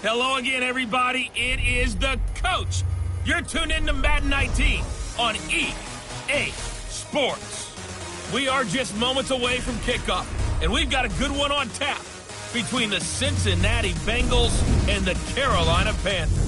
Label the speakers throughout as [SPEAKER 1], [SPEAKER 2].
[SPEAKER 1] Hello again, everybody. It is the coach. You're tuned in to Madden 19 on EA Sports. We are just moments away from kickoff, and we've got a good one on tap between the Cincinnati Bengals and the Carolina Panthers.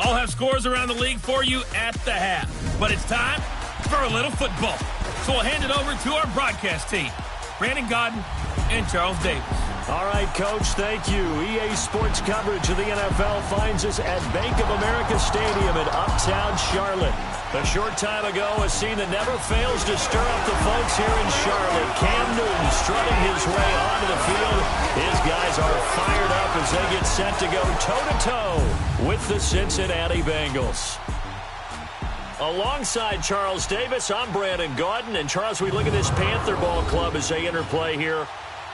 [SPEAKER 1] I'll have scores around the league for you at the half, but it's time for a little football. So we'll hand it over to our broadcast team, Brandon Godden and Charles Davis.
[SPEAKER 2] All right, Coach, thank you. EA Sports coverage of the NFL finds us at Bank of America Stadium in Uptown Charlotte. A short time ago, a scene that never fails to stir up the folks here in Charlotte. Cam Newton strutting his way onto the field. His guys are fired up as they get set to go toe-to-toe with the Cincinnati Bengals. Alongside Charles Davis, I'm Brandon Gaudin. And Charles, we look at this Panther ball club as they interplay here.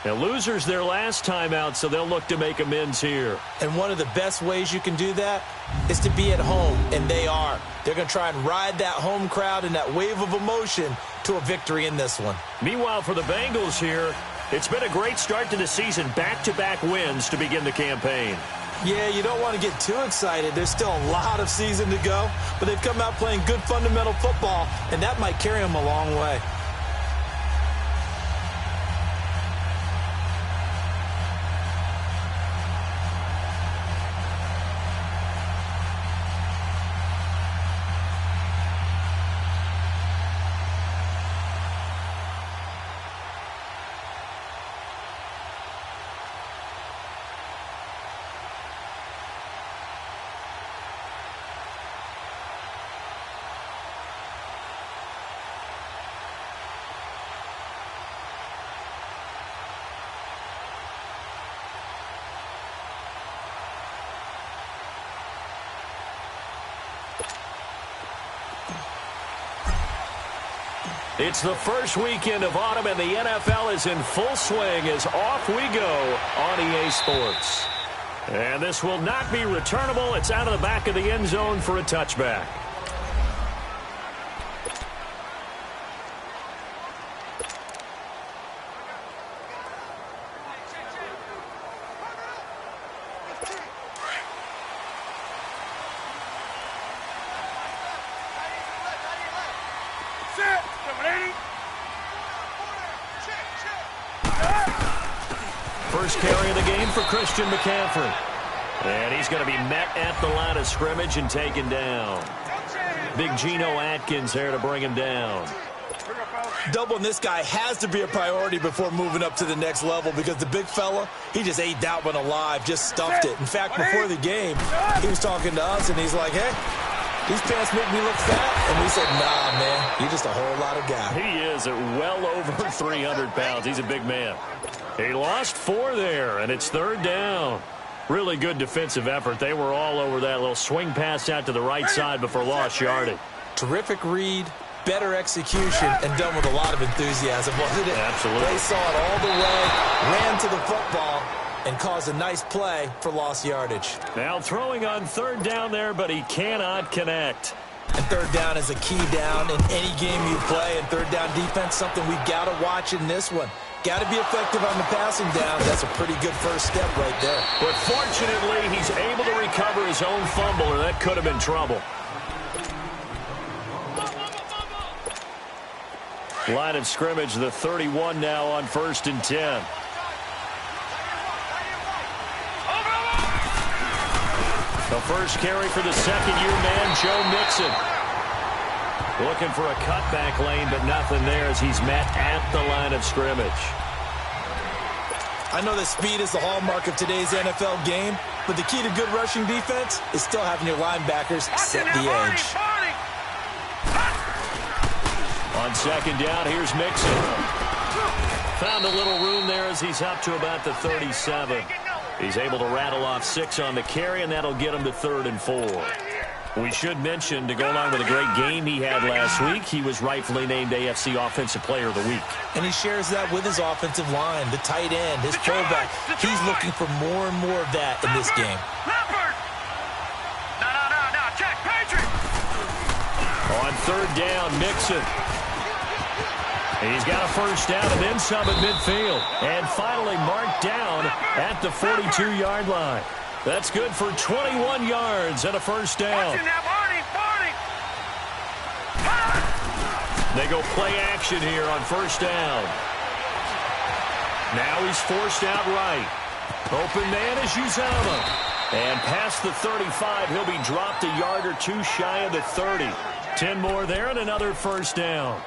[SPEAKER 2] Now, losers their last time out, so they'll look to make amends here.
[SPEAKER 3] And one of the best ways you can do that is to be at home, and they are. They're going to try and ride that home crowd and that wave of emotion to a victory in this one.
[SPEAKER 2] Meanwhile, for the Bengals here, it's been a great start to the season. Back-to-back wins to begin the campaign.
[SPEAKER 3] Yeah, you don't want to get too excited. There's still a lot of season to go, but they've come out playing good fundamental football, and that might carry them a long way.
[SPEAKER 2] It's the first weekend of autumn, and the NFL is in full swing as off we go on EA Sports. And this will not be returnable. It's out of the back of the end zone for a touchback. First carry of the game for Christian McCaffrey. And he's going to be met at the line of scrimmage and taken down. Big Geno Atkins there to bring him down.
[SPEAKER 3] Doubling this guy has to be a priority before moving up to the next level because the big fella, he just ate that one alive, just stuffed it. In fact, before the game, he was talking to us, and he's like, hey, these pants make me look fat. And we said, nah, man, you're just a whole lot of guy.
[SPEAKER 2] He is at well over 300 pounds. He's a big man. He lost 4 there, and it's third down. Really good defensive effort. They were all over that little swing pass out to the right side before lost yardage.
[SPEAKER 3] Terrific read, better execution, and done with a lot of enthusiasm, wasn't it?
[SPEAKER 2] Absolutely.
[SPEAKER 3] They saw it all the way, ran to the football, and caused a nice play for lost yardage.
[SPEAKER 2] Now throwing on third down there, but he cannot connect.
[SPEAKER 3] And third down is a key down in any game you play, and third down defense, something we've got to watch in this one. Got to be effective on the passing down. That's a pretty good first step right there.
[SPEAKER 2] But fortunately, he's able to recover his own fumble, or that could have been trouble. Line of scrimmage, the 31 now on 1st and 10. The first carry for the second-year man, Joe Mixon. Looking for a cutback lane, but nothing there as he's met at the line of scrimmage.
[SPEAKER 3] I know that speed is the hallmark of today's NFL game, but the key to good rushing defense is still having your linebackers set the edge.
[SPEAKER 2] On second down, here's Mixon. Found a little room there as he's up to about the 37. He's able to rattle off 6 on the carry, and that'll get him to 3rd and 4. We should mention, to go along with a great game he had last week, he was rightfully named AFC Offensive Player of the Week.
[SPEAKER 3] And he shares that with his offensive line, the tight end, his fullback. He's looking for more and more of that in this game.
[SPEAKER 2] On third down, Mixon. He's got a first down and then some at midfield. And finally marked down at the 42-yard line. That's good for 21 yards and a first down. They go play action here on first down. Now he's forced out right. Open man is Uzama. And past the 35, he'll be dropped a yard or two shy of the 30. 10 more there and another first down.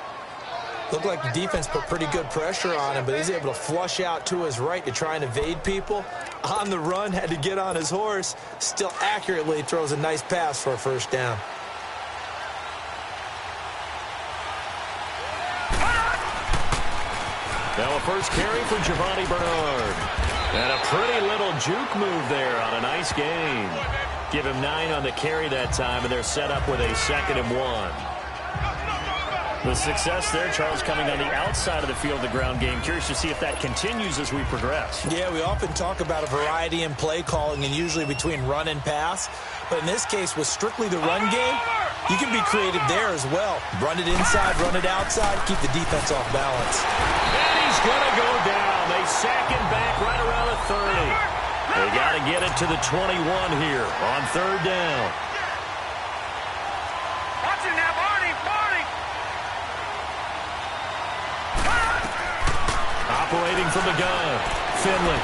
[SPEAKER 3] Looked like the defense put pretty good pressure on him, but he's able to flush out to his right to try and evade people. On the run, had to get on his horse. Still accurately throws a nice pass for a first down.
[SPEAKER 2] Now a first carry for Giovanni Bernard. And a pretty little juke move there on a nice gain. Give him 9 on the carry that time, and they're set up with a 2nd and 1. The success there, Charles, coming on the outside of the field, the ground game. Curious to see if that continues as we progress.
[SPEAKER 3] Yeah, we often talk about a variety in play calling and usually between run and pass. But in this case, with strictly the run game, you can be creative there as well. Run it inside, run it outside, keep the defense off balance.
[SPEAKER 2] And he's going to go down. They sack him back right around the 30. They got to get it to the 21 here on third down. Operating from the gun, Finley.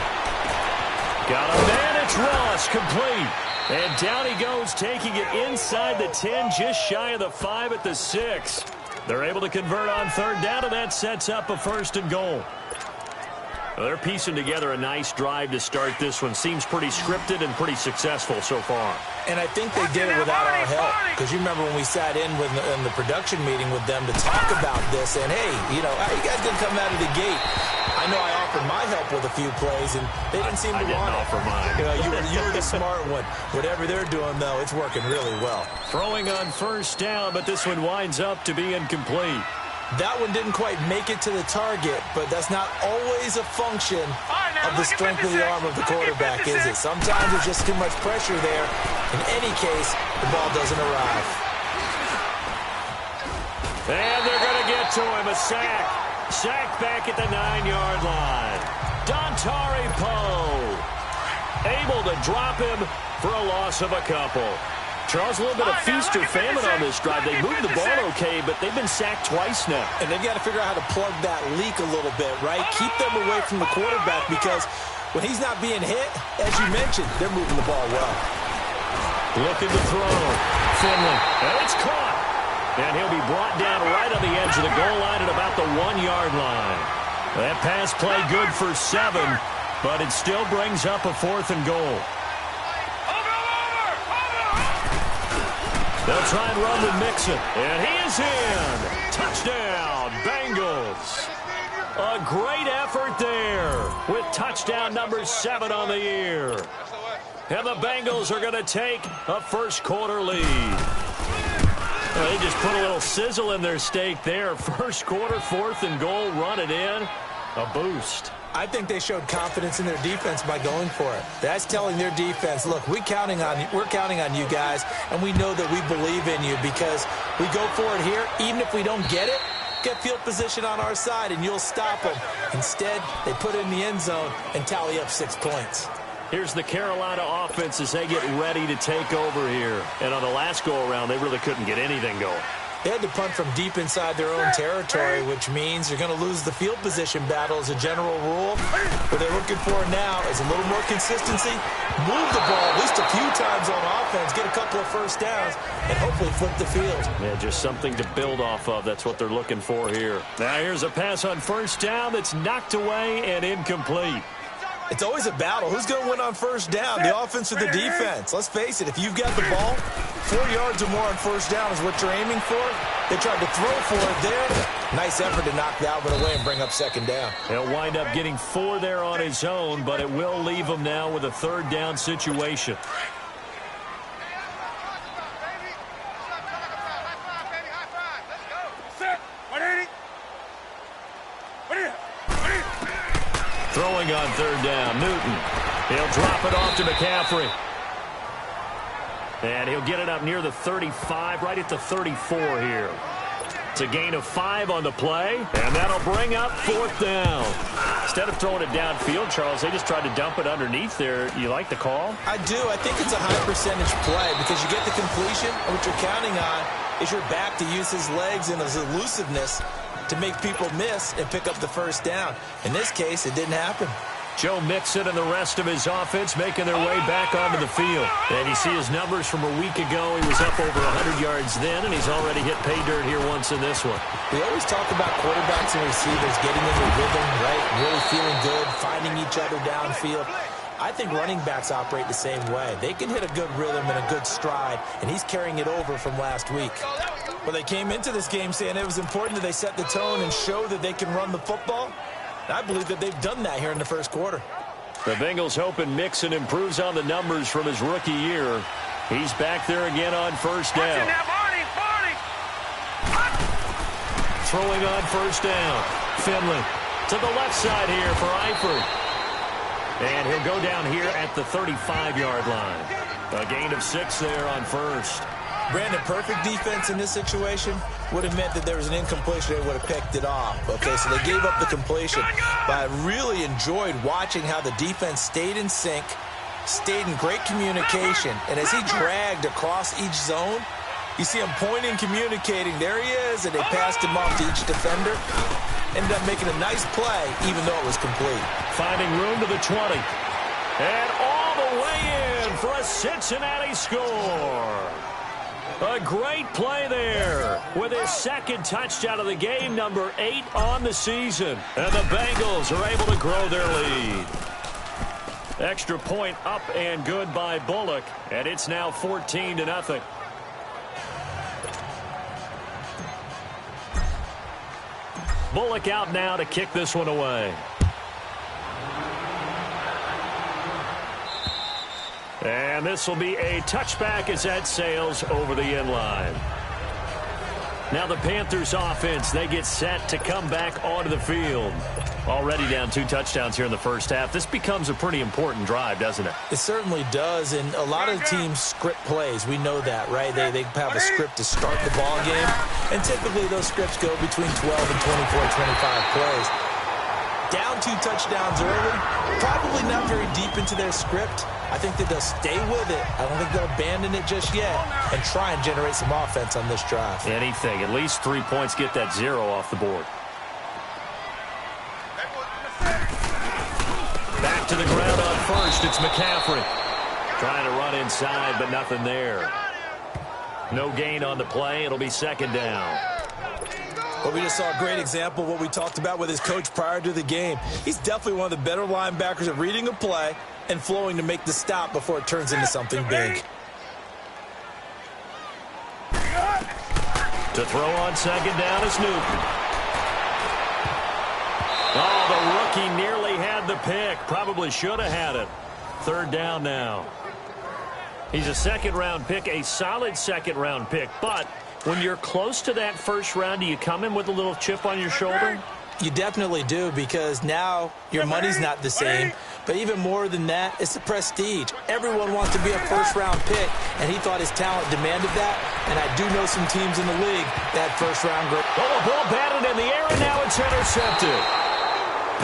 [SPEAKER 2] Got a man, it's Ross, complete. And down he goes, taking it inside the 10, just shy of the 5 at the 6. They're able to convert on third down, and that sets up a 1st and goal. Well, they're piecing together a nice drive to start this one. Seems pretty scripted and pretty successful so far.
[SPEAKER 3] And I think they did it without our help. Because you remember when we sat in the production meeting with them to talk about this, and hey, you know, how you guys going to come out of the gate? I know I offered my help with a few plays, and they didn't seem to want it.
[SPEAKER 2] I didn't offer mine.
[SPEAKER 3] You know, you were the smart one. Whatever they're doing, though, it's working really well.
[SPEAKER 2] Throwing on first down, but this one winds up to be incomplete.
[SPEAKER 3] That one didn't quite make it to the target, but that's not always a function of the strength of the arm of the quarterback, is it? Sometimes there's just too much pressure there. In any case, the ball doesn't arrive.
[SPEAKER 2] And they're going to get to him, a sack. Sack back at the 9-yard line. Dontari Poe able to drop him for a loss of a couple. Charles, a little bit of feast or famine on this drive. They moved the ball okay, but they've been sacked twice now.
[SPEAKER 3] And they've got to figure out how to plug that leak a little bit, right? Keep them away from the quarterback because when he's not being hit, as you mentioned, they're moving the ball well.
[SPEAKER 2] Looking to throw. Finley. And it's caught. And he'll be brought down right on the edge of the goal line at about the 1-yard line. That pass play good for 7, but it still brings up a 4th and goal. They'll try and run with Mixon. And he is in. Touchdown, Bengals. A great effort there with touchdown number 7 on the year. And the Bengals are going to take a first-quarter lead. Well, they just put a little sizzle in their steak there. First quarter, 4th and goal, run it in. A boost.
[SPEAKER 3] I think they showed confidence in their defense by going for it. That's telling their defense, look, we're counting on you guys, and we know that we believe in you because we go for it here. Even if we don't get it, get field position on our side, and you'll stop them. Instead, they put it in the end zone and tally up 6 points.
[SPEAKER 2] Here's the Carolina offense as they get ready to take over here. And on the last go-around, they really couldn't get anything going.
[SPEAKER 3] They had to punt from deep inside their own territory, which means you're going to lose the field position battle as a general rule. What they're looking for now is a little more consistency, move the ball at least a few times on offense, get a couple of first downs, and hopefully flip the field.
[SPEAKER 2] Yeah, just something to build off of. That's what they're looking for here. Now here's a pass on first down that's knocked away and incomplete.
[SPEAKER 3] It's always a battle. Who's going to win on first down, the offense or the defense? Let's face it, if you've got the ball, 4 yards or more on first down is what you're aiming for. They tried to throw for it there. Nice effort to knock that one away and bring up 2nd down.
[SPEAKER 2] He'll wind up getting 4 there on his own, but it will leave him now with a 3rd down situation. Throwing on 3rd down, Newton. He'll drop it off to McCaffrey. And he'll get it up near the 35, right at the 34 here. It's a gain of 5 on the play, and that'll bring up 4th down. Instead of throwing it downfield, Charles, they just tried to dump it underneath there. You like the call?
[SPEAKER 3] I do. I think it's a high percentage play because you get the completion, and what you're counting on is your back to use his legs and his elusiveness to make people miss and pick up the first down. In this case, it didn't happen.
[SPEAKER 2] Joe Mixon and the rest of his offense making their way back onto the field. And you see his numbers from a week ago. He was up over 100 yards then, and he's already hit pay dirt here once in this one.
[SPEAKER 3] We always talk about quarterbacks and receivers getting into rhythm, right? Really feeling good, finding each other downfield. I think running backs operate the same way. They can hit a good rhythm and a good stride, and he's carrying it over from last week. Well, they came into this game saying it was important that they set the tone and show that they can run the football. And I believe that they've done that here in the first quarter.
[SPEAKER 2] The Bengals hoping Mixon improves on the numbers from his rookie year. He's back there again on first down. Throwing on first down. Finley to the left side here for Eifert. And he'll go down here at the 35-yard line. A gain of 6 there on first.
[SPEAKER 3] Brandon, perfect defense in this situation would have meant that there was an incompletion. They would have picked it off. Okay, so they gave up the completion. But I really enjoyed watching how the defense stayed in sync, stayed in great communication. And as he dragged across each zone, you see him pointing, communicating. There he is, and they passed him off to each defender. Ended up making a nice play, even though it was complete.
[SPEAKER 2] Finding room to the 20. And all the way in for a Cincinnati score. A great play there with his second touchdown of the game, number 8 on the season. And the Bengals are able to grow their lead. Extra point up and good by Bullock, and it's now 14-0. Bullock out now to kick this one away. And this will be a touchback as that sails over the end line. Now the Panthers offense, they get set to come back onto the field. Already down 2 touchdowns here in the first half. This becomes a pretty important drive, doesn't it?
[SPEAKER 3] It certainly does, and a lot of teams script plays. We know that, right? They have a script to start the ball game, and typically those scripts go between 12 and 24, 25 plays. Down 2 touchdowns early, probably not very deep into their script. I think that they'll stay with it. I don't think they'll abandon it just yet and try and generate some offense on this drive.
[SPEAKER 2] Anything. At least 3 points, get that 0 off the board. Back to the ground on first. It's McCaffrey. Trying to run inside, but nothing there. No gain on the play. It'll be second down.
[SPEAKER 3] Well, we just saw a great example of what we talked about with his coach prior to the game. He's definitely one of the better linebackers at reading a play and flowing to make the stop before it turns into something big.
[SPEAKER 2] To throw on second down is Newton. Oh, the rookie nearly had the pick. Probably should have had it. Third down now. He's a second-round pick, a solid second-round pick. But when you're close to that first round, do you come in with a little chip on your shoulder?
[SPEAKER 3] You definitely do, because now your money's not the same. But even more than that, it's the prestige. Everyone wants to be a first-round pick, and he thought his talent demanded that. And I do know some teams in the league that first-round grade.
[SPEAKER 2] Oh, the ball batted in the air, and now it's intercepted.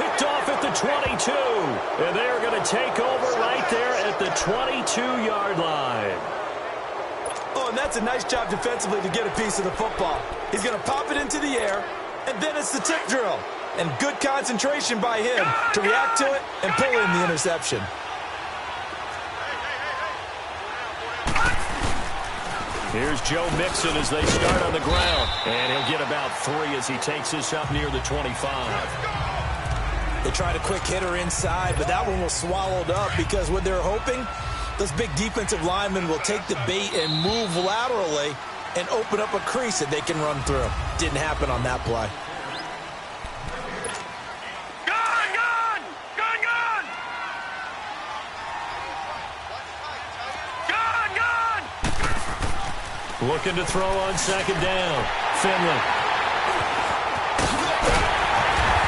[SPEAKER 2] Picked off at the 22. And they're going to take over right there at the 22-yard line.
[SPEAKER 3] Oh, and that's a nice job defensively to get a piece of the football. He's going to pop it into the air, and then it's the tip drill. And good concentration by him to react to it and pull in the interception.
[SPEAKER 2] Here's Joe Mixon as they start on the ground. And he'll get about 3 as he takes this up near the 25.
[SPEAKER 3] They tried a quick hitter inside, but that one was swallowed up because what they're hoping, those big defensive linemen will take the bait and move laterally and open up a crease that they can run through. Didn't happen on that play.
[SPEAKER 2] Looking to throw on second down. Finley.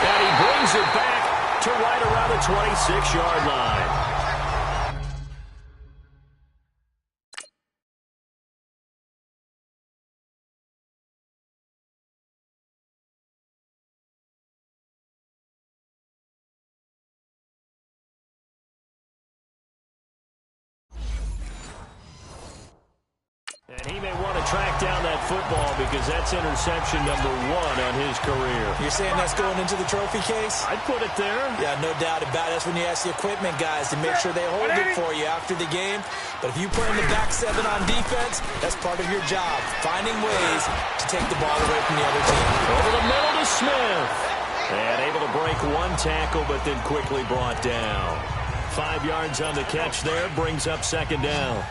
[SPEAKER 2] And he brings it back to right around the 26-yard line. And he may want to track down that football because that's interception number 1 on his career.
[SPEAKER 3] You're saying that's going into the trophy case?
[SPEAKER 2] I'd put it there.
[SPEAKER 3] Yeah, no doubt about it. That's when you ask the equipment guys to make sure they hold it for you after the game. But if you play in the back 7 on defense, that's part of your job, finding ways to take the ball away from the other team.
[SPEAKER 2] Over the middle to Smith. And able to break 1 tackle, but then quickly brought down. 5 yards on the catch there, brings up 2nd down.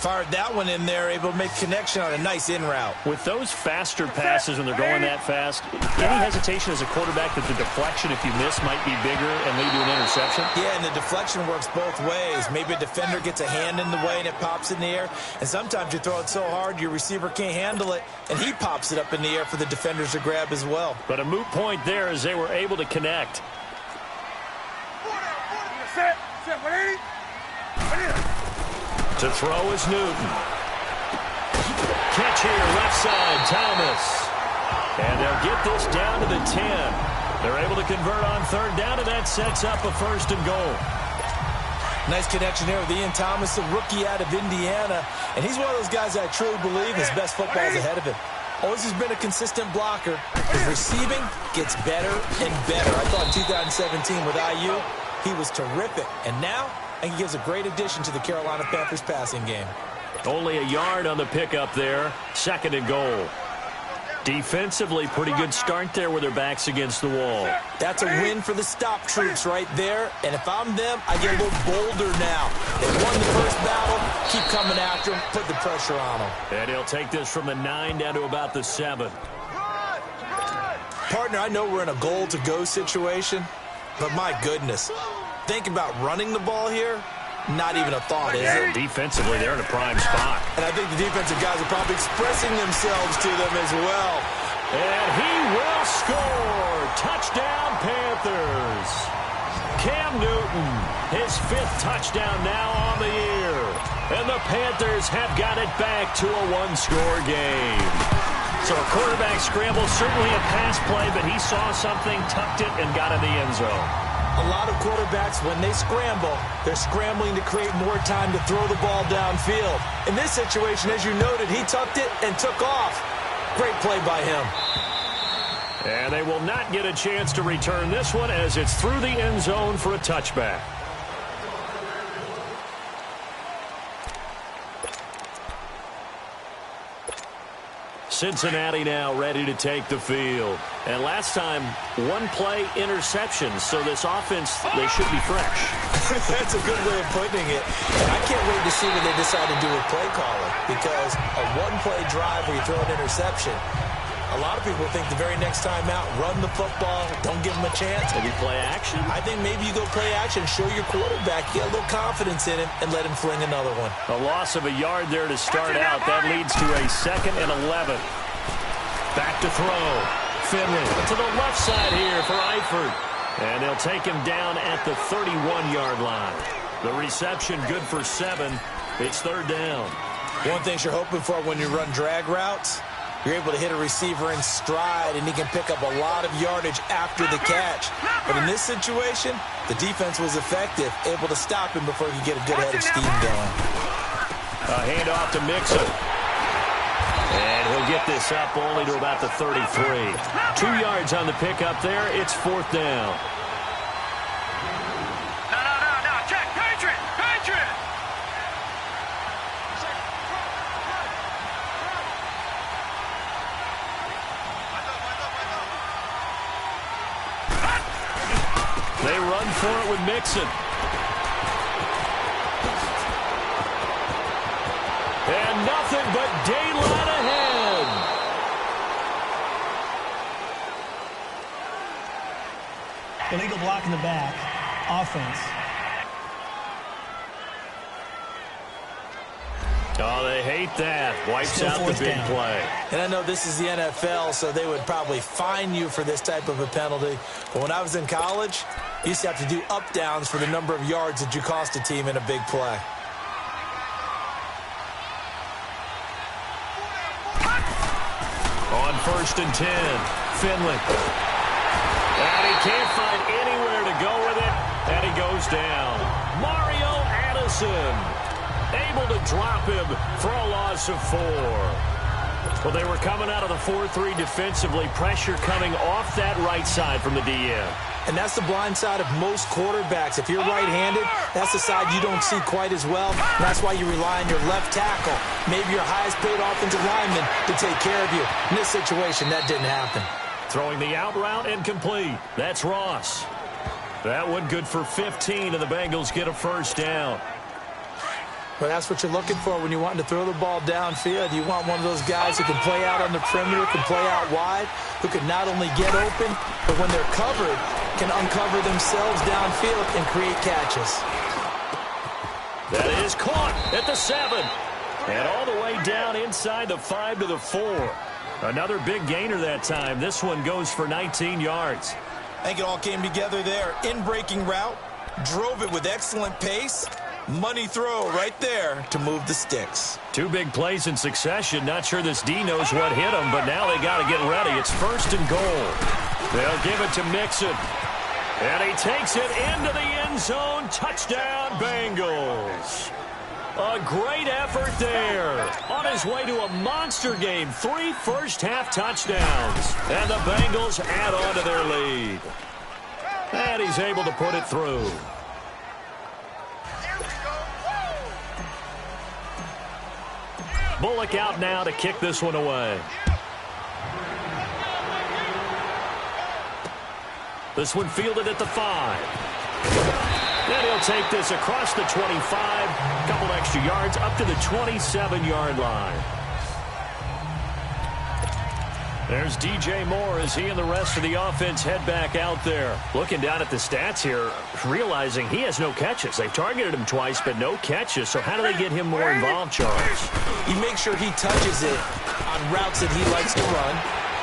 [SPEAKER 3] Fired that one in there, able to make connection on a nice in route.
[SPEAKER 2] With those faster passes when they're going that fast, any hesitation as a quarterback that the deflection, if you miss, might be bigger and lead to an interception?
[SPEAKER 3] Yeah, and the deflection works both ways. Maybe a defender gets a hand in the way and it pops in the air. And sometimes you throw it so hard your receiver can't handle it, and he pops it up in the air for the defenders to grab as well.
[SPEAKER 2] But a moot point there as they were able to connect. To throw is Newton. Catch here, left side, Thomas. And they'll get this down to the 10. They're able to convert on 3rd down, and that sets up a 1st and goal.
[SPEAKER 3] Nice connection there with Ian Thomas, a rookie out of Indiana. And he's one of those guys I truly believe his best football is ahead of him. Always has been a consistent blocker. His receiving gets better and better. I thought in 2017 with IU, he was terrific. And now, I think he gives a great addition to the Carolina Panthers passing game.
[SPEAKER 2] Only a yard on the pickup there. 2nd and goal. Defensively, pretty good start there with their backs against the wall.
[SPEAKER 3] That's a win for the stop troops right there. And if I'm them, I get a little bolder now. They won the first battle. Keep coming after them. Put the pressure on them.
[SPEAKER 2] And he'll take this from the 9 down to about the 7.
[SPEAKER 3] Partner, I know we're in a goal-to-go situation, but my goodness. Think about running the ball here. Not even a thought, is it?
[SPEAKER 2] Defensively, they're in a prime spot.
[SPEAKER 3] And I think the defensive guys are probably expressing themselves to them as well.
[SPEAKER 2] And he will score. Touchdown, Panthers. Cam Newton, his 5th touchdown now on the year. And the Panthers have got it back to a 1-score game. So a quarterback scramble, certainly a pass play, but he saw something, tucked it, and got in the end zone.
[SPEAKER 3] A lot of quarterbacks, when they scramble, they're scrambling to create more time to throw the ball downfield. In this situation, as you noted, he tucked it and took off. Great play by him.
[SPEAKER 2] And they will not get a chance to return this one as it's through the end zone for a touchback. Cincinnati now ready to take the field. And last time, 1-play interception. So this offense, they should be fresh.
[SPEAKER 3] That's a good way of putting it. And I can't wait to see what they decide to do with play calling. Because a 1-play drive where you throw an interception, a lot of people think the very next time out, run the football, don't give them a chance.
[SPEAKER 2] Maybe play action?
[SPEAKER 3] I think maybe you go play action, show your quarterback, get a little confidence in him, and let him fling another one.
[SPEAKER 2] A loss of a yard there to start out. That leads to a 2nd and 11. Back to throw. Finley to the left side here for Eifert. And they'll take him down at the 31-yard line. The reception good for 7. It's 3rd down.
[SPEAKER 3] One thing you're hoping for when you run drag routes, you're able to hit a receiver in stride, and he can pick up a lot of yardage after the catch. But in this situation, the defense was effective, able to stop him before he could get a good head of steam going.
[SPEAKER 2] A handoff to Mixon. And he'll get this up only to about the 33. 2 yards on the pickup there. It's 4th down.
[SPEAKER 1] No. Check. Patriot.
[SPEAKER 2] They run for it with Mixon. And nothing but daylight ahead.
[SPEAKER 4] Illegal block in the back. Offense.
[SPEAKER 2] Oh, they hate that. Wipes
[SPEAKER 4] Still
[SPEAKER 2] out the big
[SPEAKER 4] down.
[SPEAKER 2] play.
[SPEAKER 3] And I know this is the NFL, so they would probably fine you for this type of a penalty. But when I was in college, you used to have to do up-downs for the number of yards that you cost a team in a big play.
[SPEAKER 2] On 1st and 10, Finley. And he can't find anywhere to go with it, and he goes down. Mario Addison. able to drop him for a loss of 4. Well, they were coming out of the 4-3 defensively. Pressure coming off that right side from the DN.
[SPEAKER 3] And that's the blind side of most quarterbacks. If you're right-handed, that's the side you don't see quite as well. And that's why you rely on your left tackle, maybe your highest-paid offensive lineman, to take care of you. In this situation, that didn't happen.
[SPEAKER 2] Throwing the out route incomplete. That's Ross. That one good for 15, and the Bengals get a first down.
[SPEAKER 3] Well, that's what you're looking for when you're wanting to throw the ball downfield. You want one of those guys who can play out on the perimeter, can play out wide, who can not only get open, but when they're covered, can uncover themselves downfield and create catches.
[SPEAKER 2] That is caught at the 7. And all the way down inside the 5 to the 4. Another big gainer that time. This one goes for 19 yards.
[SPEAKER 3] I think it all came together there. In-breaking route, drove it with excellent pace. Money throw right there to move the sticks.
[SPEAKER 2] 2 big plays in succession. Not sure this D knows what hit him, but now they got to get ready. It's 1st and goal. They'll give it to Mixon. And he takes it into the end zone. Touchdown, Bengals. A great effort there. On his way to a monster game. 3 first-half touchdowns. And the Bengals add on to their lead. And he's able to put it through. Bullock out now to kick this one away. This one fielded at the 5. Then he'll take this across the 25. A couple extra yards up to the 27-yard line. There's DJ Moore as he and the rest of the offense head back out there. Looking down at the stats here, realizing he has no catches. They've targeted him twice, but no catches. So how do they get him more involved, Charles?
[SPEAKER 3] You make sure he touches it on routes that he likes to run.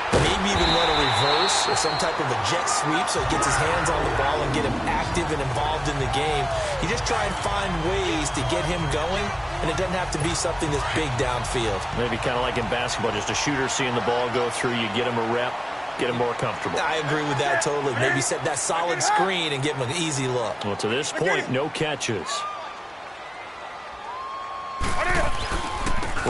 [SPEAKER 3] Maybe even run a reverse or some type of a jet sweep so he gets his hands on the ball and get him active and involved in the game. You just try and find ways to get him going, and it doesn't have to be something that's big downfield.
[SPEAKER 2] Maybe kind of like in basketball, just a shooter seeing the ball go through, you get him a rep, get him more comfortable.
[SPEAKER 3] I agree with that totally. Maybe set that solid screen and give him an easy look.
[SPEAKER 2] Well, to this point, no catches.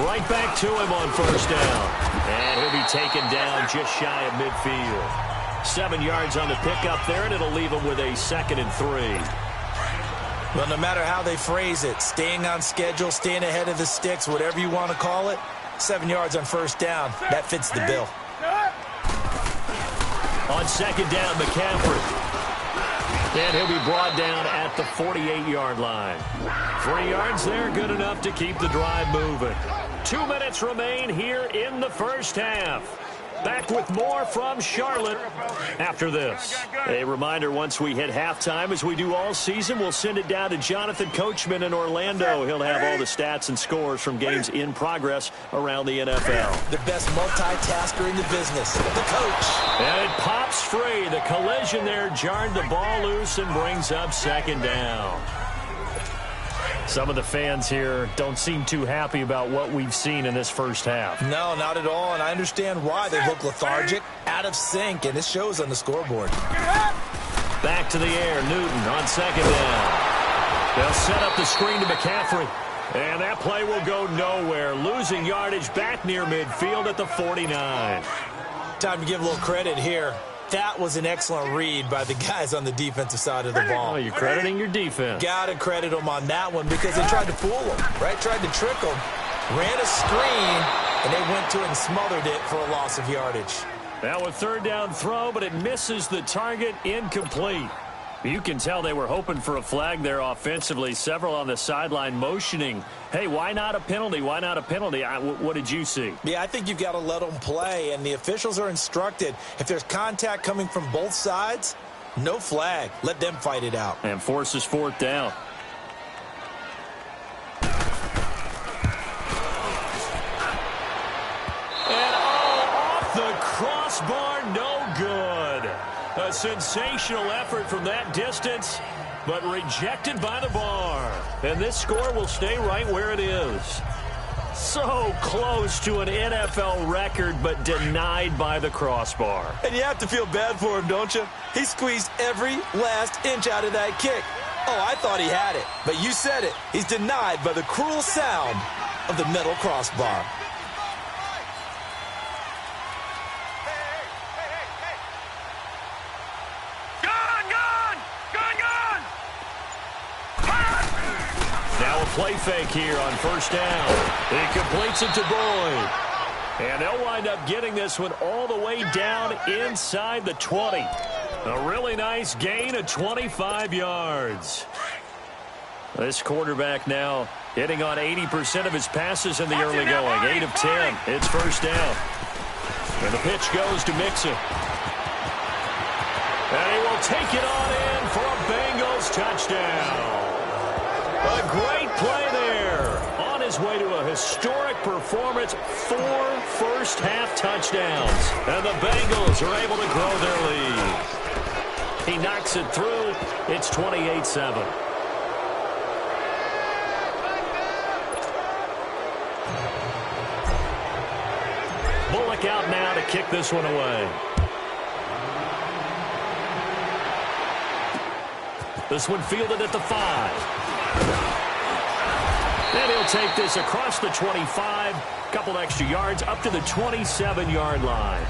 [SPEAKER 2] Right back to him on 1st down. And he'll be taken down just shy of midfield. 7 yards on the pickup there, and it'll leave him with a 2nd and 3.
[SPEAKER 3] Well, no matter how they phrase it, staying on schedule, staying ahead of the sticks, whatever you want to call it, 7 yards on 1st down, that fits the bill.
[SPEAKER 2] On 2nd down, McCaffrey. And he'll be brought down at the 48-yard line. 3 yards there, good enough to keep the drive moving. 2 minutes remain here in the first half. Back with more from Charlotte after this. A reminder, once we hit halftime, as we do all season, we'll send it down to Jonathan Coachman in Orlando. He'll have all the stats and scores from games in progress around the NFL.
[SPEAKER 3] The best multitasker in the business, the coach.
[SPEAKER 2] And it pops free. The collision there jarred the ball loose and brings up 2nd down. Some of the fans here don't seem too happy about what we've seen in this first half.
[SPEAKER 3] No, not at all, and I understand why. They look lethargic, out of sync, and it shows on the scoreboard.
[SPEAKER 2] Back to the air, Newton on 2nd down. They'll set up the screen to McCaffrey, and that play will go nowhere. Losing yardage back near midfield at the 49.
[SPEAKER 3] Time to give a little credit here. That was an excellent read by the guys on the defensive side of the ball.
[SPEAKER 2] Oh, you're crediting your defense.
[SPEAKER 3] Got to credit them on that one because they tried to fool them, right? Tried to trick them, ran a screen, and they went to it and smothered it for a loss of yardage.
[SPEAKER 2] Now a 3rd down throw, but it misses the target, incomplete. You can tell they were hoping for a flag there offensively. Several on the sideline motioning, hey, why not a penalty? Why not a penalty? What did you see?
[SPEAKER 3] Yeah, I think you've got to let them play, and the officials are instructed. If there's contact coming from both sides, no flag. Let them fight it out.
[SPEAKER 2] And forces 4th down. And off the crossbar, no good. A sensational effort from that distance, but rejected by the bar. And this score will stay right where it is. So close to an NFL record, but denied by the crossbar.
[SPEAKER 3] And you have to feel bad for him, don't you? He squeezed every last inch out of that kick. Oh, I thought he had it, but you said it. He's denied by the cruel sound of the metal crossbar.
[SPEAKER 2] Now a play fake here on first down. He completes it to Boyd. And they'll wind up getting this one all the way down inside the 20. A really nice gain of 25 yards. This quarterback now hitting on 80% of his passes in the early going. 8 of 10. It's first down. And the pitch goes to Mixon. And he will take it on in for a Bengals touchdown. A great play there. On his way to a historic performance, 4 first-half touchdowns. And the Bengals are able to grow their lead. He knocks it through. It's 28-7. Bullock out now to kick this one away. This one fielded at the 5. And he'll take this across the 25. Couple extra yards up to the 27-yard line.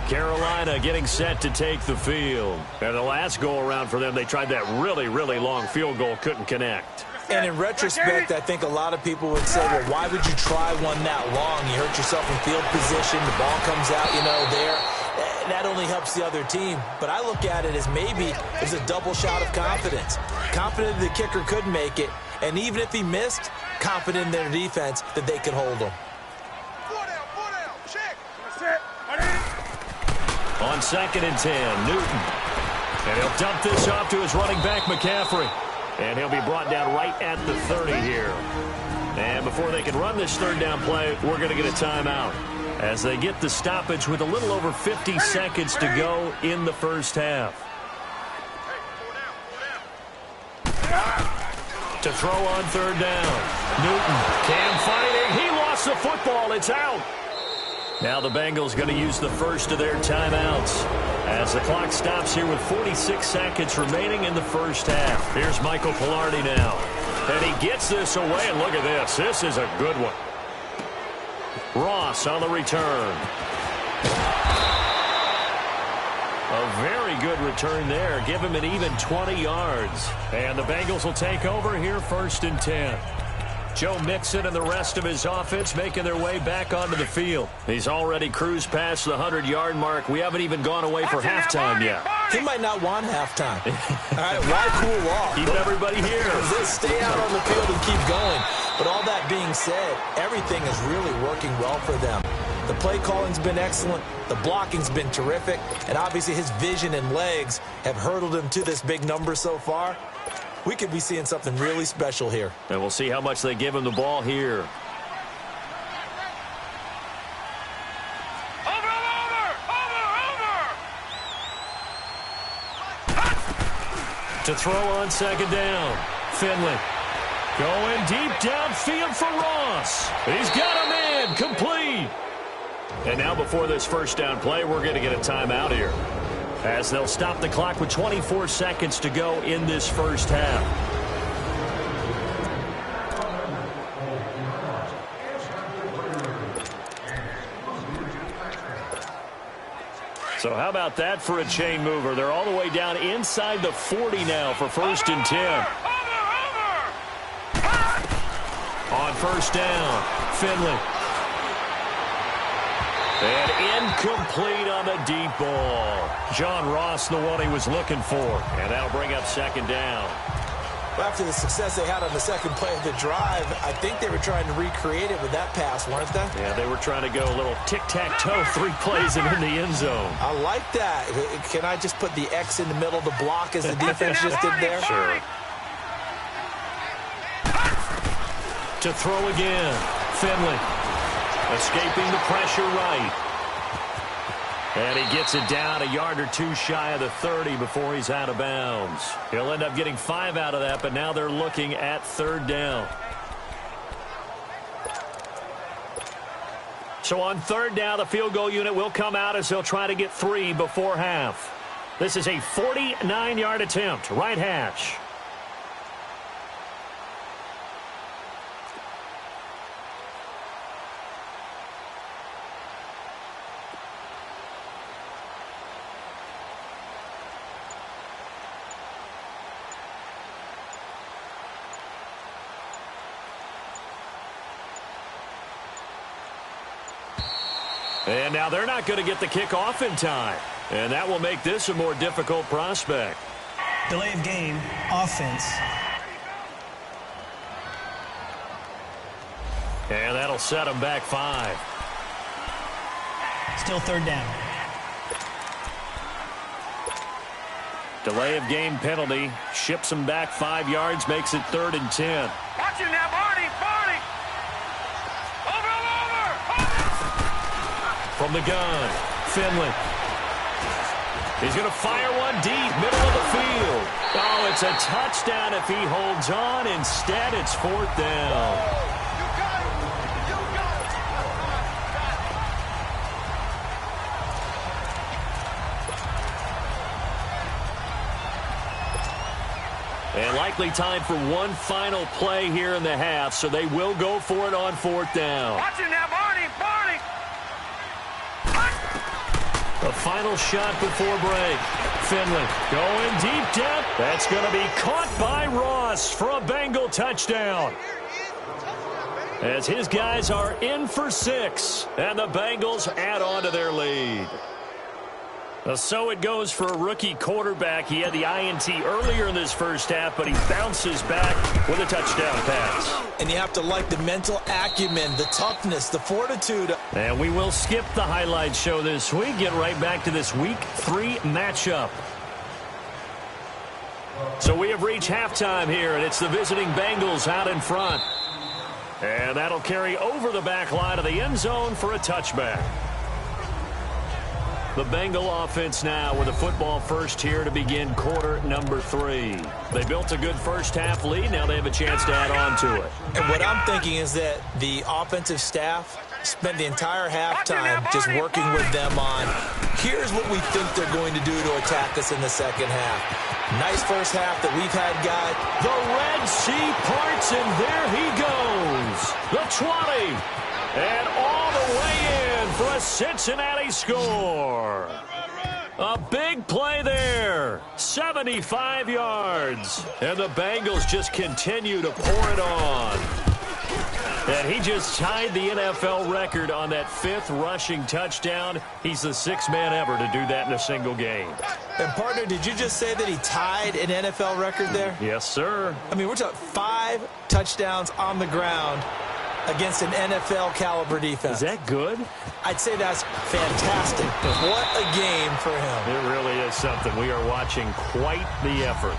[SPEAKER 2] Carolina getting set to take the field. And the last go-around for them, they tried that really, really long field goal, couldn't connect.
[SPEAKER 3] And in retrospect, I think a lot of people would say, well, why would you try one that long? You hurt yourself in field position. The ball comes out, there. That only helps the other team. But I look at it as maybe it's a double shot of confidence. Confident the kicker could make it. And even if he missed, confident in their defense that they could hold him.
[SPEAKER 2] On 2nd and 10, Newton. And he'll dump this off to his running back, McCaffrey. And he'll be brought down right at the 30 here. And before they can run this third down play, we're going to get a timeout as they get the stoppage with a little over 50 seconds to go in the first half. To throw on third down. Newton, Cam fighting. He lost the football. It's out. Now the Bengals going to use the first of their timeouts as the clock stops here with 46 seconds remaining in the first half. Here's Michael Pilardi now. And he gets this away, and look at this. This is a good one. Ross on the return. A very good return there. Give him an even 20 yards. And the Bengals will take over here 1st and 10. Joe Mixon and the rest of his offense making their way back onto the field. He's already cruised past the 100-yard mark. We haven't even gone away for halftime yet.
[SPEAKER 3] He might not want halftime. All right, why cool off?
[SPEAKER 2] Keep everybody here.
[SPEAKER 3] Just stay out on the field and keep going. But all that being said, everything is really working well for them. The play calling's been excellent. The blocking's been terrific. And obviously his vision and legs have hurdled him to this big number so far. We could be seeing something really special here.
[SPEAKER 2] And we'll see how much they give him the ball here. To throw on 2nd down. Finley going deep downfield for Ross. He's got him in. Complete. And now before this first down play, we're going to get a timeout here, as they'll stop the clock with 24 seconds to go in this first half. So how about that for a chain mover? They're all the way down inside the 40 now for 1st and 10. On 1st down, Finley. And incomplete on the deep ball. John Ross, the one he was looking for. And that'll bring up 2nd down.
[SPEAKER 3] Well, after the success they had on the second play of the drive, I think they were trying to recreate it with that pass, weren't they?
[SPEAKER 2] Yeah, they were trying to go a little tic-tac-toe, 3 plays and in the end zone.
[SPEAKER 3] I like that. Can I just put the X in the middle of the block as the defense just did there?
[SPEAKER 2] Sure. To throw again. Finley escaping the pressure right. And he gets it down a yard or two shy of the 30 before he's out of bounds. He'll end up getting 5 out of that, but now they're looking at 3rd down. So on 3rd down, the field goal unit will come out as they'll try to get 3 before half. This is a 49-yard attempt, right hash. And now they're not going to get the kick off in time. And that will make this a more difficult prospect.
[SPEAKER 4] Delay of game, offense.
[SPEAKER 2] And that'll set them back 5.
[SPEAKER 4] Still third down.
[SPEAKER 2] Delay of game penalty. Ships them back 5 yards, makes it 3rd and 10.
[SPEAKER 5] Watch him now, Barney!
[SPEAKER 2] From the gun, Finley. He's going to fire one deep, middle of the field. Oh, it's a touchdown if he holds on. Instead, it's 4th down. And likely time for one final play here in the half, so they will go for it on 4th down.
[SPEAKER 5] Watch him now, Barney!
[SPEAKER 2] The final shot before break. Finley going deep down. That's going to be caught by Ross for a Bengal touchdown. As his guys are in for 6, and the Bengals add on to their lead. So it goes for a rookie quarterback. He had the INT earlier in this first half, but he bounces back with a touchdown pass.
[SPEAKER 3] And you have to like the mental acumen, the toughness, the fortitude.
[SPEAKER 2] And we will skip the highlight show this week. Get right back to this Week 3 matchup. So we have reached halftime here, and it's the visiting Bengals out in front. And that'll carry over the back line of the end zone for a touchback. The Bengal offense now with a football first here to begin quarter number 3. They built a good first half lead. Now they have a chance to add on to it.
[SPEAKER 3] And what I'm thinking is that the offensive staff spent the entire halftime just working with them on, here's what we think they're going to do to attack us in the second half. Nice first half that we've had, guys.
[SPEAKER 2] The Red Sea parts, and there he goes. The 20. And all the way in for a Cincinnati score. A big play there. 75 yards. And the Bengals just continue to pour it on. And he just tied the NFL record on that 5th rushing touchdown. He's the 6th man ever to do that in a single game.
[SPEAKER 3] And, partner, did you just say that he tied an NFL record there?
[SPEAKER 2] Yes, sir.
[SPEAKER 3] I mean, we're talking 5 touchdowns on the ground against an NFL caliber defense.
[SPEAKER 2] Is that good?
[SPEAKER 3] I'd say that's fantastic. What a game for him.
[SPEAKER 2] It really is something. We are watching quite the effort.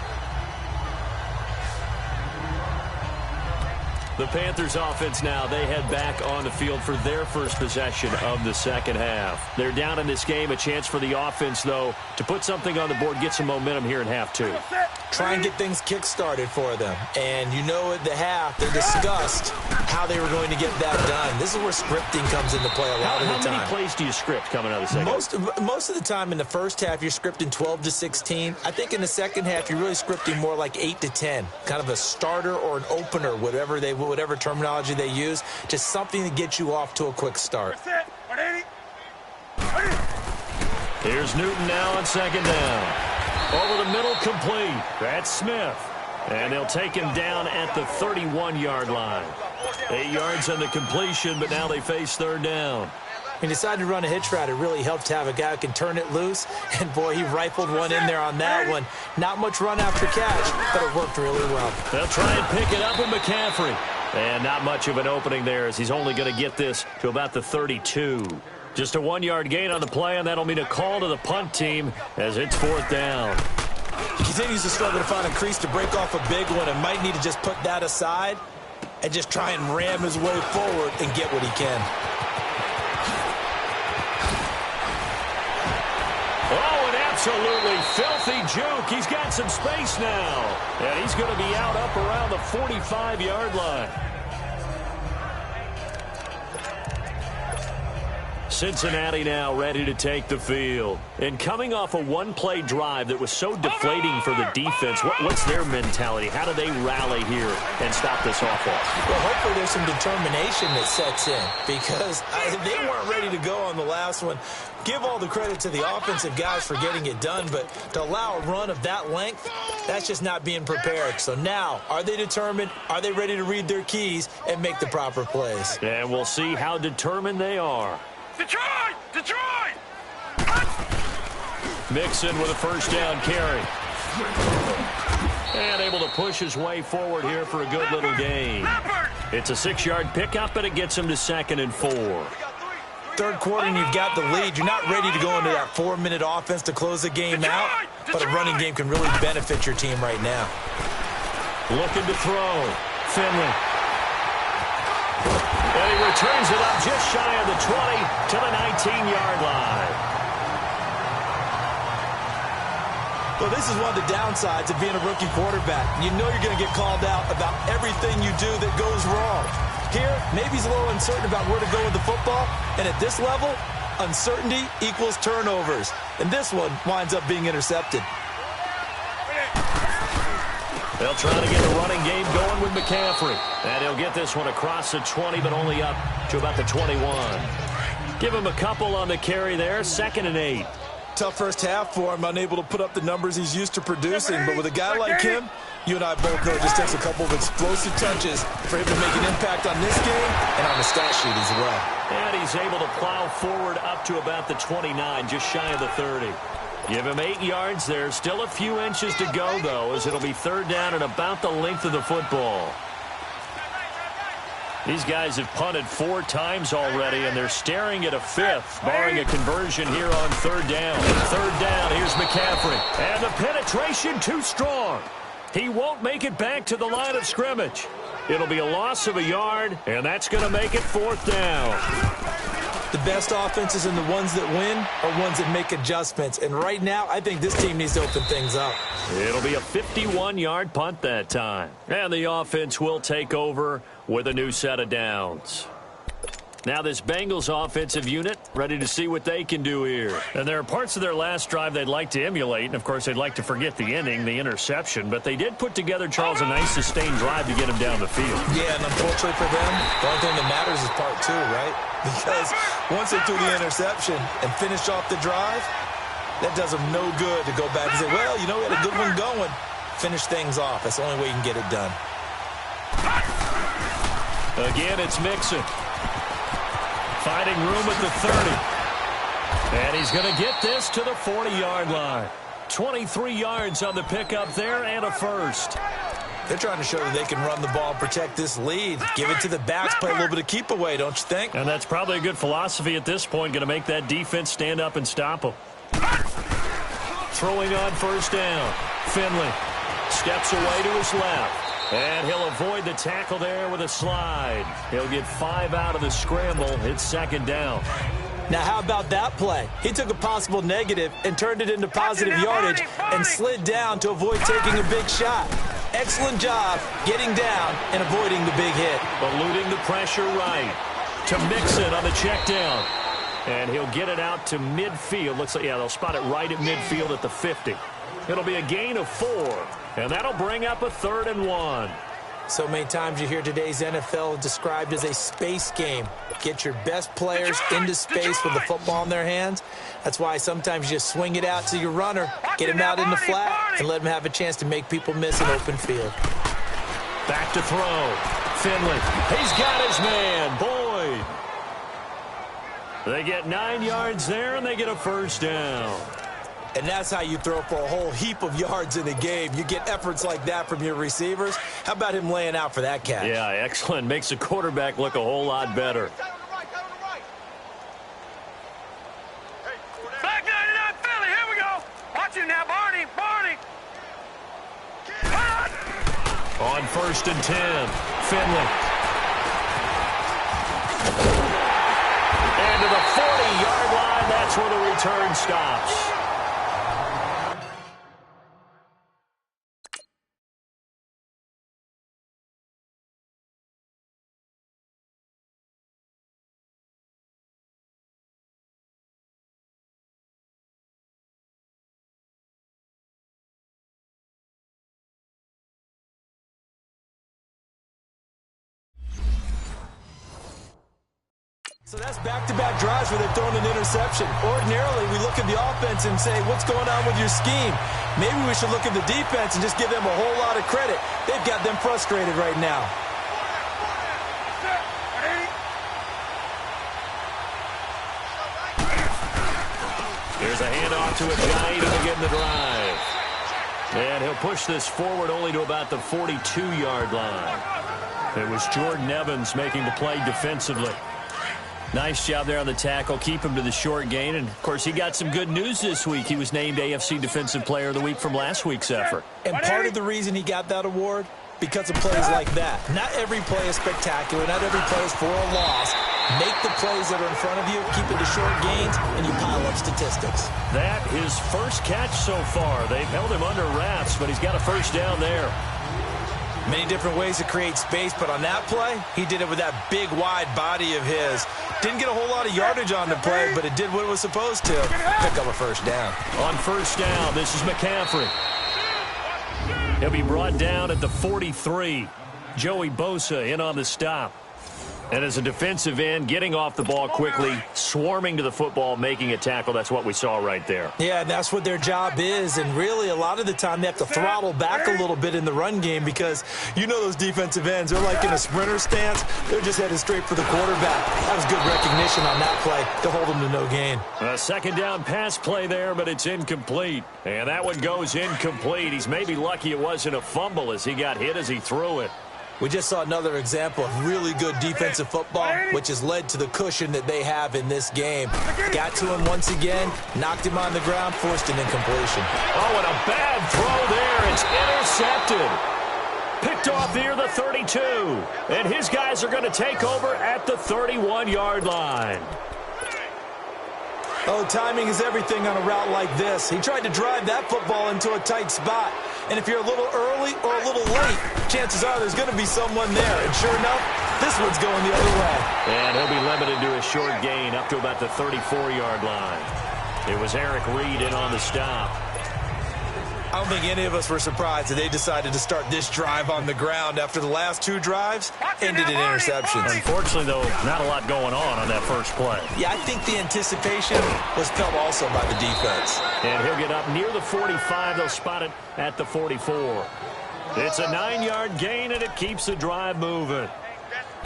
[SPEAKER 2] The Panthers offense now, they head back on the field for their first possession of the second half. They're down in this game. A chance for the offense, though, to put something on the board, get some momentum here in half 2.
[SPEAKER 3] Try and get things kick-started for them. And you know at the half, they discussed how they were going to get that done. This is where scripting comes into play a lot of the time.
[SPEAKER 2] How many plays do you script coming out of the second?
[SPEAKER 3] Most of the time in the first half, you're scripting 12 to 16. I think in the second half, you're really scripting more like 8 to 10. Kind of a starter or an opener, whatever terminology they use. Just something to get you off to a quick start.
[SPEAKER 2] Here's Newton now on second down. Over the middle, complete. That's Smith. And they'll take him down at the 31-yard line. 8 yards on the completion, but now they face third down.
[SPEAKER 3] He decided to run a hitch route. It really helped to have a guy who can turn it loose. And, boy, he rifled one in there on that one. Not much run after catch, but it worked really well.
[SPEAKER 2] They'll try and pick it up with McCaffrey. And not much of an opening there as he's only going to get this to about the 32. Just a 1-yard gain on the play, and that'll mean a call to the punt team as it's fourth down.
[SPEAKER 3] He continues to struggle to find a crease to break off a big one and might need to just put that aside and just try and ram his way forward and get what he can.
[SPEAKER 2] Oh, an absolutely filthy juke. He's got some space now. And he's going to be out up around the 45-yard line. Cincinnati now ready to take the field. And coming off a one-play drive that was so deflating for the defense, what's their mentality? How do they rally here and stop this offense?
[SPEAKER 3] Well, hopefully there's some determination that sets in because they weren't ready to go on the last one. Give all the credit to the offensive guys for getting it done, but to allow a run of that length, that's just not being prepared. So now, are they determined? Are they ready to read their keys and make the proper plays?
[SPEAKER 2] And we'll see how determined they are.
[SPEAKER 5] Detroit! Detroit!
[SPEAKER 2] Mixon with a first down carry. And able to push his way forward here for a good little gain. It's a 6-yard pickup, and it gets him to 2nd and 4.
[SPEAKER 3] Third quarter and you've got the lead. You're not ready to go into that 4-minute offense to close the game out, but a running game can really benefit your team right now.
[SPEAKER 2] Looking to throw. Finley. And he returns it up just shy of the 20 to the 19-yard line.
[SPEAKER 3] Well, this is one of the downsides of being a rookie quarterback. You know you're going to get called out about everything you do that goes wrong. Here, maybe he's a little uncertain about where to go with the football, and at this level, uncertainty equals turnovers. And this one winds up being intercepted.
[SPEAKER 2] They'll try to get the running game going with McCaffrey. And he'll get this one across the 20, but only up to about the 21. Give him a couple on the carry there, 2nd and 8.
[SPEAKER 3] Tough first half for him, unable to put up the numbers he's used to producing. But with a guy like him, you and I both know it just takes a couple of explosive touches for him to make an impact on this game and on the stat sheet as well.
[SPEAKER 2] And he's able to plow forward up to about the 29, just shy of the 30. Give him 8 yards there. Still a few inches to go, though, as it'll be 3rd down and about the length of the football. These guys have punted 4 times already, and they're staring at a 5th, barring a conversion here on 3rd down. 3rd down, here's McCaffrey. And the penetration too strong. He won't make it back to the line of scrimmage. It'll be a loss of a yard, and that's going to make it 4th down.
[SPEAKER 3] The best offenses and the ones that win are ones that make adjustments. And right now, I think this team needs to open things up.
[SPEAKER 2] It'll be a 51-yard punt that time. And the offense will take over with a new set of downs. Now this Bengals offensive unit ready to see what they can do here. And there are parts of their last drive they'd like to emulate. And, of course, they'd like to forget the ending, the interception. But they did put together, Charles, a nice sustained drive to get him down the field.
[SPEAKER 3] Yeah, and unfortunately for them, the only thing that matters is part 2, right? Because once they threw the interception and finished off the drive, that does them no good to go back and say, well, you know, we had a good one going. Finish things off. That's the only way you can get it done.
[SPEAKER 2] Again, it's Mixon. Finding room at the 30. And he's going to get this to the 40-yard line. 23 yards on the pickup there and a first.
[SPEAKER 3] They're trying to show that they can run the ball and protect this lead. Give it to the backs, play a little bit of keep away, don't you think?
[SPEAKER 2] And that's probably a good philosophy at this point, going to make that defense stand up and stop them. Throwing on 1st down. Finley steps away to his left. And he'll avoid the tackle there with a slide. He'll get 5 out of the scramble. It's 2nd down.
[SPEAKER 3] Now, how about that play? He took a possible negative and turned it into positive yardage and slid down to avoid taking a big shot. Excellent job getting down and avoiding the big hit.
[SPEAKER 2] Eluding the pressure right to Mixon on the check down. And he'll get it out to midfield. Looks like, yeah, they'll spot it right at midfield at the 50. It'll be a gain of 4. And that'll bring up a 3rd and 1.
[SPEAKER 3] So many times you hear today's NFL described as a space game. Get your best players into space with the football in their hands. That's why sometimes you just swing it out to your runner, get him out in the flat, and let him have a chance to make people miss an open field.
[SPEAKER 2] Back to throw. Finley. He's got his man. Boyd. They get 9 yards there, and they get a 1st down.
[SPEAKER 3] And that's how you throw for a whole heap of yards in a game. You get efforts like that from your receivers. How about him laying out for that catch?
[SPEAKER 2] Yeah, excellent. Makes the quarterback look a whole lot better.
[SPEAKER 5] Back 99 Philly, here we go. Watch it now, Barney.
[SPEAKER 2] On 1st and 10, Finley. And to the 40-yard line, that's where the return stops.
[SPEAKER 3] So that's back-to-back drives where they've thrown an interception. Ordinarily, we look at the offense and say, what's going on with your scheme? Maybe we should look at the defense and just give them a whole lot of credit. They've got them frustrated right now.
[SPEAKER 2] Here's a handoff to Ajayi to begin the drive. And he'll push this forward only to about the 42-yard line. It was Jordan Evans making the play defensively. Nice job there on the tackle. Keep him to the short gain. And, of course, he got some good news this week. He was named AFC Defensive Player of the Week from last week's effort.
[SPEAKER 3] And part of the reason he got that award, because of plays like that. Not every play is spectacular. Not every play is for a loss. Make the plays that are in front of you, keep it to short gains, and you pile up statistics.
[SPEAKER 2] That his first catch so far. They've held him under wraps, but he's got a first down there.
[SPEAKER 3] Many different ways to create space, but on that play, he did it with that big, wide body of his. Didn't get a whole lot of yardage on the play, but it did what it was supposed to. Pick up a first down.
[SPEAKER 2] On first down, this is McCaffrey. He'll be brought down at the 43. Joey Bosa in on the stop. And as a defensive end, getting off the ball quickly, swarming to the football, making a tackle. That's what we saw right there.
[SPEAKER 3] Yeah, and that's what their job is. And really, a lot of the time, they have to throttle back a little bit in the run game because you know those defensive ends, they're like in a sprinter stance. They're just headed straight for the quarterback. That was good recognition on that play to hold them to no gain.
[SPEAKER 2] A second down pass play there, but it's incomplete. And that one goes incomplete. He's maybe lucky it wasn't a fumble as he got hit as he threw it.
[SPEAKER 3] We just saw another example of really good defensive football, which has led to the cushion that they have in this game. Got to him once again, knocked him on the ground, forced an incompletion.
[SPEAKER 2] Oh, and a bad throw there. It's intercepted. Picked off near the 32. And his guys are going to take over at the 31-yard line.
[SPEAKER 3] Oh, timing is everything on a route like this. He tried to drive that football into a tight spot. And if you're a little early or a little late, chances are there's going to be someone there. And sure enough, this one's going the other way.
[SPEAKER 2] And he'll be limited to a short gain up to about the 34-yard line. It was Eric Reed in on the stop.
[SPEAKER 3] I don't think any of us were surprised that they decided to start this drive on the ground after the last two drives ended in interceptions.
[SPEAKER 2] Unfortunately, though, not a lot going on that first play.
[SPEAKER 3] Yeah, I think the anticipation was felt also by the defense.
[SPEAKER 2] And he'll get up near the 45. They'll spot it at the 44. It's a 9-yard gain, and it keeps the drive moving.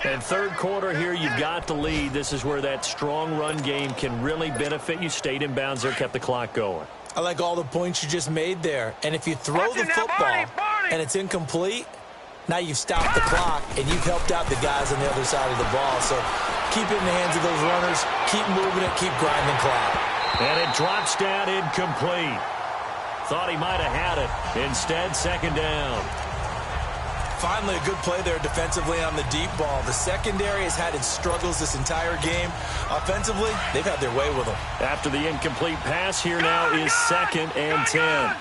[SPEAKER 2] And third quarter here, you've got the lead. This is where that strong run game can really benefit you. Stayed in bounds there, kept the clock going.
[SPEAKER 3] I like all the points you just made there. And if you throw the football and it's incomplete, now you've stopped the clock and you've helped out the guys on the other side of the ball. So keep it in the hands of those runners. Keep moving it. Keep grinding clock.
[SPEAKER 2] And it drops down incomplete. Thought he might have had it. Instead, second down.
[SPEAKER 3] Finally, a good play there defensively on the deep ball. The secondary has had its struggles this entire game. Offensively, they've had their way with them.
[SPEAKER 2] After the incomplete pass, here now is 2nd and 10.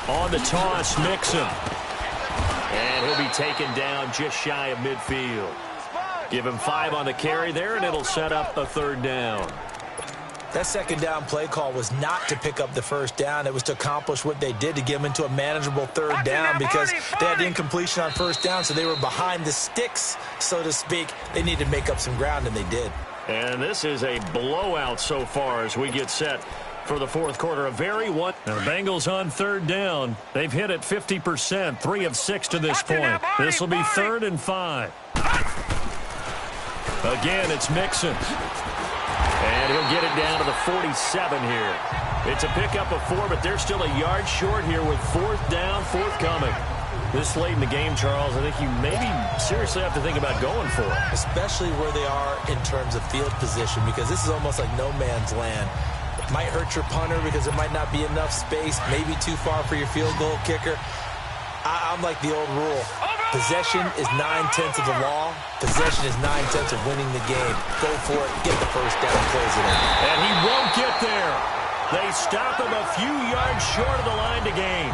[SPEAKER 2] On the toss, Mixon. And he'll be taken down just shy of midfield. Give him 5 on the carry there, and it'll set up a third down.
[SPEAKER 3] That second down play call was not to pick up the first down. It was to accomplish what they did to get them into a manageable third down because they had incompletion on first down, so they were behind the sticks, so to speak. They needed to make up some ground, and they did.
[SPEAKER 2] And this is a blowout so far as we get set for the fourth quarter. A very one. Now the Bengals on third down. They've hit it 50%, 3 of 6 to this point. This will be 3rd and 5. Again, it's Mixon. And he'll get it down to the 47 here. It's a pickup of 4, but they're still a yard short here with 4th down, forthcoming. This late in the game, Charles, I think you maybe seriously have to think about going for it.
[SPEAKER 3] Especially where they are in terms of field position, because this is almost like no man's land. It might hurt your punter because there might not be enough space, maybe too far for your field goal kicker. I'm like the old rule. Possession is 9/10 of the law. Possession is 9/10 of winning the game. Go for it. Get the first down. Close it out.
[SPEAKER 2] And he won't get there. They stop him a few yards short of the line to gain.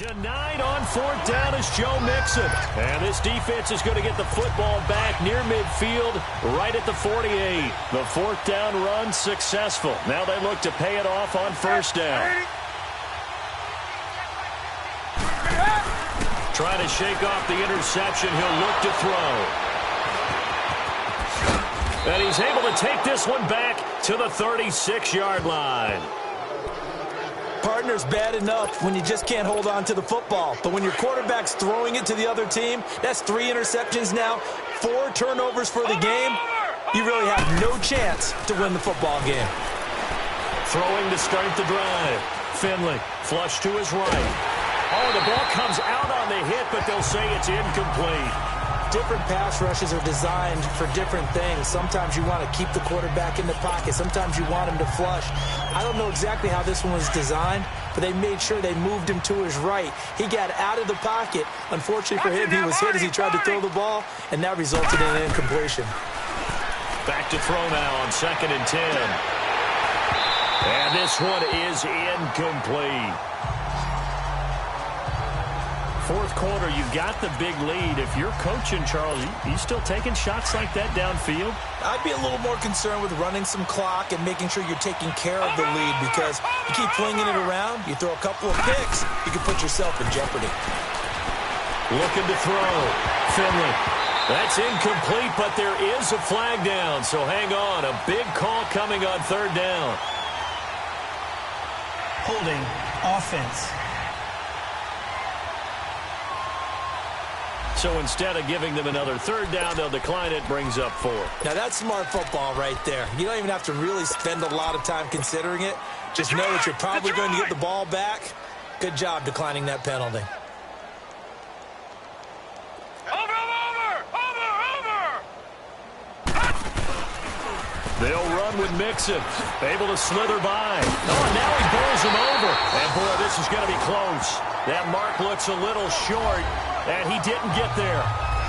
[SPEAKER 2] Tonight on 4th down is Joe Mixon. And this defense is going to get the football back near midfield, right at the 48. The 4th down run successful. Now they look to pay it off on 1st down. Trying to shake off the interception. He'll look to throw. And he's able to take this one back to the 36-yard line.
[SPEAKER 3] Partner's bad enough when you just can't hold on to the football. But when your quarterback's throwing it to the other team, that's 3 interceptions now, 4 turnovers for the game. You really have no chance to win the football game.
[SPEAKER 2] Throwing to start the drive. Finley, flush to his right. Oh, the ball comes out on the hit, but they'll say it's incomplete.
[SPEAKER 3] Different pass rushes are designed for different things. Sometimes you want to keep the quarterback in the pocket. Sometimes you want him to flush. I don't know exactly how this one was designed, but they made sure they moved him to his right. He got out of the pocket. Unfortunately for him, he was hit as he tried to throw the ball, and that resulted in an incompletion.
[SPEAKER 2] Back to throw now on 2nd and 10. And this one is incomplete. 4th quarter, you got the big lead. If you're coaching, Charles, you still taking shots like that downfield?
[SPEAKER 3] I'd be a little more concerned with running some clock and making sure you're taking care of the lead, because you keep flinging it around, you throw a couple of picks, you can put yourself in jeopardy.
[SPEAKER 2] Looking to throw. Finley. That's incomplete, but there is a flag down, so hang on. A big call coming on 3rd down.
[SPEAKER 4] Holding offense.
[SPEAKER 2] So instead of giving them another 3rd down, they'll decline it, brings up 4.
[SPEAKER 3] Now that's smart football right there. You don't even have to really spend a lot of time considering it. Just know that you're probably going to get the ball back. Good job declining that penalty.
[SPEAKER 2] They'll run with Mixon. Able to slither by. Oh, and now he bowls him over. And, boy, this is going to be close. That mark looks a little short, and he didn't get there.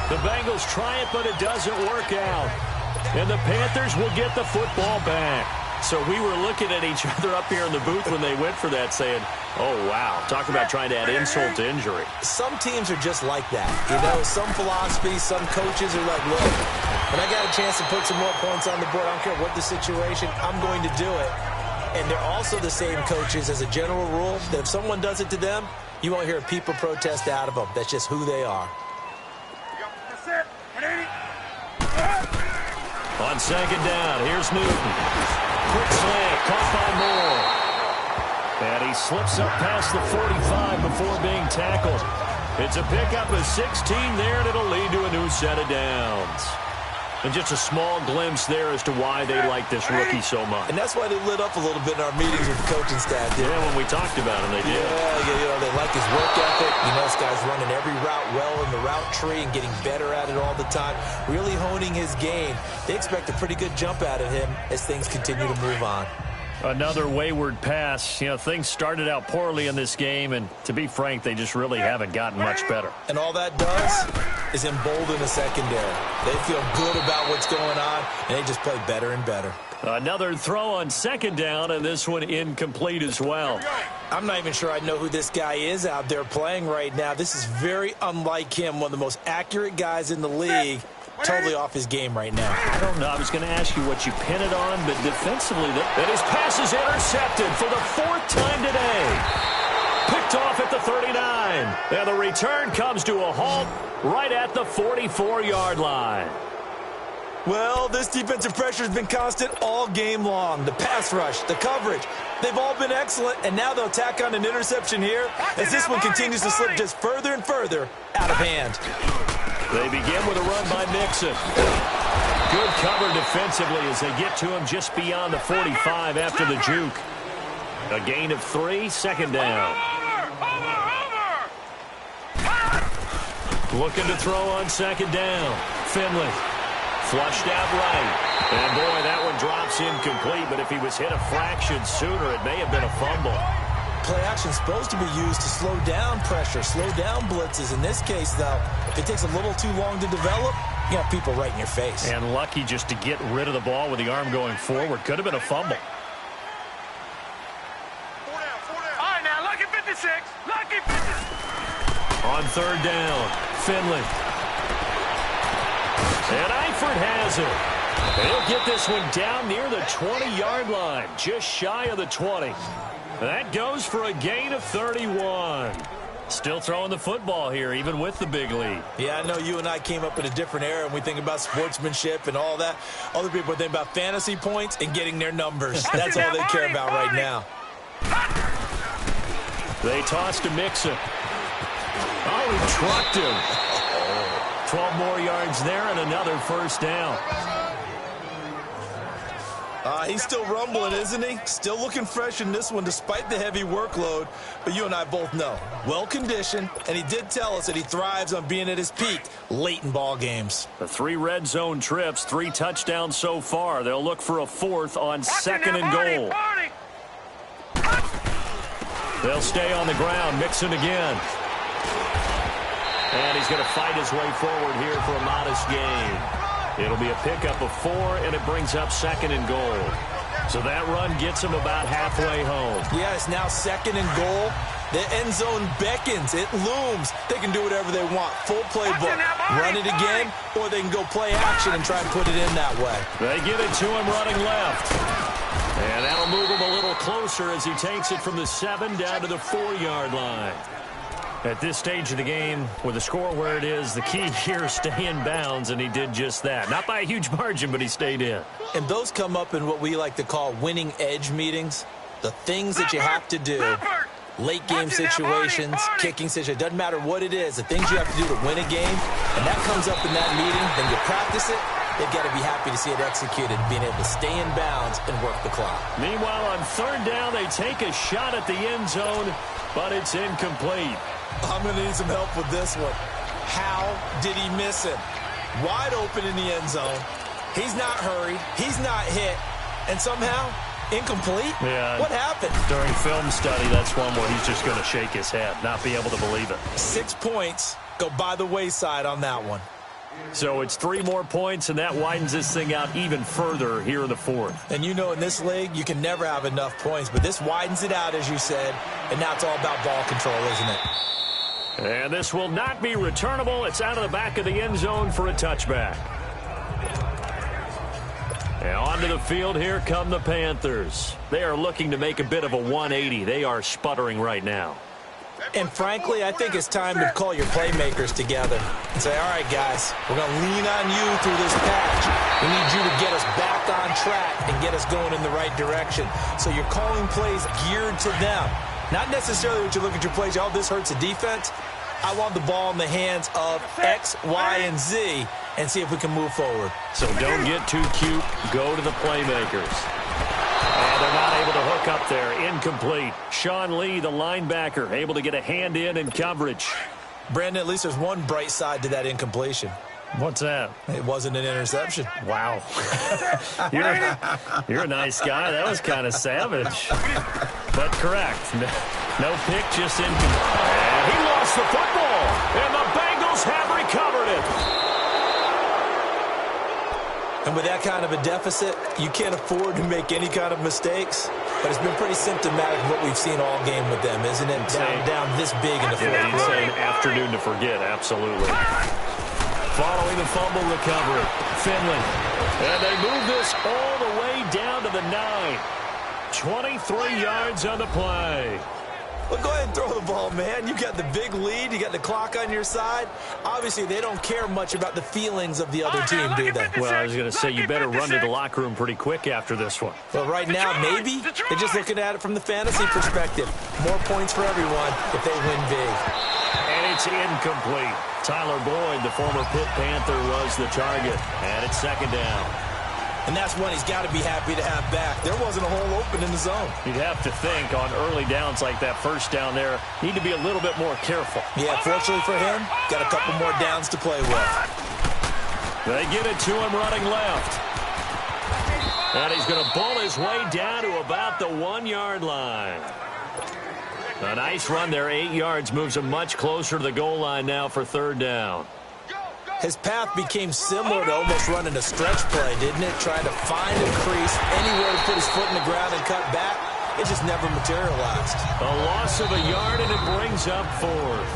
[SPEAKER 2] The Bengals try it, but it doesn't work out. And the Panthers will get the football back. So we were looking at each other up here in the booth when they went for that, saying, oh, wow, talk about trying to add insult to injury.
[SPEAKER 3] Some teams are just like that. You know, some philosophies, some coaches are like, look, when I got a chance to put some more points on the board, I don't care what the situation, I'm going to do it. And they're also the same coaches as a general rule that if someone does it to them, you won't hear a people protest out of them. That's just who they are.
[SPEAKER 2] On 2nd down, here's Newton. Quick slant, caught by Moore. And he slips up past the 45 before being tackled. It's a pickup of 16 there, and it'll lead to a new set of downs. And just a small glimpse there as to why they like this rookie so much.
[SPEAKER 3] And that's why they lit up a little bit in our meetings with the coaching staff.
[SPEAKER 2] Yeah, when we talked about him, they did.
[SPEAKER 3] Yeah, you know, they like his work ethic. You know, this guy's running every route well in the route tree and getting better at it all the time, really honing his game. They expect a pretty good jump out of him as things continue to move on.
[SPEAKER 2] Another wayward pass. You know, things started out poorly in this game, and to be frank, they just really haven't gotten much better.
[SPEAKER 3] And all that does is embolden the secondary. They feel good about what's going on, and they just play better and better.
[SPEAKER 2] Another throw on 2nd down, and this one incomplete as well.
[SPEAKER 3] I'm not even sure I know who this guy is out there playing right now. This is very unlike him, one of the most accurate guys in the league. Totally off his game right now.
[SPEAKER 2] I don't know. I was going to ask you what you pin it on, but defensively, that his pass is intercepted for the 4th time today. Picked off at the 39. And the return comes to a halt right at the 44-yard line.
[SPEAKER 3] Well, this defensive pressure has been constant all game long. The pass rush, the coverage, they've all been excellent, and now they'll tack on an interception here as this one continues to slip just further and further out of hand.
[SPEAKER 2] They begin with a run by Mixon. Good cover defensively as they get to him just beyond the 45 after the juke. A gain of 3, 2nd down. Looking to throw on 2nd down. Finley. Flushed out right. And, boy, that one drops incomplete, but if he was hit a fraction sooner, it may have been a fumble.
[SPEAKER 3] Play action is supposed to be used to slow down pressure, slow down blitzes. In this case, though, if it takes a little too long to develop, you got people right in your face.
[SPEAKER 2] And lucky just to get rid of the ball with the arm going forward. Could have been a fumble.
[SPEAKER 5] All right, now, lucky 56. Lucky 56.
[SPEAKER 2] third down. Finley. And Eifert has it. He'll get this one down near the 20-yard line, just shy of the 20. That goes for a gain of 31. Still throwing the football here, even with the big lead.
[SPEAKER 3] Yeah, I know you and I came up in a different era, and we think about sportsmanship and all that. Other people think about fantasy points and getting their numbers. That's all they care about right now.
[SPEAKER 2] They toss to Mixon. Oh, he trucked him. 12 more yards there and another first down.
[SPEAKER 3] He's still rumbling, isn't he? Still looking fresh in this one despite the heavy workload. But you and I both know, well-conditioned, and he did tell us that he thrives on being at his peak late in ball games.
[SPEAKER 2] The 3 red zone trips, 3 touchdowns so far. They'll look for a 4th on 2nd and goal. They'll stay on the ground. Mixon again. And he's going to fight his way forward here for a modest gain. It'll be a pickup of 4, and it brings up 2nd and goal. So that run gets him about halfway home.
[SPEAKER 3] Yeah, it's now 2nd and goal. The end zone beckons. It looms. They can do whatever they want. Full playbook. Run it again, or they can go play action and try and put it in that way.
[SPEAKER 2] They give it to him running left. And that'll move him a little closer as he takes it from the 7 down to the 4-yard line. At this stage of the game, with the score where it is, the key here is stay in bounds, and he did just that. Not by a huge margin, but he stayed in.
[SPEAKER 3] And those come up in what we like to call winning edge meetings. The things that you have to do. Late game situations, kicking situations, doesn't matter what it is. The things you have to do to win a game, and that comes up in that meeting, then you practice it. They've got to be happy to see it executed, being able to stay in bounds and work the clock.
[SPEAKER 2] Meanwhile, on 3rd down, they take a shot at the end zone, but it's incomplete.
[SPEAKER 3] I'm going to need some help with this one. How did he miss him? Wide open in the end zone. He's not hurried. He's not hit. And somehow, incomplete?
[SPEAKER 2] Yeah.
[SPEAKER 3] What happened?
[SPEAKER 2] During film study, that's one where he's just going to shake his head, not be able to believe it.
[SPEAKER 3] 6 points go by the wayside on that one.
[SPEAKER 2] So it's 3 more points, and that widens this thing out even further here in the 4th.
[SPEAKER 3] And you know, in this league, you can never have enough points, but this widens it out, as you said, and now it's all about ball control, isn't it?
[SPEAKER 2] And this will not be returnable. It's out of the back of the end zone for a touchback. And onto the field, here come the Panthers. They are looking to make a bit of a 180. They are sputtering right now.
[SPEAKER 3] And frankly, I think it's time to call your playmakers together and say, all right, guys, we're going to lean on you through this patch. We need you to get us back on track and get us going in the right direction. So you're calling plays geared to them. Not necessarily what you look at your plays, oh, this hurts the defense. I want the ball in the hands of X, Y, and Z and see if we can move forward.
[SPEAKER 2] So don't get too cute. Go to the playmakers. And they're not able to hook up there. Incomplete. Sean Lee, the linebacker, able to get a hand in coverage.
[SPEAKER 3] Brandon, at least there's one bright side to that incompletion.
[SPEAKER 2] What's that?
[SPEAKER 3] It wasn't an interception.
[SPEAKER 2] Wow. You're a nice guy. That was kind of savage. But correct. No pick, just incomplete. And he lost the football. And the Bengals have recovered it.
[SPEAKER 3] And with that kind of a deficit, you can't afford to make any kind of mistakes. But it's been pretty symptomatic of what we've seen all game with them, isn't it? Down this big in the fourth quarter.
[SPEAKER 2] You'd say an afternoon to forget, absolutely. Following the fumble recovery, Finley. And they move this all the way down to the 9. 23 yards on the play.
[SPEAKER 3] Well, go ahead and throw the ball, man. You got the big lead. You got the clock on your side. Obviously, they don't care much about the feelings of the other team, do they?
[SPEAKER 2] Well, I was going to say, you better run to the locker room pretty quick after this one.
[SPEAKER 3] Well, right now, maybe. They're just looking at it from the fantasy perspective. More points for everyone if they win big.
[SPEAKER 2] And it's incomplete. Tyler Boyd, the former Pitt Panther, was the target. And it's 2nd down.
[SPEAKER 3] And that's one he's got to be happy to have back. There wasn't a hole open in the zone.
[SPEAKER 2] You'd have to think on early downs like that first down there, need to be a little bit more careful.
[SPEAKER 3] Yeah, fortunately for him, got a couple more downs to play with.
[SPEAKER 2] They get it to him running left. And he's going to bull his way down to about the 1-yard line. A nice run there, 8 yards, moves him much closer to the goal line now for 3rd down.
[SPEAKER 3] His path became similar to almost running a stretch play, didn't it? Trying to find a crease, anywhere to put his foot in the ground and cut back. It just never materialized.
[SPEAKER 2] A loss of a yard, and it brings up 4th.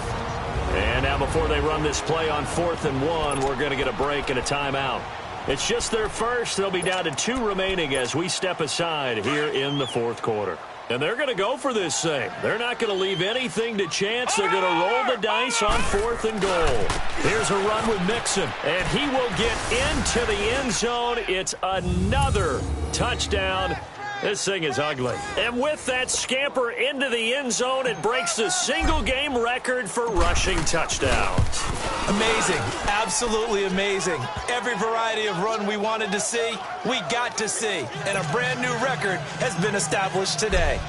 [SPEAKER 2] And now before they run this play on 4th and 1, we're going to get a break and a timeout. It's just their first. They'll be down to 2 remaining as we step aside here in the 4th quarter. And they're going to go for this thing. They're not going to leave anything to chance. They're going to roll the dice on 4th and goal. Here's a run with Mixon, and he will get into the end zone. It's another touchdown. This thing is ugly. And with that scamper into the end zone, it breaks the single-game record for rushing touchdowns.
[SPEAKER 3] Amazing. Absolutely amazing. Every variety of run we wanted to see, we got to see. And a brand-new record has been established today.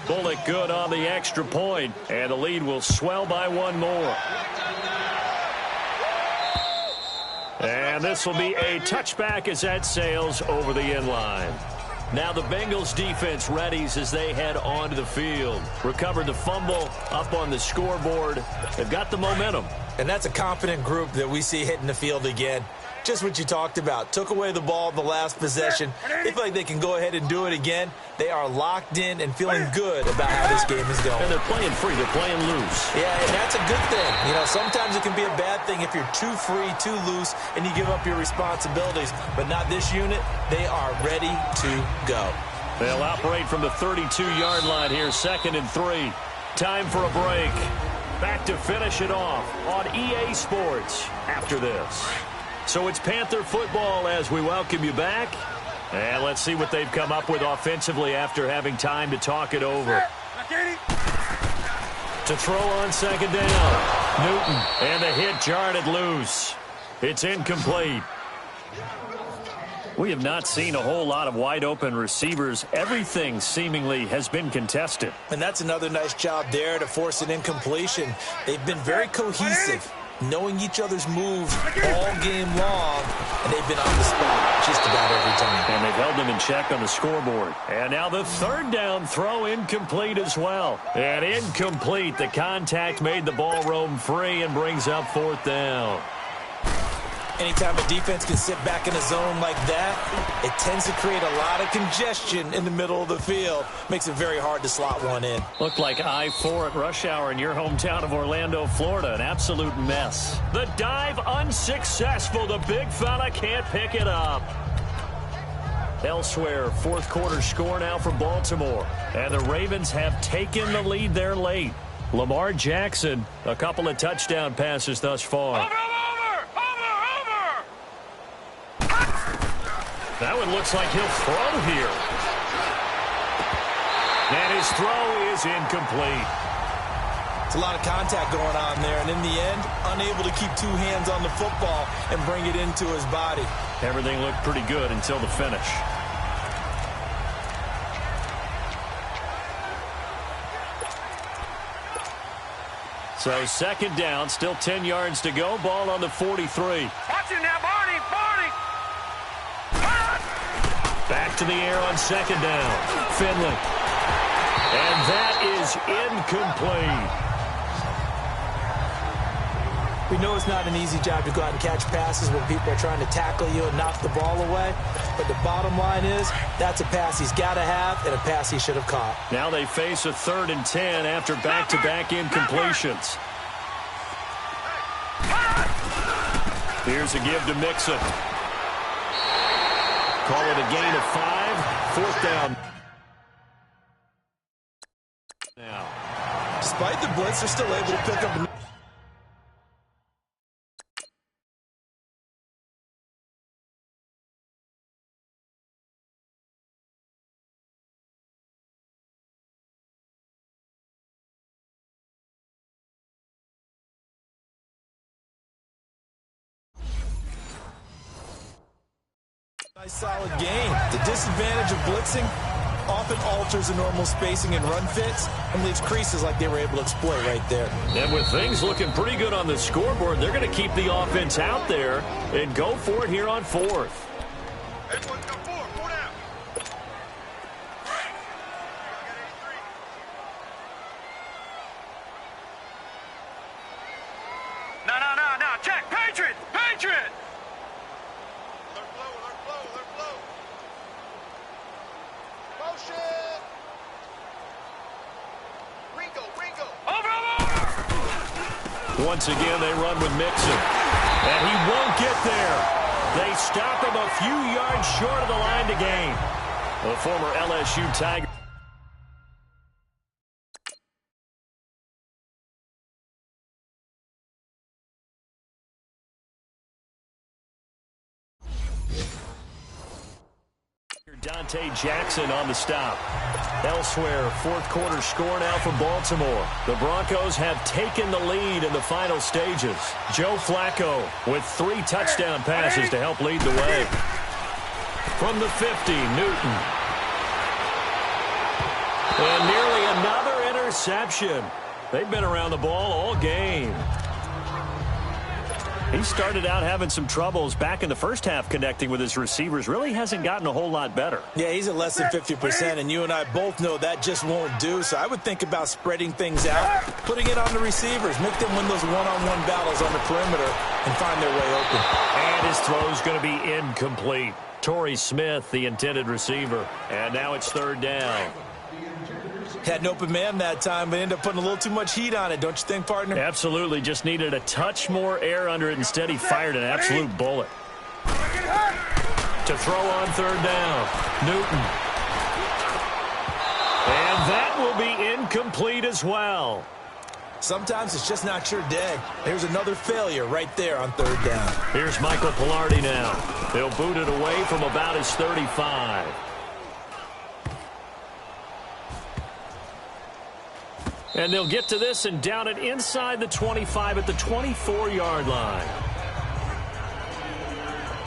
[SPEAKER 2] Bullock good on the extra point, and the lead will swell by 1 more. And this will be a touchback as that sails over the end line. Now the Bengals defense readies as they head onto the field. Recovered the fumble up on the scoreboard. They've got the momentum.
[SPEAKER 3] And that's a confident group that we see hitting the field again. Just what you talked about. Took away the ball in the last possession. They feel like they can go ahead and do it again. They are locked in and feeling good about how this game is going.
[SPEAKER 2] And they're playing free. They're playing loose.
[SPEAKER 3] Yeah, and that's a good thing. You know, sometimes it can be a bad thing if you're too free, too loose, and you give up your responsibilities. But not this unit. They are ready to go.
[SPEAKER 2] They'll operate from the 32-yard line here, 2nd and 3. Time for a break. Back to finish it off on EA Sports after this. So it's Panther football as we welcome you back. And let's see what they've come up with offensively after having time to talk it over. To throw on 2nd down. Newton, and the hit jarred it loose. It's incomplete. We have not seen a whole lot of wide-open receivers. Everything seemingly has been contested.
[SPEAKER 3] And that's another nice job there to force an incompletion. They've been very cohesive, knowing each other's moves all game long, and they've been on the spot just about every time.
[SPEAKER 2] And they've held them in check on the scoreboard. And now the 3rd down throw incomplete as well. And incomplete. The contact made the ball roam free and brings up 4th down.
[SPEAKER 3] Anytime a defense can sit back in a zone like that, it tends to create a lot of congestion in the middle of the field. Makes it very hard to slot one in.
[SPEAKER 2] Looked like I-4 at rush hour in your hometown of Orlando, Florida. An absolute mess. The dive unsuccessful. The big fella can't pick it up. Elsewhere, 4th quarter score now for Baltimore. And the Ravens have taken the lead there late. Lamar Jackson, a couple of touchdown passes thus far. That one looks like he'll throw here. And his throw is incomplete.
[SPEAKER 3] It's a lot of contact going on there, and in the end, unable to keep 2 hands on the football and bring it into his body.
[SPEAKER 2] Everything looked pretty good until the finish. So 2nd down, still 10 yards to go. Ball on the 43.
[SPEAKER 5] Watch it now, Barney!
[SPEAKER 2] Back to the air on 2nd down. Finley. And that is incomplete.
[SPEAKER 3] We know it's not an easy job to go out and catch passes when people are trying to tackle you and knock the ball away. But the bottom line is that's a pass he's got to have and a pass he should have caught.
[SPEAKER 2] Now they face a 3rd and 10 after back-to-back incompletions. Here's a give to Mixon. Call it a gain of 5. 4th down. Now,
[SPEAKER 3] despite the blitz, they're still able to pick up. Nice solid game. The disadvantage of blitzing often alters the normal spacing and run fits and leaves creases like they were able to exploit right there.
[SPEAKER 2] And with things looking pretty good on the scoreboard, they're going to keep the offense out there and go for it here on 4th.
[SPEAKER 5] No. Check. Patriot.
[SPEAKER 2] Once again, they run with Mixon. And he won't get there. They stop him a few yards short of the line to gain. The former LSU Tiger. Dante Jackson on the stop. Elsewhere, fourth quarter score now for Baltimore. The Broncos have taken the lead in the final stages. Joe Flacco with 3 touchdown passes to help lead the way. From the 50, Newton. And nearly another interception. They've been around the ball all game. He started out having some troubles back in the first half connecting with his receivers. Really hasn't gotten a whole lot better.
[SPEAKER 3] Yeah, he's at less than 50%, and you and I both know that just won't do. So I would think about spreading things out, putting it on the receivers, make them win those one-on-one battles on the perimeter and find their way open.
[SPEAKER 2] And his throw's going to be incomplete. Torrey Smith, the intended receiver. And now it's third down.
[SPEAKER 3] Had an open man that time, but ended up putting a little too much heat on it, don't you think, partner?
[SPEAKER 2] Absolutely. Just needed a touch more air under it. Instead, he fired an absolute bullet. To throw on third down, Newton. And that will be incomplete as well.
[SPEAKER 3] Sometimes it's just not your day. There's another failure right there on third down.
[SPEAKER 2] Here's Michael Pilardi now. He'll boot it away from about his 35. And they'll get to this and down it inside the 25 at the 24-yard line.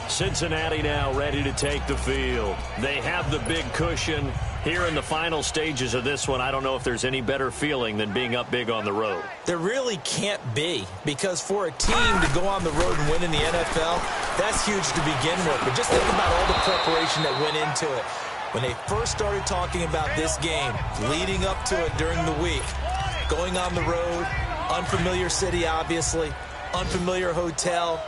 [SPEAKER 2] Cincinnati now ready to take the field. They have the big cushion. Here in the final stages of this one, I don't know if there's any better feeling than being up big on the road.
[SPEAKER 3] There really can't be, because for a team to go on the road and win in the NFL, that's huge to begin with. But just think about all the preparation that went into it. When they first started talking about this game, leading up to it during the week, going on the road, unfamiliar city, obviously, unfamiliar hotel.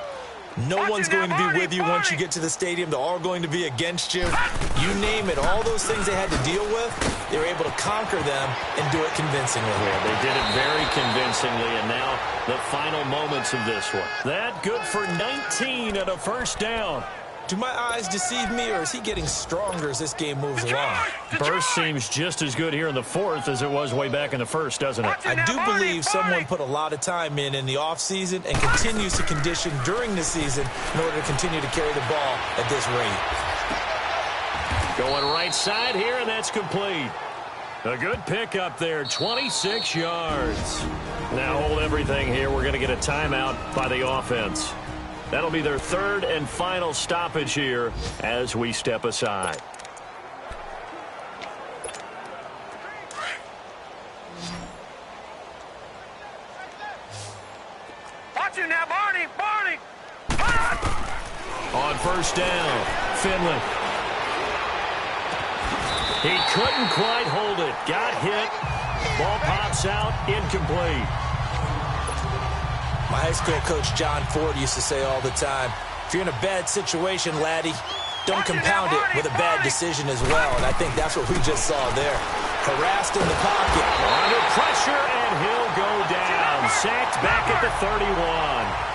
[SPEAKER 3] No one's going to be with you once you get to the stadium. They're all going to be against you. You name it, all those things they had to deal with, they were able to conquer them and do it convincingly.
[SPEAKER 2] Yeah, they did it very convincingly, and now the final moments of this one. That good for 19 and a first down.
[SPEAKER 3] Do my eyes deceive me, or is he getting stronger as this game moves along?
[SPEAKER 2] Burst seems just as good here in the fourth as it was way back in the first, doesn't it?
[SPEAKER 3] I do believe someone put a lot of time in the offseason and continues to condition during the season in order to continue to carry the ball at this rate.
[SPEAKER 2] Going right side here, and that's complete. A good pick up there, 26 yards. Now hold everything here. We're going to get a timeout by the offense. That'll be their third and final stoppage here as we step aside.
[SPEAKER 5] Watch you now, Barney! Barney!
[SPEAKER 2] On first down, Finley. He couldn't quite hold it. Got hit. Ball pops out, incomplete.
[SPEAKER 3] My high school coach, John Ford, used to say all the time, if you're in a bad situation, laddie, don't compound it with a bad decision as well. And I think that's what we just saw there. Harassed in the pocket.
[SPEAKER 2] Under pressure, and he'll go down. Sacked back at the 31.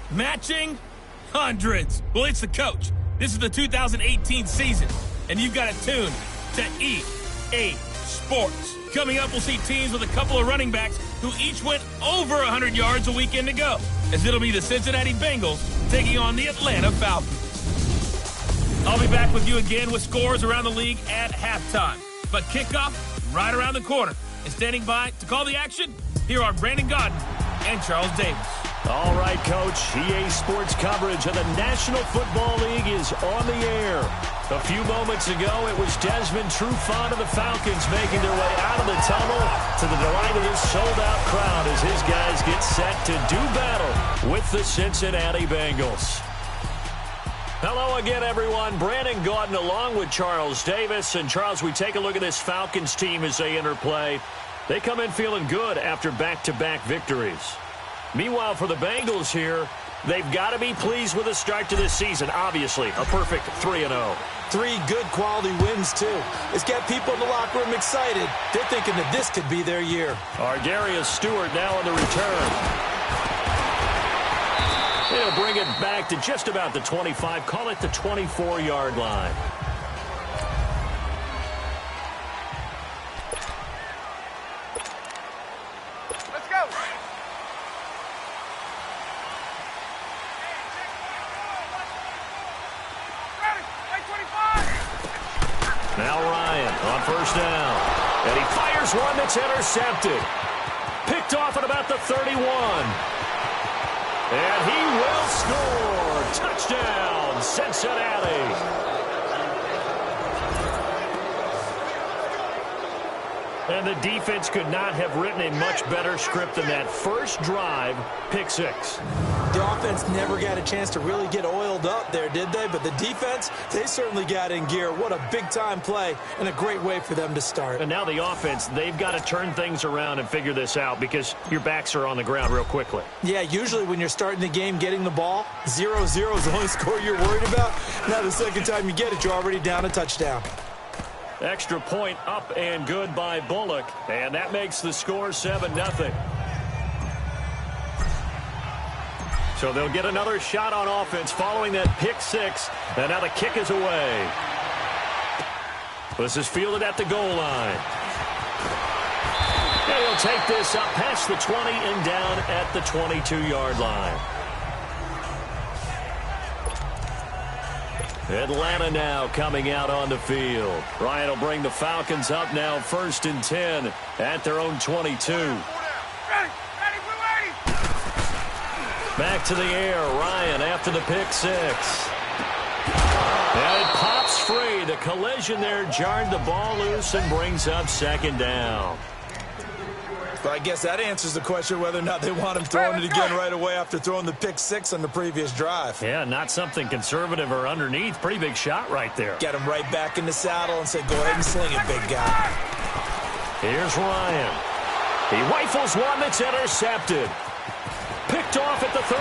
[SPEAKER 1] Matching hundreds. Well, it's the coach. This is the 2018 season, and you've got it tuned to EA Sports. Coming up, we'll see teams with a couple of running backs who each went over 100 yards a weekend ago, as it'll be the Cincinnati Bengals taking on the Atlanta Falcons. I'll be back with you again with scores around the league at halftime. But kickoff right around the corner. And standing by to call the action, here are Brandon Gaudin and Charles Davis.
[SPEAKER 2] All right, Coach. EA Sports coverage of the National Football League is on the air. A few moments ago, it was Desmond Trufant of the Falcons making their way out of the tunnel to the delight of this sold-out crowd as his guys get set to do battle with the Cincinnati Bengals. Hello again, everyone. Brandon Gaudin along with Charles Davis. And, Charles, we take a look at this Falcons team as they enter play. They come in feeling good after back-to-back victories. Meanwhile, for the Bengals here, they've got to be pleased with the start to this season. Obviously, a perfect 3-0.
[SPEAKER 3] 3 good quality wins, too. It's got people in the locker room excited. They're thinking that this could be their year.
[SPEAKER 2] Darius Stewart now on the return. They'll bring it back to just about the 25. Call it the 24-yard line.
[SPEAKER 5] Let's go.
[SPEAKER 2] Now Ryan on first down. And he fires one that's intercepted. Picked off at about the 31. And he will score. Touchdown, Cincinnati. And the defense could not have written a much better script than that. First drive, pick 6.
[SPEAKER 3] The offense never got a chance to really get oiled up there, did they? But the defense, they certainly got in gear. What a big-time play and a great way for them to start.
[SPEAKER 2] And now the offense, they've got to turn things around and figure this out because your backs are on the ground real quickly.
[SPEAKER 3] Yeah, usually when you're starting the game getting the ball, 0-0 is the only score you're worried about. Now the second time you get it, you're already down a touchdown.
[SPEAKER 2] Extra point up and good by Bullock. And that makes the score 7-0. So they'll get another shot on offense following that pick 6. And now the kick is away. This is fielded at the goal line. And he'll take this up past the 20 and down at the 22-yard line. Atlanta now coming out on the field. Ryan will bring the Falcons up now 1st and 10 at their own 22. Back to the air. Ryan after the pick 6. And it pops free. The collision there jarred the ball loose and brings up 2nd down.
[SPEAKER 3] But I guess that answers the question whether or not they want him throwing it again right away after throwing the pick 6 on the previous drive.
[SPEAKER 2] Yeah, not something conservative or underneath. Pretty big shot right there.
[SPEAKER 3] Get him right back in the saddle and say, go ahead and sling it, big guy.
[SPEAKER 2] Here's Ryan. He rifles one that's intercepted. Picked off at the 33.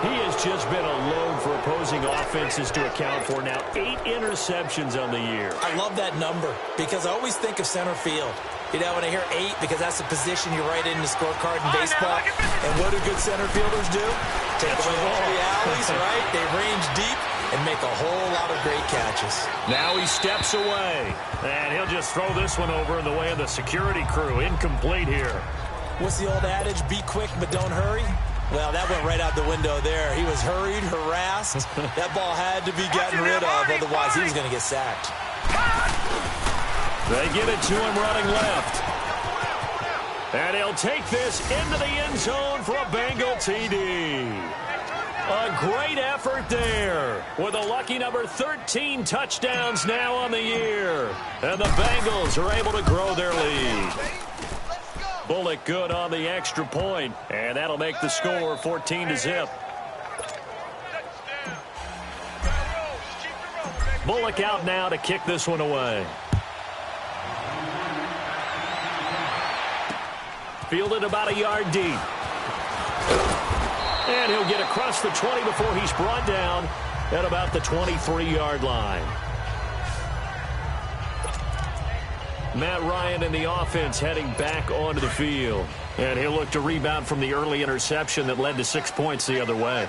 [SPEAKER 2] He is just been a load for opposing offenses to account for. Now 8 interceptions on the year.
[SPEAKER 3] I love that number because I always think of center field. You know, when I hear 8, because that's the position you write in the scorecard in baseball. And what do good center fielders do? Take away all the alleys, right? They range deep and make a whole lot of great catches.
[SPEAKER 2] Now he steps away. And he'll just throw this one over in the way of the security crew. Incomplete here.
[SPEAKER 3] What's the old adage? Be quick, but don't hurry. Well, that went right out the window there. He was hurried, harassed. That ball had to be gotten rid of, otherwise he was going to get sacked.
[SPEAKER 2] They give it to him running left. And he'll take this into the end zone for a Bengal TD. A great effort there with a lucky number 13 touchdowns now on the year. And the Bengals are able to grow their lead. Bullock good on the extra point, and that'll make the score 14-0. Bullock out now to kick this one away. Fielded about a yard deep. And he'll get across the 20 before he's brought down at about the 23-yard line. Matt Ryan and the offense heading back onto the field. And he'll look to rebound from the early interception that led to 6 points the other way.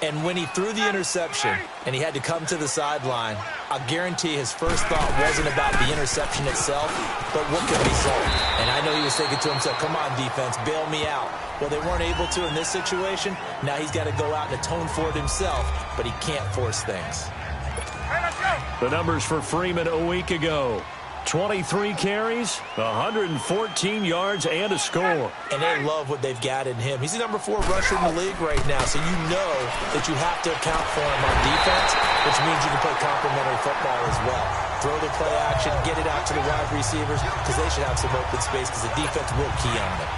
[SPEAKER 3] And when he threw the interception and he had to come to the sideline, I'll guarantee his first thought wasn't about the interception itself, but what could result. And I know he was thinking to himself, come on, defense, bail me out. Well, they weren't able to in this situation. Now he's got to go out and atone for it himself, but he can't force things.
[SPEAKER 2] The numbers for Freeman a week ago. 23 carries, 114 yards, and a score.
[SPEAKER 3] And they love what they've got in him. He's the number 4 rusher in the league right now, so you know that you have to account for him on defense, which means you can play complementary football as well. Throw the play action, get it out to the wide receivers, because they should have some open space, because the defense will key on them.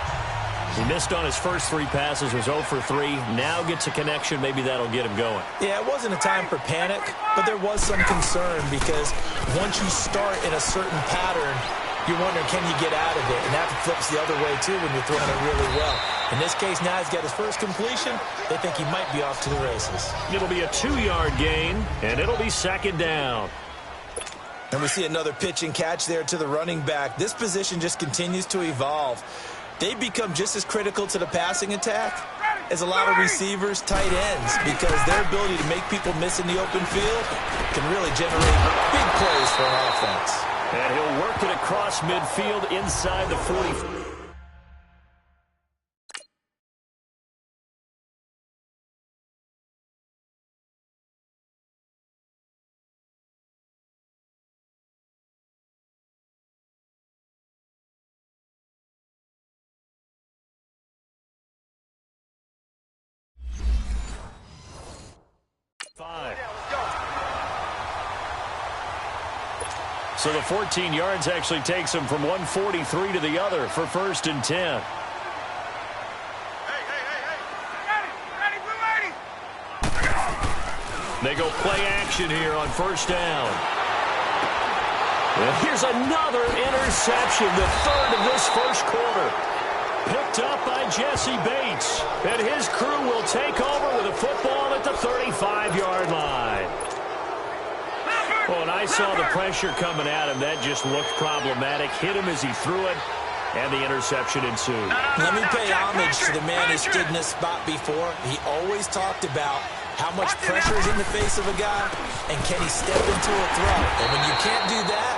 [SPEAKER 2] He missed on his first 3 passes, was 0 for 3. Now gets a connection. Maybe that'll get him going.
[SPEAKER 3] Yeah, it wasn't a time for panic, but there was some concern because once you start in a certain pattern, you're wondering, can you get out of it? And that flips the other way, too, when you're throwing it really well. In this case, now he's got his first completion. They think he might be off to the races.
[SPEAKER 2] It'll be a 2-yard gain, and it'll be 2nd down.
[SPEAKER 3] And we see another pitch and catch there to the running back. This position just continues to evolve. They become just as critical to the passing attack as a lot of receivers, tight ends, because their ability to make people miss in the open field can really generate big plays for an offense.
[SPEAKER 2] And he'll work it across midfield inside the 40. So the 14 yards actually takes him from 143 to the other for 1st and 10. They go play action here on 1st down. And here's another interception, the 3rd of this 1st quarter. Picked up by Jesse Bates. And his crew will take over with a football at the 35-yard line. Oh, and I saw the pressure coming at him. That just looked problematic. Hit him as he threw it, and the interception ensued.
[SPEAKER 3] Let me pay homage to the man who stood in this spot before. He always talked about how much pressure is in the face of a guy, and can he step into a throw. And when you can't do that,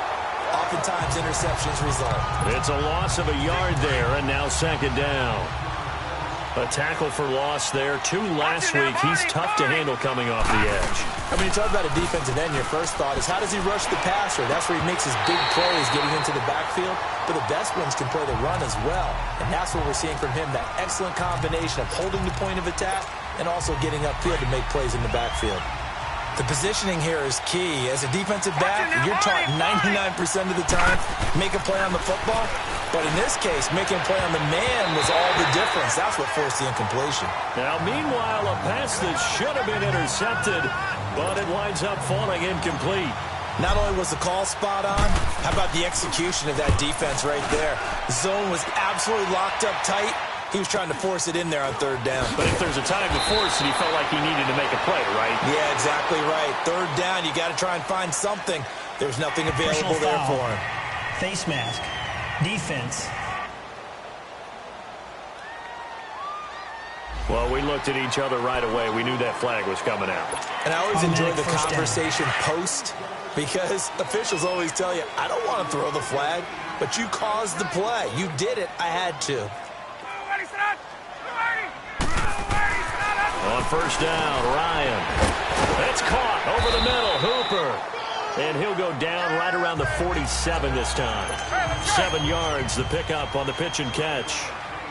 [SPEAKER 3] oftentimes interceptions result.
[SPEAKER 2] It's a loss of a yard there, and now 2nd down. A tackle for loss there. 2 last week. He's tough to handle coming off the edge.
[SPEAKER 3] I mean, you talk about a defensive end, your first thought is how does he rush the passer? That's where he makes his big plays getting into the backfield. But the best ones can play the run as well. And that's what we're seeing from him, that excellent combination of holding the point of attack and also getting upfield to make plays in the backfield. The positioning here is key. As a defensive back, you're taught 99% of the time, make a play on the football. But in this case, making a play on the man was all the difference. That's what forced the incompletion.
[SPEAKER 2] Now, meanwhile, a pass that should have been intercepted, but it winds up falling incomplete.
[SPEAKER 3] Not only was the call spot on, how about the execution of that defense right there? The zone was absolutely locked up tight. He was trying to force it in there on third down.
[SPEAKER 2] But if there's a time to force it, he felt like he needed to make a play, right?
[SPEAKER 3] Yeah, exactly right. Third down, you got to try and find something. There's nothing available there for him.
[SPEAKER 4] Face mask. Defense.
[SPEAKER 2] Well, we looked at each other right away. We knew that flag was coming out.
[SPEAKER 3] And I always enjoy the
[SPEAKER 4] First
[SPEAKER 3] conversation post, because officials always tell you, I don't want to throw the flag, but you caused the play. You did it. I had to.
[SPEAKER 2] On first down, Ryan. It's caught over the middle. Hooper. And he'll go down right around the 47 this time. 7 yards, the pickup on the pitch and catch.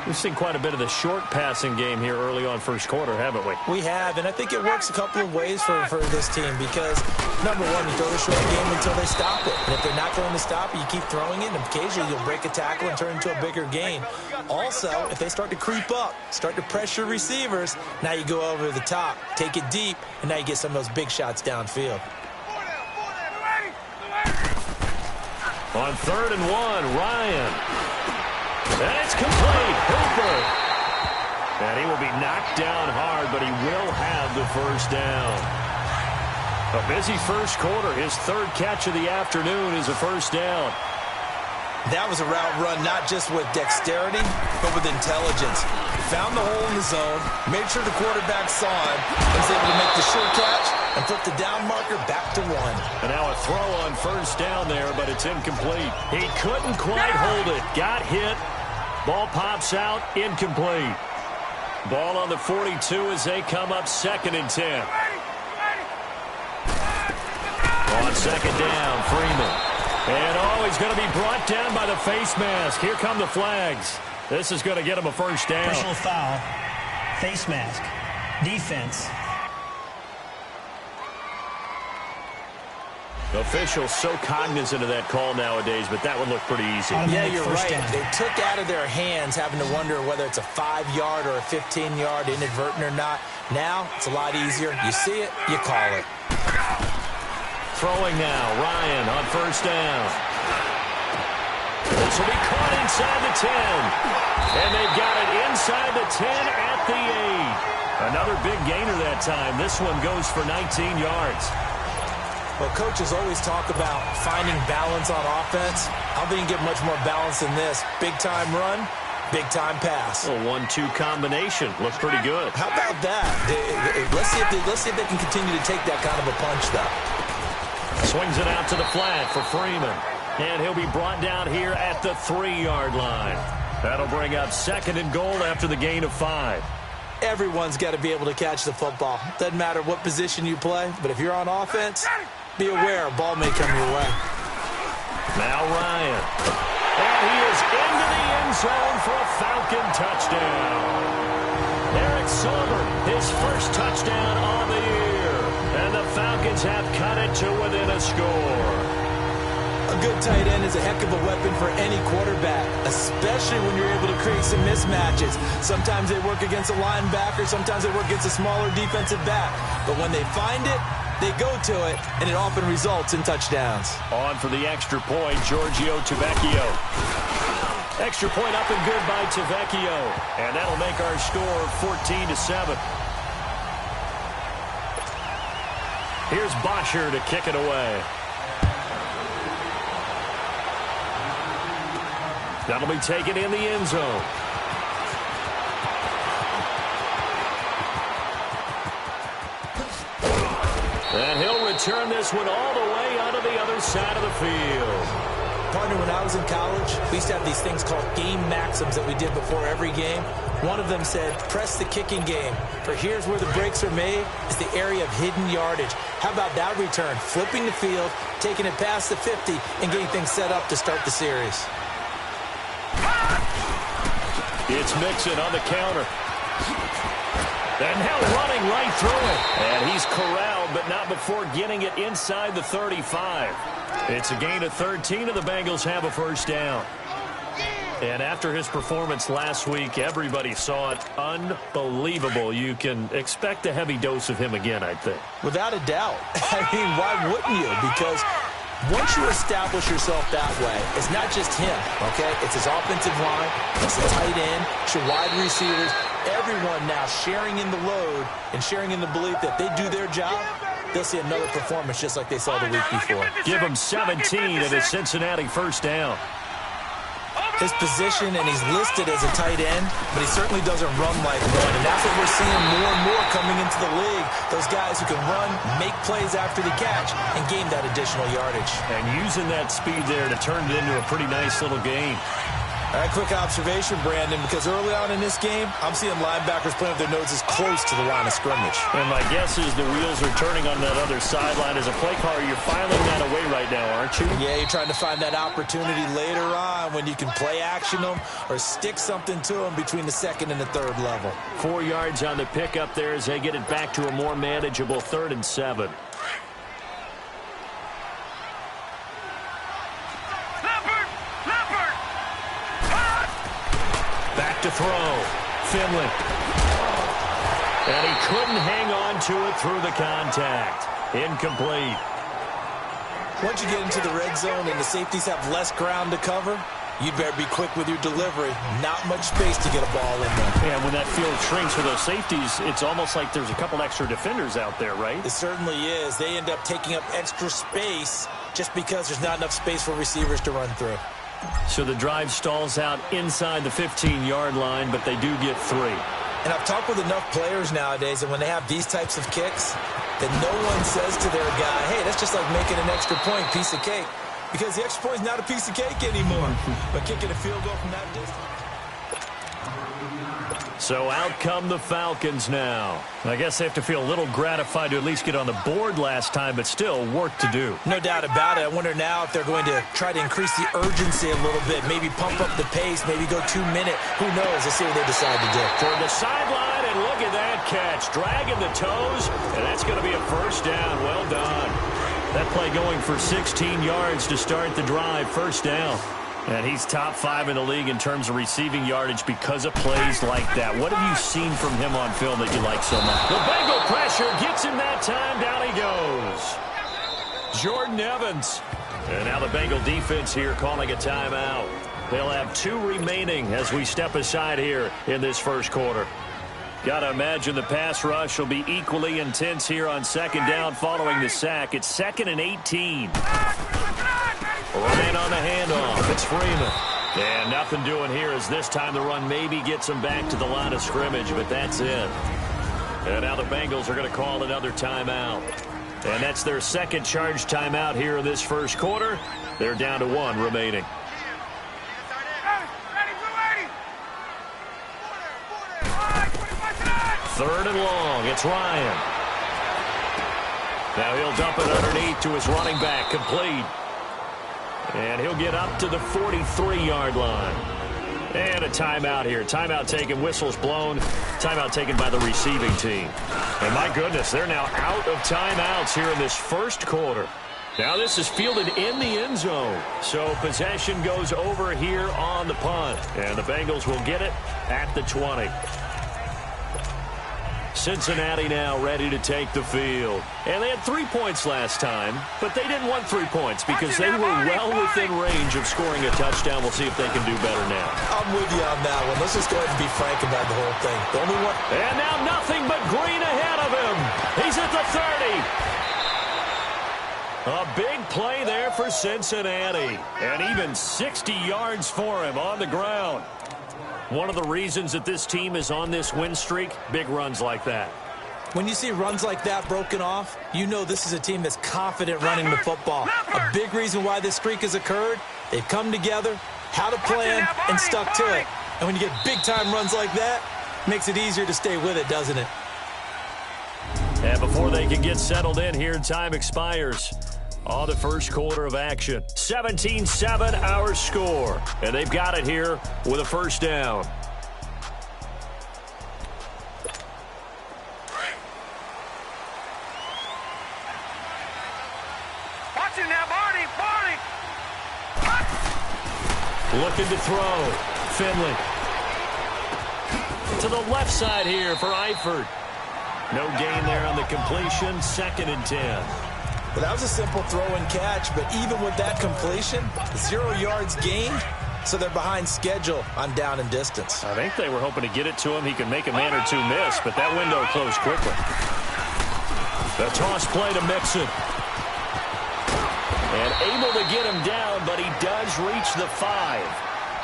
[SPEAKER 2] We've seen quite a bit of the short passing game here early on first quarter, haven't we?
[SPEAKER 3] We have, and I think it works a couple of ways for this team because, number one, you throw the short game until they stop it. And if they're not going to stop it, you keep throwing it, and occasionally you'll break a tackle and turn it into a bigger gain. Also, if they start to creep up, start to pressure receivers, now you go over the top, take it deep, and now you get some of those big shots downfield.
[SPEAKER 2] On 3rd and 1, Ryan. And it's complete. Hooper. And he will be knocked down hard, but he will have the first down. A busy first quarter. His 3rd catch of the afternoon is a first down.
[SPEAKER 3] That was a route run not just with dexterity, but with intelligence. Found the hole in the zone, made sure the quarterback saw him, and was able to make the sure catch and flip the down marker back to 1.
[SPEAKER 2] And now a throw on first down there, but it's incomplete. He couldn't quite hold it. Got hit. Ball pops out. Incomplete. Ball on the 42 as they come up 2nd and 10. On 2nd down, Freeman. And he's going to be brought down by the face mask. Here come the flags. This is going to get him a first down.
[SPEAKER 4] Personal foul. Face mask. Defense.
[SPEAKER 2] Officials so cognizant of that call nowadays, but that one looked pretty easy.
[SPEAKER 3] Yeah, you're right. They took out of their hands having to wonder whether it's a 5-yard or a 15-yard, inadvertent or not. Now, it's a lot easier. You see it, you call it.
[SPEAKER 2] Throwing now, Ryan on first down. This will be caught inside the 10. And they've got it inside the 10 at the 8. Another big gainer that time. This one goes for 19 yards.
[SPEAKER 3] Well, coaches always talk about finding balance on offense. I don't think you get much more balance than this. Big-time run, big-time pass.
[SPEAKER 2] A 1-2 combination. Looks pretty good.
[SPEAKER 3] How about that? Let's see if they can continue to take that kind of a punch, though.
[SPEAKER 2] Swings it out to the flat for Freeman. And he'll be brought down here at the 3-yard line. That'll bring up 2nd and goal after the gain of 5.
[SPEAKER 3] Everyone's got to be able to catch the football. Doesn't matter what position you play, but if you're on offense, be aware a ball may come your way.
[SPEAKER 2] Now Ryan. And he is into the end zone for a Falcon touchdown. Eric Silver, his first touchdown on the year. And the Falcons have cut it to within a score.
[SPEAKER 3] A good tight end is a heck of a weapon for any quarterback, especially when you're able to create some mismatches. Sometimes they work against a linebacker, sometimes they work against a smaller defensive back. But when they find it, they go to it, and it often results in touchdowns.
[SPEAKER 2] On for the extra point, Giorgio Tavecchio. Extra point up and good by Tavecchio. And that'll make our score 14-7. Here's Bosher to kick it away. That'll be taken in the end zone. And he'll return this one all the way onto the other side of the field.
[SPEAKER 3] Partner, when I was in college, we used to have these things called game maxims that we did before every game. One of them said, press the kicking game, for here's where the breaks are made, is the area of hidden yardage. How about that return? Flipping the field, taking it past the 50, and getting things set up to start the series.
[SPEAKER 2] It's Mixon on the counter. And now running right through it. And he's corralled, but not before getting it inside the 35. It's a gain of 13, and the Bengals have a first down. And after his performance last week, everybody saw it. Unbelievable. You can expect a heavy dose of him again, I think.
[SPEAKER 3] Without a doubt. I mean, why wouldn't you? Because Once you establish yourself that way, it's not just him, okay? It's his offensive line, it's the tight end, it's your wide receivers, everyone now sharing in the load and sharing in the belief that they do their job, they'll see another performance just like they saw the week before.
[SPEAKER 2] Give him 17 at his Cincinnati first down.
[SPEAKER 3] His position, and he's listed as a tight end, but he certainly doesn't run like one. And that's what we're seeing more and more coming into the league. Those guys who can run, make plays after the catch, and gain that additional yardage.
[SPEAKER 2] And using that speed there to turn it into a pretty nice little game.
[SPEAKER 3] All right, quick observation, Brandon, because early on in this game, I'm seeing linebackers playing with their noses close to the line of scrimmage.
[SPEAKER 2] And my guess is the wheels are turning on that other sideline. As a play caller, you're filing that away right now, aren't you?
[SPEAKER 3] Yeah, you're trying to find that opportunity later on when you can play action them or stick something to them between the second and the third level.
[SPEAKER 2] 4 yards on the pickup there as they get it back to a more manageable 3rd and 7. To throw. Finley. And he couldn't hang on to it through the contact. Incomplete.
[SPEAKER 3] Once you get into the red zone and the safeties have less ground to cover, you'd better be quick with your delivery. Not much space to get a ball in there.
[SPEAKER 2] And when that field shrinks for those safeties, it's almost like there's a couple extra defenders out there, right?
[SPEAKER 3] It certainly is. They end up taking up extra space just because there's not enough space for receivers to run through.
[SPEAKER 2] So the drive stalls out inside the 15-yard line, but they do get 3.
[SPEAKER 3] And I've talked with enough players nowadays that when they have these types of kicks, that no one says to their guy, hey, that's just like making an extra point, piece of cake. Because the extra point is not a piece of cake anymore. But kicking a field goal from that distance.
[SPEAKER 2] So out come the Falcons now. I guess they have to feel a little gratified to at least get on the board last time, but still work to do.
[SPEAKER 3] No doubt about it. I wonder now if they're going to try to increase the urgency a little bit, maybe pump up the pace, maybe go 2-minute. Who knows? Let's see what they decide to do.
[SPEAKER 2] Toward the sideline, and look at that catch. Dragging the toes, and that's going to be a first down. Well done. That play going for 16 yards to start the drive. First down. And he's top 5 in the league in terms of receiving yardage because of plays like that. What have you seen from him on film that you like so much? The Bengal pressure gets him that time. Down he goes. Jordan Evans. And now the Bengal defense here calling a timeout. They'll have 2 remaining as we step aside here in this first quarter. Got to imagine the pass rush will be equally intense here on second down following the sack. It's 2nd and 18. Ryan on the handoff. It's Freeman. And nothing doing here as this time the run maybe gets them back to the line of scrimmage, but that's it. And now the Bengals are going to call another timeout. And that's their second charge timeout here in this first quarter. They're down to 1 remaining. Third and long. It's Ryan. Now he'll dump it underneath to his running back. Complete. And he'll get up to the 43-yard line. And a timeout here. Timeout taken, whistles blown. Timeout taken by the receiving team. And my goodness, they're now out of timeouts here in this first quarter. Now this is fielded in the end zone. So possession goes over here on the punt. And the Bengals will get it at the 20. Cincinnati now ready to take the field. And they had 3 points last time, but they didn't want 3 points because they were well within range of scoring a touchdown. We'll see if they can do better now.
[SPEAKER 3] I'm with you on that one. Let's just go ahead and be frank about the whole thing. The only one.
[SPEAKER 2] And now nothing but green ahead of him. He's at the 30. A big play there for Cincinnati. And even 60 yards for him on the ground. One of the reasons that this team is on this win streak, big runs like that.
[SPEAKER 3] When you see runs like that broken off, you know this is a team that's confident running the football. A big reason why this streak has occurred, they've come together, had a plan, and stuck to it. And when you get big-time runs like that, it makes it easier to stay with it, doesn't it?
[SPEAKER 2] And before they can get settled in here, time expires on the first quarter of action. 17-7 our score. And they've got it here with a first down.
[SPEAKER 5] Watch it now, Barney.
[SPEAKER 2] Looking to throw. Finley. To the left side here for Eifert. No gain there on the completion. 2nd and 10.
[SPEAKER 3] Well, that was a simple throw and catch, but even with that completion, 0 yards gained, so they're behind schedule on down and distance.
[SPEAKER 2] I think they were hoping to get it to him. He could make a man or two miss, but that window closed quickly. The toss play to Mixon. And able to get him down, but he does reach the 5.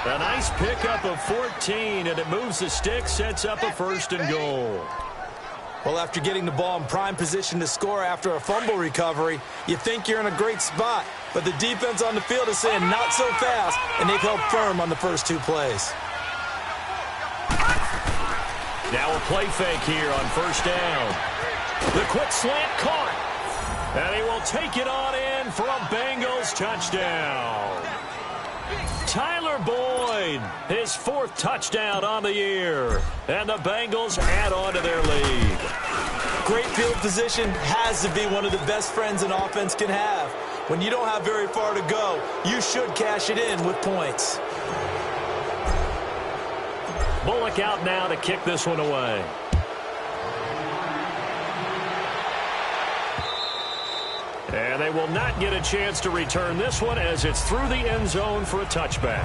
[SPEAKER 2] A nice pickup of 14, and it moves the stick, sets up a 1st and goal.
[SPEAKER 3] Well, after getting the ball in prime position to score after a fumble recovery, you think you're in a great spot. But the defense on the field is saying not so fast, and they've held firm on the first 2 plays.
[SPEAKER 2] Now a play fake here on 1st down. The quick slant caught. And he will take it on in for a Bengals touchdown. Tyler Boyd, his 4th touchdown on the year. And the Bengals add on to their lead.
[SPEAKER 3] Great field position has to be one of the best friends an offense can have. When you don't have very far to go, you should cash it in with points.
[SPEAKER 2] Bullock out now to kick this one away. And they will not get a chance to return this one as it's through the end zone for a touchback.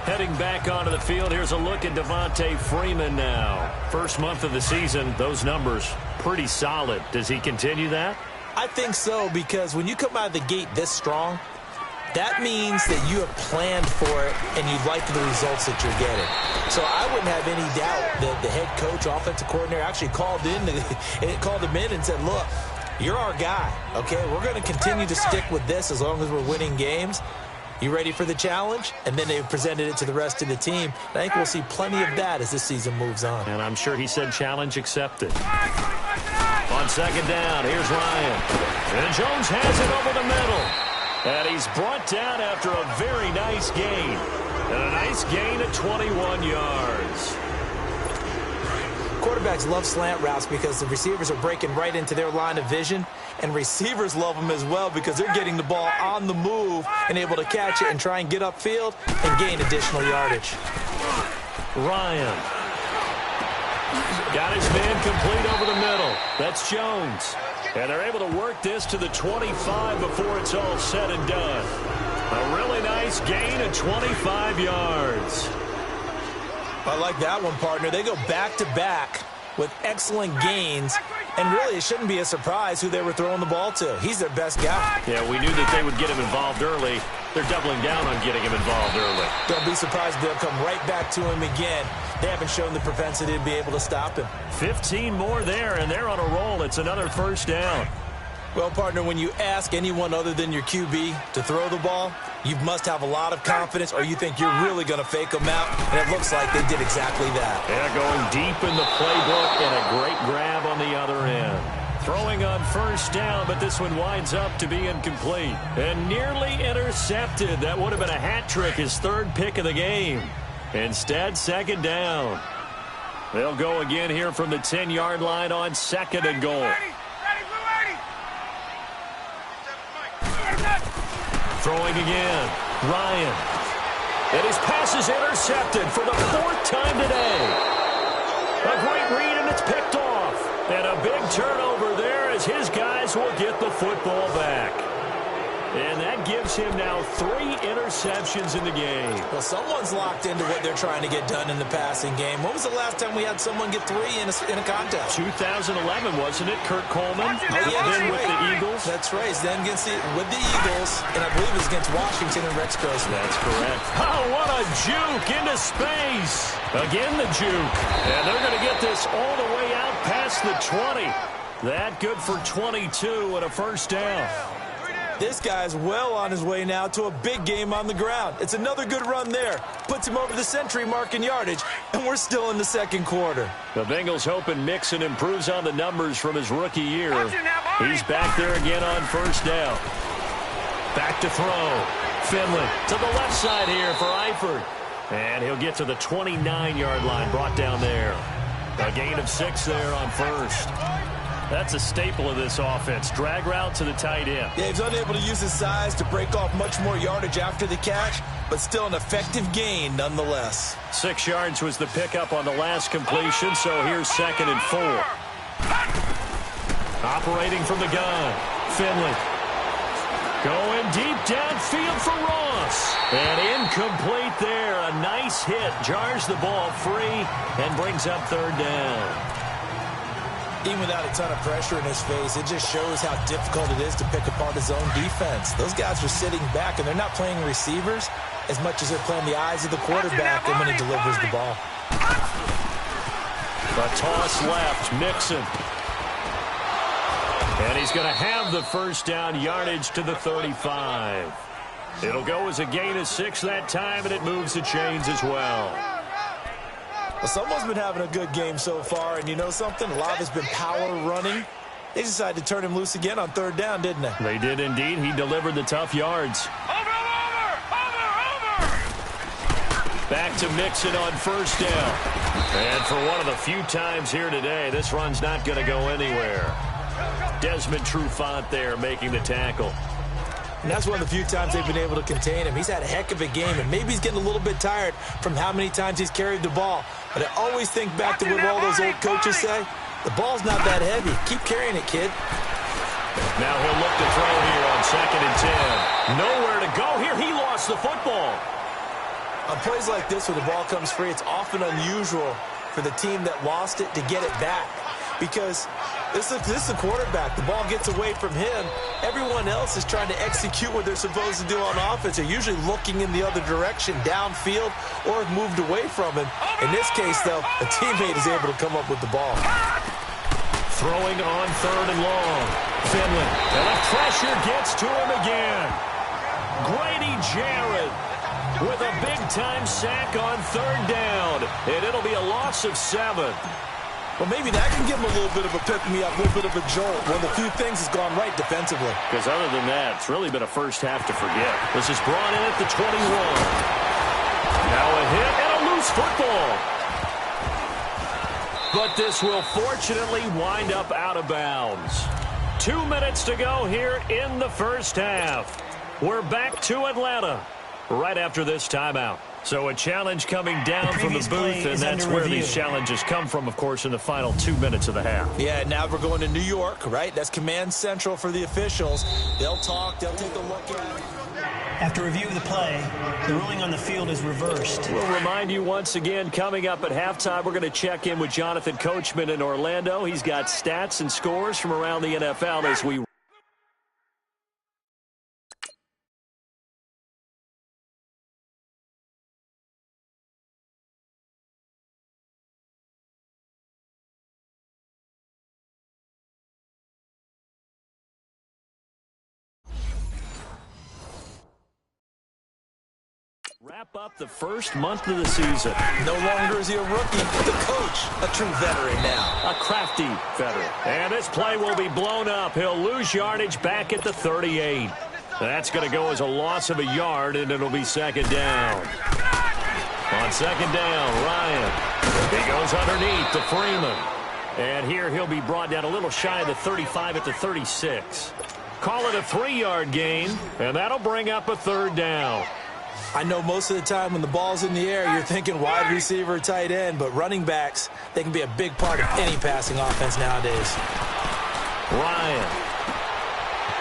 [SPEAKER 2] Heading back onto the field, here's a look at Devontae Freeman now. First month of the season, those numbers pretty solid. Does he continue that?
[SPEAKER 3] I think so, because when you come out of the gate this strong, that means that you have planned for it and you like the results that you're getting. So I wouldn't have any doubt that the head coach, offensive coordinator actually called him in and said, look, you're our guy, okay? We're going to continue to stick with this as long as we're winning games. You ready for the challenge? And then they presented it to the rest of the team. I think we'll see plenty of that as this season moves on.
[SPEAKER 2] And I'm sure he said challenge accepted. On 2nd down, here's Ryan. And Jones has it over the middle. And he's brought down after a very nice gain. And a nice gain at 21 yards.
[SPEAKER 3] Quarterbacks love slant routes because the receivers are breaking right into their line of vision, and receivers love them as well because they're getting the ball on the move and able to catch it and try and get upfield and gain additional yardage.
[SPEAKER 2] Ryan got his man complete over the middle. That's Jones. And they're able to work this to the 25 before it's all said and done. A really nice gain of 25 yards.
[SPEAKER 3] I like that one, partner. They go back-to-back with excellent gains, and really it shouldn't be a surprise who they were throwing the ball to. He's their best guy.
[SPEAKER 2] Yeah, we knew that they would get him involved early. They're doubling down on getting him involved early.
[SPEAKER 3] Don't be surprised if they'll come right back to him again. They haven't shown the propensity to be able to stop him.
[SPEAKER 2] 15 more there, and they're on a roll. It's another 1st down.
[SPEAKER 3] Well, partner, when you ask anyone other than your QB to throw the ball, you must have a lot of confidence or you think you're really going to fake them out, and it looks like they did exactly that.
[SPEAKER 2] Yeah, going deep in the playbook and a great grab on the other end. Throwing on 1st down, but this one winds up to be incomplete. And nearly intercepted. That would have been a hat trick, his 3rd pick of the game. Instead, 2nd down. They'll go again here from the 10-yard line on 2nd and goal. Throwing again, Ryan. And his pass is intercepted for the 4th time today. A great read, and it's picked off. And a big turnover there as his guys will get the football back. And that gives him now 3 interceptions in the game.
[SPEAKER 3] Well, someone's locked into what they're trying to get done in the passing game. When was the last time we had someone get 3 in a contest?
[SPEAKER 2] 2011, wasn't it? Kurt Coleman. Then with the Eagles.
[SPEAKER 3] That's right. Then with the Eagles, and I believe it was against Washington and Rex Grossman.
[SPEAKER 2] That's correct. Oh, what a juke into space. Again, the juke. And they're going to get this all the way out past the 20. That good for 22 and a 1st down.
[SPEAKER 3] This guy's well on his way now to a big game on the ground. It's another good run there. Puts him over the century mark in yardage, and we're still in the 2nd quarter.
[SPEAKER 2] The Bengals hoping Mixon improves on the numbers from his rookie year. He's back there again on 1st down. Back to throw. Finley to the left side here for Eifert. And he'll get to the 29-yard line, brought down there. A gain of 6 there on 1st. That's a staple of this offense. Drag route to the tight end.
[SPEAKER 3] Yeah, he's unable to use his size to break off much more yardage after the catch, but still an effective gain nonetheless.
[SPEAKER 2] 6 yards was the pickup on the last completion, so here's 2nd and 4. Operating from the gun, Finley. Going deep downfield for Ross. And incomplete there. A nice hit. Jars the ball free and brings up third down.
[SPEAKER 3] Even without a ton of pressure in his face, it just shows how difficult it is to pick apart his own defense. Those guys are sitting back, and they're not playing receivers as much as they're playing the eyes of the quarterback and when he delivers the ball.
[SPEAKER 2] A toss left. Mixon. And he's going to have the first down, yardage to the 35. It'll go as a gain of 6 that time, and it moves the chains as well.
[SPEAKER 3] Well, someone's been having a good game so far, and you know something? A lot of it's been power running. They decided to turn him loose again on third down, didn't they?
[SPEAKER 2] They did indeed. He delivered the tough yards.
[SPEAKER 5] Over!
[SPEAKER 2] Back to Mixon on first down. And for one of the few times here today, this run's not going to go anywhere. Desmond Trufant there making the tackle.
[SPEAKER 3] And that's one of the few times they've been able to contain him. He's had a heck of a game, and maybe he's getting a little bit tired from how many times he's carried the ball. But I always think back to what all those old coaches say. The ball's not that heavy. Keep carrying it, kid.
[SPEAKER 2] Now he'll look to throw here on 2nd and 10. Nowhere to go here. He lost the football.
[SPEAKER 3] On plays like this where the ball comes free, it's often unusual for the team that lost it to get it back. Because this is the quarterback. The ball gets away from him. Everyone else is trying to execute what they're supposed to do on offense. They're usually looking in the other direction, downfield, or have moved away from him. In this case, though, a teammate is able to come up with the ball.
[SPEAKER 2] Throwing on 3rd and long. Finley. And the pressure gets to him again. Grady Jarrett with a big-time sack on 3rd down. And it'll be a loss of 7.
[SPEAKER 3] Well, maybe that can give him a little bit of a pick-me-up, a little bit of a jolt. One of the few things has gone right defensively.
[SPEAKER 2] Because other than that, it's really been a first half to forget. This is brought in at the 21. Now a hit and a loose football. But this will fortunately wind up out of bounds. 2 minutes to go here in the first half. We're back to Atlanta right after this timeout. So a challenge coming down from the booth, and that's where these challenges come from, of course, in the final 2 minutes of the half.
[SPEAKER 3] Yeah, now we're going to New York, right? That's command central for the officials. They'll talk, they'll take a look at it.
[SPEAKER 4] After review of the play, the ruling on the field is reversed.
[SPEAKER 2] We'll remind you once again, coming up at halftime, we're going to check in with Jonathan Coachman in Orlando. He's got stats and scores from around the NFL as we wrap up the first month of the season.
[SPEAKER 3] No longer is he a rookie, the coach, a true veteran now.
[SPEAKER 2] A crafty veteran. And this play will be blown up. He'll lose yardage back at the 38. That's going to go as a loss of a yard, and it'll be 2nd down. On 2nd down, Ryan. He goes underneath to Freeman. And here he'll be brought down a little shy of the 35 at the 36. Call it a 3-yard gain, and that'll bring up a 3rd down.
[SPEAKER 3] I know most of the time when the ball's in the air, you're thinking wide receiver, tight end, but running backs, they can be a big part of any passing offense nowadays.
[SPEAKER 2] Ryan.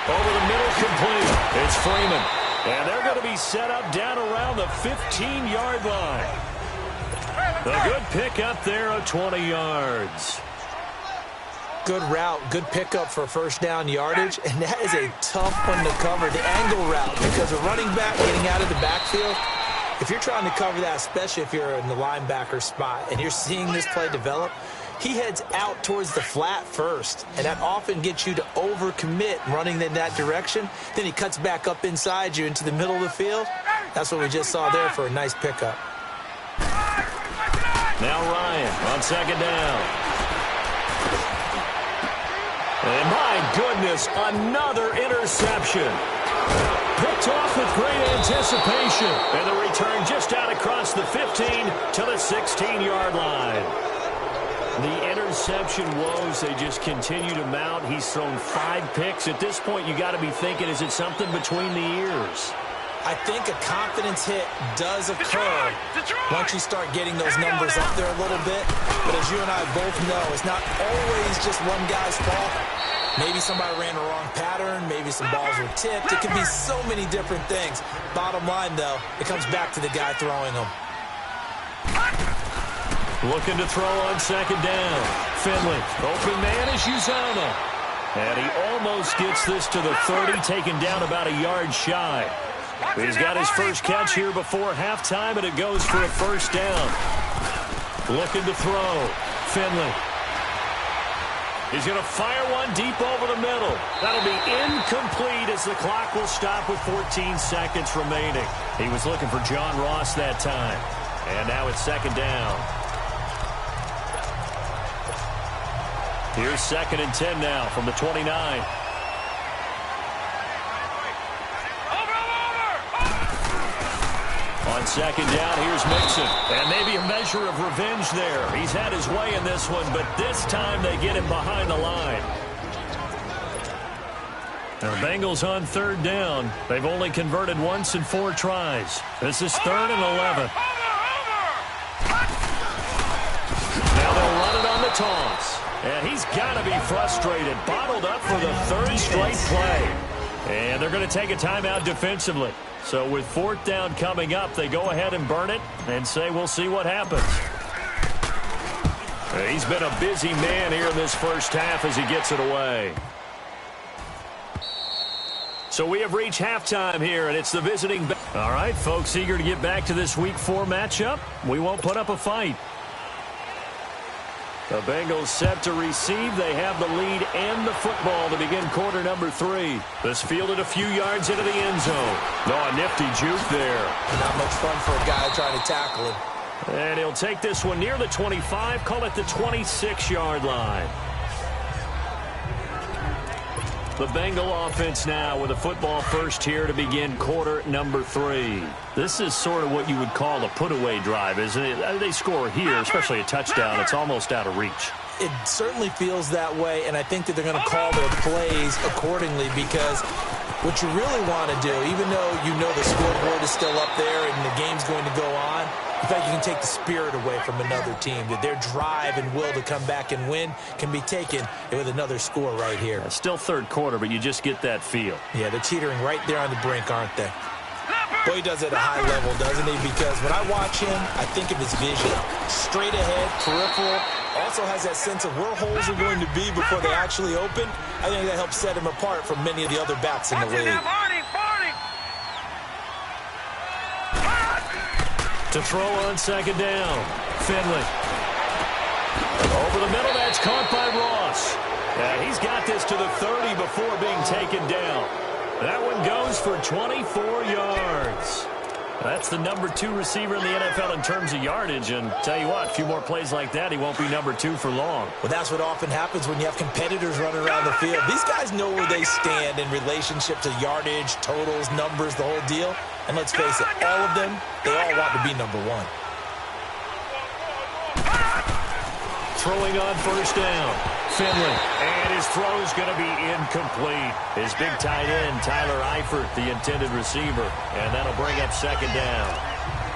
[SPEAKER 2] Over the middle, complete. It's Freeman. And they're going to be set up down around the 15-yard line. A good pick up there of 20 yards.
[SPEAKER 3] Good route, good pickup for first down yardage, and that is a tough one to cover, the angle route, because a running back getting out of the backfield, if you're trying to cover that, especially if you're in the linebacker spot and you're seeing this play develop, he heads out towards the flat first, and that often gets you to overcommit running in that direction. Then he cuts back up inside you into the middle of the field. That's what we just saw there for a nice pickup.
[SPEAKER 2] Now Ryan on 2nd down. And my goodness, another interception. Picked off with great anticipation. And the return just out across the 15 to the 16-yard line. The interception woes, they just continue to mount. He's thrown 5 picks. At this point, you got to be thinking, is it something between the ears?
[SPEAKER 3] I think a confidence hit does occur once you start getting those numbers up there a little bit. But as you and I both know, it's not always just one guy's fault. Maybe somebody ran the wrong pattern. Maybe Maybe some balls were tipped. It could be so many different things. Bottom line, though, it comes back to the guy throwing them.
[SPEAKER 2] Looking to throw on second down. Finley, open man is Uzomah. And he almost gets this to the 30, taken down about a yard shy. He's got his first catch here before halftime, and it goes for a first down. Looking to throw. Finley. He's going to fire one deep over the middle. That'll be incomplete as the clock will stop with 14 seconds remaining. He was looking for John Ross that time. And now it's second down. Here's 2nd and 10 now from the 29. On second down, here's Mixon. And maybe a measure of revenge there. He's had his way in this one, but this time they get him behind the line. Now the Bengals on third down. They've only converted once in 4 tries. This is 3rd and 11. Now they'll run it on the toss. And he's got to be frustrated. Bottled up for the 3rd straight play. And they're going to take a timeout defensively. So with 4th down coming up, they go ahead and burn it and say we'll see what happens. He's been a busy man here in this first half as he gets it away. So we have reached halftime here, and it's the visiting. All right, folks, eager to get back to this Week 4 matchup. We won't put up a fight. The Bengals set to receive. They have the lead and the football to begin quarter number 3. This fielded a few yards into the end zone. Oh, a nifty juke there.
[SPEAKER 3] Not much fun for a guy trying to tackle him.
[SPEAKER 2] And he'll take this one near the 25, call it the 26-yard line. The Bengal offense now with a football first here to begin quarter number 3. This is sort of what you would call a put-away drive, isn't it? They score here, especially a touchdown. It's almost out of reach.
[SPEAKER 3] It certainly feels that way, and I think that they're going to call their plays accordingly because what you really want to do, even though you know the scoreboard is still up there and the game's going to go on, in fact, you can take the spirit away from another team. That their drive and will to come back and win can be taken with another score right here.
[SPEAKER 2] Still third quarter, but you just get that feel.
[SPEAKER 3] Yeah, they're teetering right there on the brink, aren't they? Boy, he does it at a high level, doesn't he? Because when I watch him, I think of his vision. Straight ahead, peripheral. Also has that sense of where holes are going to be before they actually open. I think that helps set him apart from many of the other backs in the league.
[SPEAKER 2] To throw on second down. Finley. Over the middle, that's caught by Ross. He's got this to the 30 before being taken down. That one goes for 24 yards. That's the number 2 receiver in the NFL in terms of yardage. And tell you what, a few more plays like that, he won't be number 2 for long.
[SPEAKER 3] Well, that's what often happens when you have competitors running around the field. These guys know where they stand in relationship to yardage, totals, numbers, the whole deal. And let's face it, all of them, they all want to be number 1.
[SPEAKER 2] Throwing on first down. Finley. And his throw is going to be incomplete. His big tight end, Tyler Eifert, the intended receiver. And that'll bring up second down.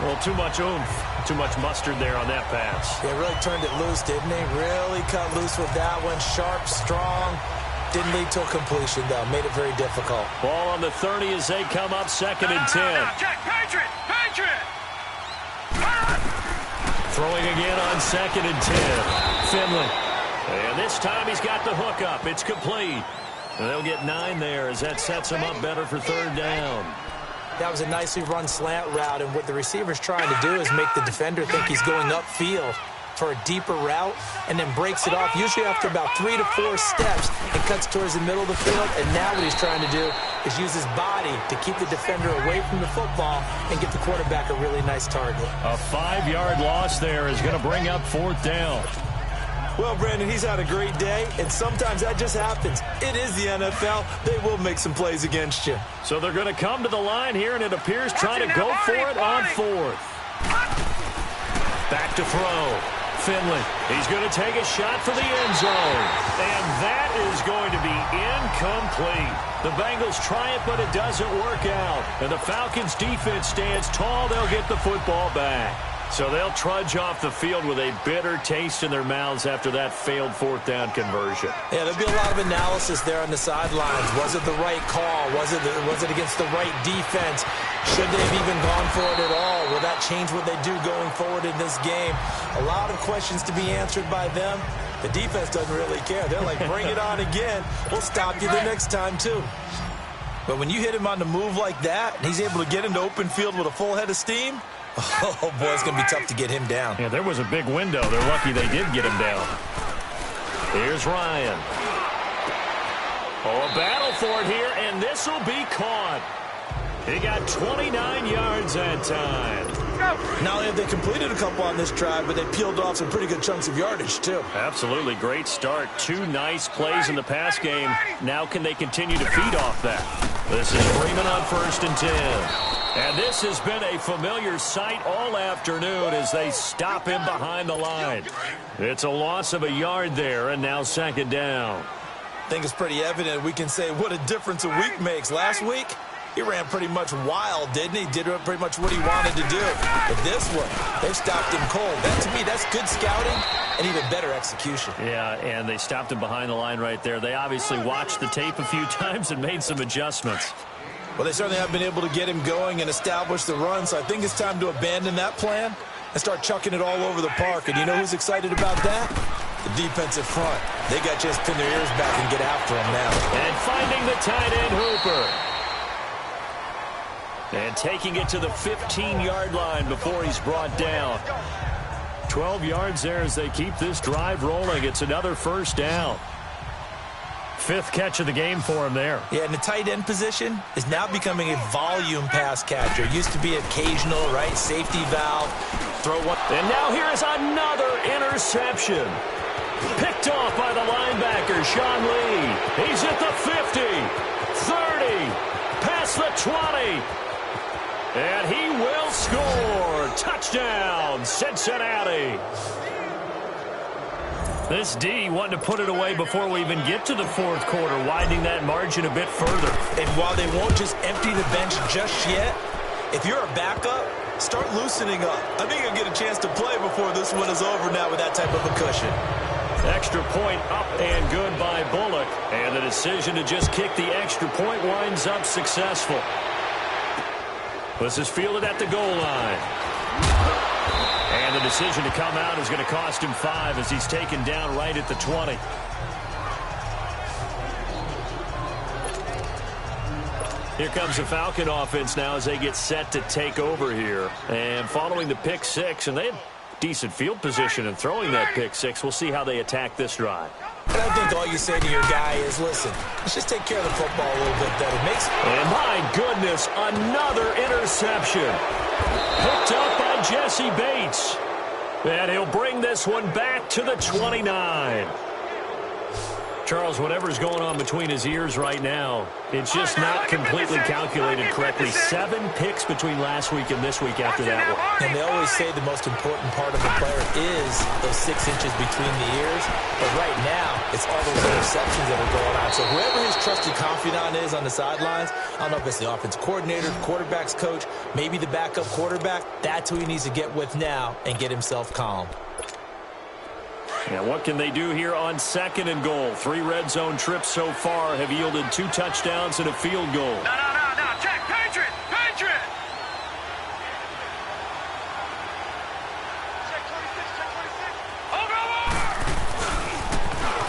[SPEAKER 2] Well, too much oomph, too much mustard there on that pass.
[SPEAKER 3] They really turned it loose, didn't they? Really cut loose with that one. Sharp, strong. Didn't lead to a completion, though. Made it very difficult.
[SPEAKER 2] Ball on the 30 as they come up 2nd and 10.
[SPEAKER 5] Patriot!
[SPEAKER 2] Throwing again on 2nd and 10. Finley. And this time he's got the hook up. It's complete. And they'll get 9 there as that sets him up better for 3rd down.
[SPEAKER 3] That was a nicely run slant route, and what the receiver's trying to do is make the defender think he's going upfield for a deeper route and then breaks it off, usually after about 3 to 4 steps, and cuts towards the middle of the field. And now what he's trying to do is use his body to keep the defender away from the football and get the quarterback a really nice target.
[SPEAKER 2] A 5-yard loss there is going to bring up 4th down.
[SPEAKER 3] Well, Brandon, he's had a great day, and sometimes that just happens. It is the NFL. They will make some plays against you.
[SPEAKER 2] So they're going to come to the line here, and it appears trying to go for it on 4th. Back to throw. Finley. He's going to take a shot for the end zone. And that is going to be incomplete. The Bengals try it, but it doesn't work out. And the Falcons' defense stands tall. They'll get the football back. So they'll trudge off the field with a bitter taste in their mouths after that failed fourth down conversion.
[SPEAKER 3] Yeah, there'll be a lot of analysis there on the sidelines. Was it the right call? Was it against the right defense? Should they have even gone for it at all? Will that change what they do going forward in this game? A lot of questions to be answered by them. The defense doesn't really care. They're like, bring it on again. We'll stop you the next time, too. But when you hit him on the move like that, and he's able to get into open field with a full head of steam, oh, boy, it's going to be tough to get him down.
[SPEAKER 2] Yeah, there was a big window. They're lucky they did get him down. Here's Ryan. Oh, a battle for it here, and this will be caught. He got 29 yards that time.
[SPEAKER 3] Not only have they completed a couple on this drive, but they peeled off some pretty good chunks of yardage, too.
[SPEAKER 2] Absolutely great start. 2 nice plays in the pass game. Now can they continue to feed off that? This is Freeman on 1st and 10. And this has been a familiar sight all afternoon as they stop him behind the line. It's a loss of a yard there, and now 2nd down.
[SPEAKER 3] I think it's pretty evident. We can say what a difference a week makes. Last week, he ran pretty much wild, didn't he? Did pretty much what he wanted to do. But this one, they've stopped him cold. That, to me, that's good scouting and even better execution.
[SPEAKER 2] Yeah, and they stopped him behind the line right there. They obviously watched the tape a few times and made some adjustments.
[SPEAKER 3] Well, they certainly have been able to get him going and establish the run, so I think it's time to abandon that plan and start chucking it all over the park. And you know who's excited about that? The defensive front. They got to just pin their ears back and get after him now.
[SPEAKER 2] And finding the tight end, Hooper. And taking it to the 15-yard line before he's brought down. 12 yards there as they keep this drive rolling. It's another 1st down. 5th catch of the game for him there.
[SPEAKER 3] Yeah, and the tight end position is now becoming a volume pass catcher. It used to be occasional, right? Safety valve. Throw one.
[SPEAKER 2] And now here's another interception. Picked off by the linebacker, Sean Lee. He's at the 50, 30, past the 20. And he will score. Touchdown, Cincinnati. This D wanting to put it away before we even get to the 4th quarter, widening that margin a bit further.
[SPEAKER 3] And while they won't just empty the bench just yet, if you're a backup, start loosening up. I think you'll get a chance to play before this one is over now with that type of a cushion.
[SPEAKER 2] Extra point up and good by Bullock. And the decision to just kick the extra point winds up successful. This is fielded at the goal line. And the decision to come out is going to cost him 5 as he's taken down right at the 20. Here comes the Falcon offense now as they get set to take over here. And following the pick 6, and they had decent field position in throwing that pick 6. We'll see how they attack this drive.
[SPEAKER 3] And I think all you say to your guy is, listen, let's just take care of the football a little bit better.
[SPEAKER 2] And my goodness, another interception. Picked up by Jesse Bates. And he'll bring this one back to the 29. Charles, whatever's going on between his ears right now, it's just not completely calculated correctly. 7 picks between last week and this week after that one.
[SPEAKER 3] And they always say the most important part of the player is those 6 inches between the ears. But right now, it's all those interceptions that are going on. So whoever his trusted confidant is on the sidelines, I don't know if it's the offensive coordinator, quarterback's coach, maybe the backup quarterback, that's who he needs to get with now and get himself calm.
[SPEAKER 2] Now, what can they do here on 2nd and goal? 3 red zone trips so far have yielded 2 touchdowns and a field goal.
[SPEAKER 5] No. Check. Patriot. Check 26.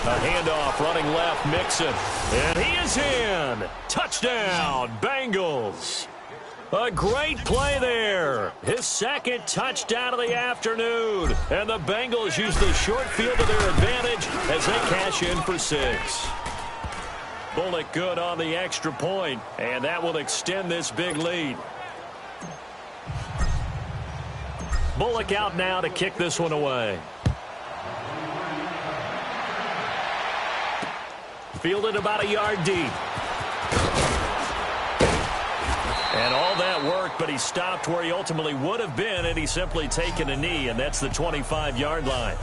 [SPEAKER 2] A handoff running left, Mixon. And he is in. Touchdown, Bengals. A great play there. His 2nd touchdown of the afternoon. And the Bengals use the short field to their advantage as they cash in for 6. Bullock good on the extra point, and that will extend this big lead. Bullock out now to kick this one away. Fielded about a yard deep. And all that work, but he stopped where he ultimately would have been, and he's simply taken a knee, and that's the 25-yard line.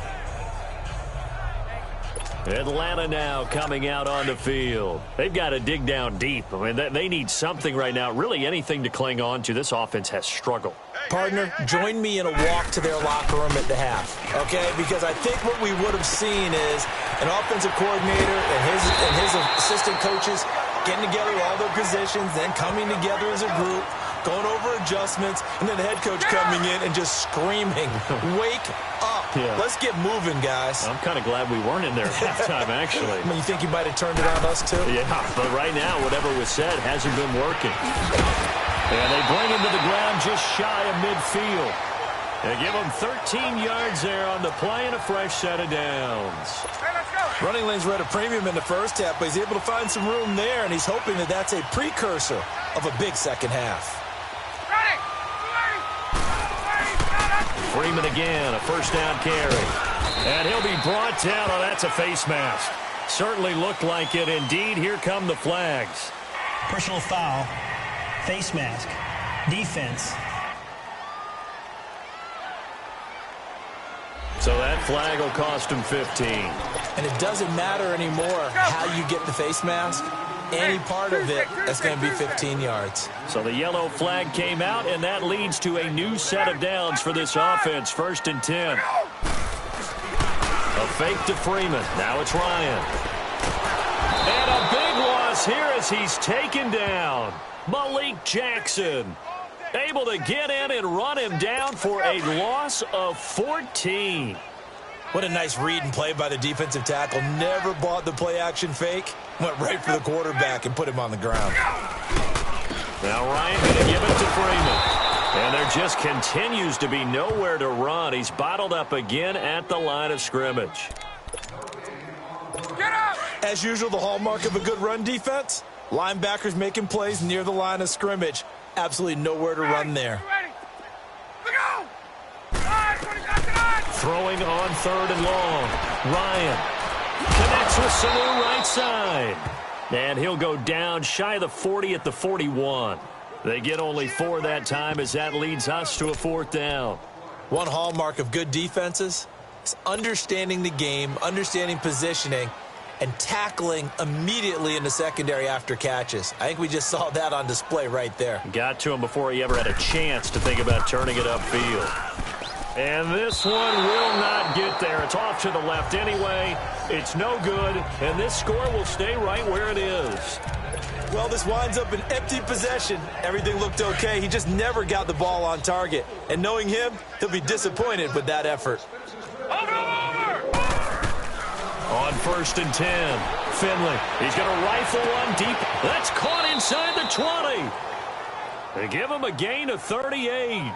[SPEAKER 2] Atlanta now coming out on the field. They've got to dig down deep. I mean, they need something right now, really anything to cling on to. This offense has struggled.
[SPEAKER 3] Partner, join me in a walk to their locker room at the half, okay? Because I think what we would have seen is an offensive coordinator and his assistant coaches getting together all their positions, then coming together as a group, going over adjustments, and then the head coach coming in and just screaming, wake up.
[SPEAKER 2] Yeah.
[SPEAKER 3] Let's get moving, guys.
[SPEAKER 2] I'm kind of glad we weren't in there at halftime, actually.
[SPEAKER 3] I mean, you think you might have turned it on us, too?
[SPEAKER 2] Yeah, but right now, whatever was said hasn't been working. And they bring him to the ground just shy of midfield. They give him 13 yards there on the play and a fresh set of downs.
[SPEAKER 5] Hey, let's go.
[SPEAKER 3] Running lanes were at a premium in the first half, but he's able to find some room there, and he's hoping that that's a precursor of a big second half.
[SPEAKER 2] Freeman again, a first down carry. And he'll be brought down. Oh, that's a face mask. Certainly looked like it. Indeed, here come the flags.
[SPEAKER 4] Personal foul, face mask, defense.
[SPEAKER 2] So that flag will cost him 15.
[SPEAKER 3] And it doesn't matter anymore how you get the face mask. Any part of it, that's going to be 15 yards.
[SPEAKER 2] So the yellow flag came out, and that leads to a new set of downs for this offense. 1st and 10. A fake to Freeman. Now it's Ryan. And a big loss here as he's taken down. Malik Jackson able to get in and run him down for a loss of 14.
[SPEAKER 3] What a nice read and play by the defensive tackle. Never bought the play-action fake. Went right for the quarterback and put him on the ground.
[SPEAKER 2] Now Ryan going to give it to Freeman. And there just continues to be nowhere to run. He's bottled up again at the line of scrimmage.
[SPEAKER 5] Get up!
[SPEAKER 3] As usual, the hallmark of a good run defense, linebackers making plays near the line of scrimmage. Absolutely nowhere to run there.
[SPEAKER 5] Ready? Let's go!
[SPEAKER 2] Throwing on 3rd and long. Ryan connects with Sanu right side. And he'll go down shy of the 40 at the 41. They get only 4 that time as that leads us to a 4th down.
[SPEAKER 3] One hallmark of good defenses is understanding the game, understanding positioning, and tackling immediately in the secondary after catches. I think we just saw that on display right there.
[SPEAKER 2] Got to him before he ever had a chance to think about turning it upfield. And this one will not get there. It's off to the left anyway. It's no good, and this score will stay right where it is.
[SPEAKER 3] Well, this winds up an empty possession. Everything looked okay. He just never got the ball on target. And knowing him, he'll be disappointed with that effort.
[SPEAKER 2] On 1st and 10, Finley. He's going to rifle one deep. That's caught inside the 20. They give him a gain of 38.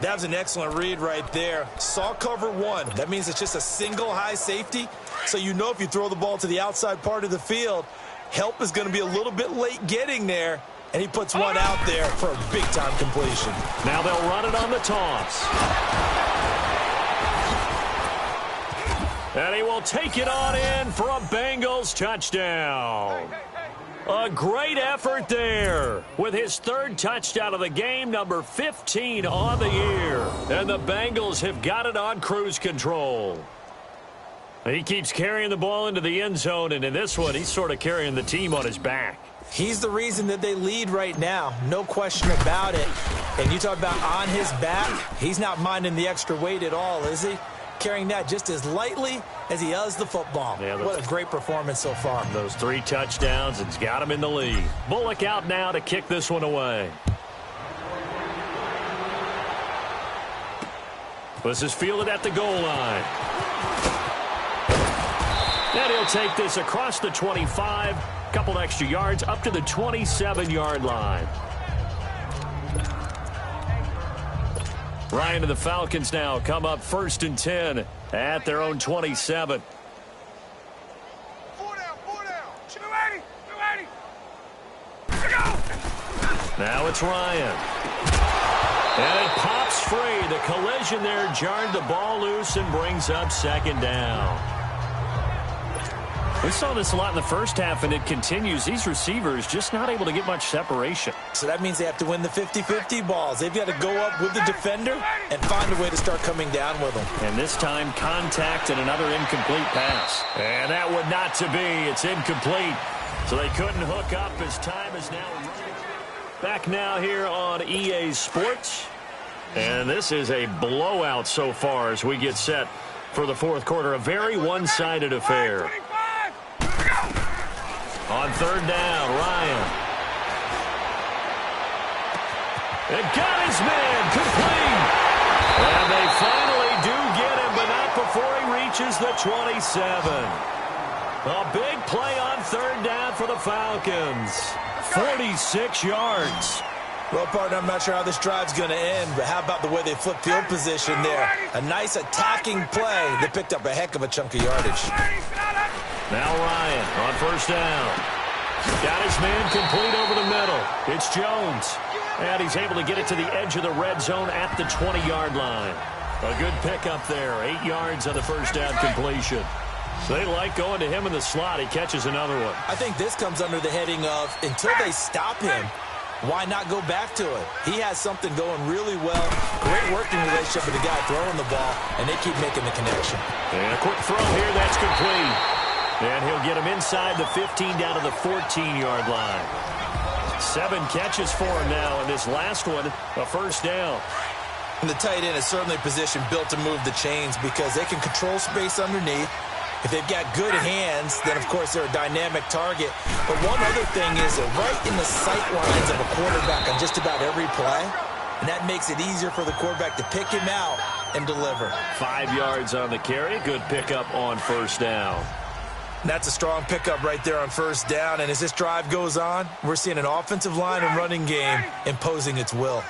[SPEAKER 3] That was an excellent read right there. Saw cover 1. That means it's just a single high safety. So you know if you throw the ball to the outside part of the field, help is going to be a little bit late getting there. And he puts one out there for a big-time completion.
[SPEAKER 2] Now they'll run it on the toss. And he will take it on in for a Bengals touchdown. A great effort there with his 3rd touchdown of the game, number 15 on the year. And the Bengals have got it on cruise control. He keeps carrying the ball into the end zone, and in this one, he's sort of carrying the team on his back.
[SPEAKER 3] He's the reason that they lead right now, no question about it. And you talk about on his back, he's not minding the extra weight at all, is he? Carrying that just as lightly as he does the football. Yeah, what a great performance so far.
[SPEAKER 2] Those 3 touchdowns, it's got him in the lead. Bullock out now to kick this one away. This is fielded at the goal line. And he'll take this across the 25, couple extra yards up to the 27-yard line. Ryan and the Falcons now come up 1st and 10 at their own 27.
[SPEAKER 5] 4 down. 280. Go!
[SPEAKER 2] Now it's Ryan. And it pops free. The collision there jarred the ball loose and brings up 2nd down. We saw this a lot in the first half, and it continues. These receivers just not able to get much separation.
[SPEAKER 3] So that means they have to win the 50-50 balls. They've got to go up with the defender and find a way to start coming down with them.
[SPEAKER 2] And this time, contact and another incomplete pass. And that would not to be. It's incomplete. So they couldn't hook up as time is now running. Back now here on EA Sports. And this is a blowout so far as we get set for the fourth quarter. A very one-sided affair. On third down, Ryan. It got his man complete. And they finally do get him, but not before he reaches the 27. A big play on third down for the Falcons. 46 yards.
[SPEAKER 3] Well, partner, I'm not sure how this drive's going to end, but how about the way they flip field position there? A nice attacking play that picked up a heck of a chunk of yardage.
[SPEAKER 2] Now Ryan on first down. Got his man complete over the middle. It's Jones. And he's able to get it to the edge of the red zone at the 20-yard line. A good pickup there. 8 yards on the first down completion. So they like going to him in the slot. He catches another one.
[SPEAKER 3] I think this comes under the heading of until they stop him, why not go back to it? He has something going really well. Great working relationship with the guy throwing the ball, and they keep making the connection.
[SPEAKER 2] And a quick throw here. That's complete. And he'll get him inside the 15 down to the 14-yard line. 7 catches for him now, and this last one, a first down.
[SPEAKER 3] And the tight end is certainly a position built to move the chains because they can control space underneath. If they've got good hands, then, of course, they're a dynamic target. But one other thing is they're right in the sight lines of a quarterback on just about every play, and that makes it easier for the quarterback to pick him out and deliver.
[SPEAKER 2] 5 yards on the carry. Good pickup on first down.
[SPEAKER 3] And that's a strong pickup right there on first down. And as this drive goes on, we're seeing an offensive line and running game imposing its will.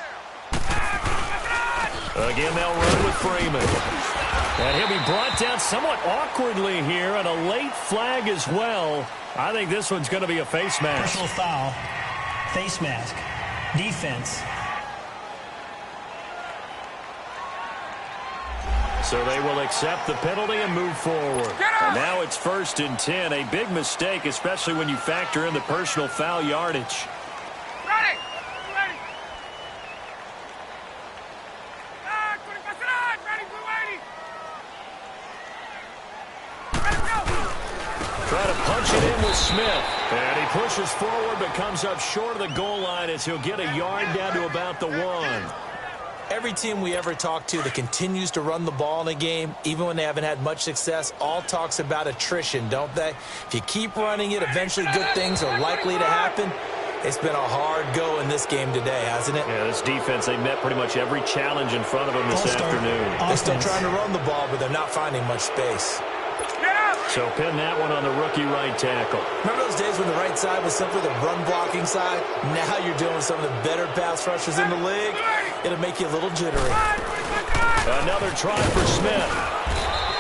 [SPEAKER 2] Again, they'll run with Freeman. And he'll be brought down somewhat awkwardly here, and a late flag as well. I think this one's going to be a face mask.
[SPEAKER 4] Personal foul. Face mask. Defense.
[SPEAKER 2] So they will accept the penalty and move forward. And now it's 1st and 10. A big mistake, especially when you factor in the personal foul yardage. Try to punch it in with Smith. And he pushes forward but comes up short of the goal line as he'll get a yard down to about the 1.
[SPEAKER 3] Every team we ever talk to that continues to run the ball in a game, even when they haven't had much success, all talks about attrition, don't they? If you keep running it, eventually good things are likely to happen. It's been a hard go in this game today, hasn't it?
[SPEAKER 2] Yeah, this defense, they met pretty much every challenge in front of them this afternoon.
[SPEAKER 3] They're still trying to run the ball, but they're not finding much space.
[SPEAKER 2] So pin that one on the rookie right tackle.
[SPEAKER 3] Remember those days when the right side was simply the run-blocking side? Now you're dealing with some of the better pass rushers in the league. It'll make you a little jittery.
[SPEAKER 2] Another try for Smith.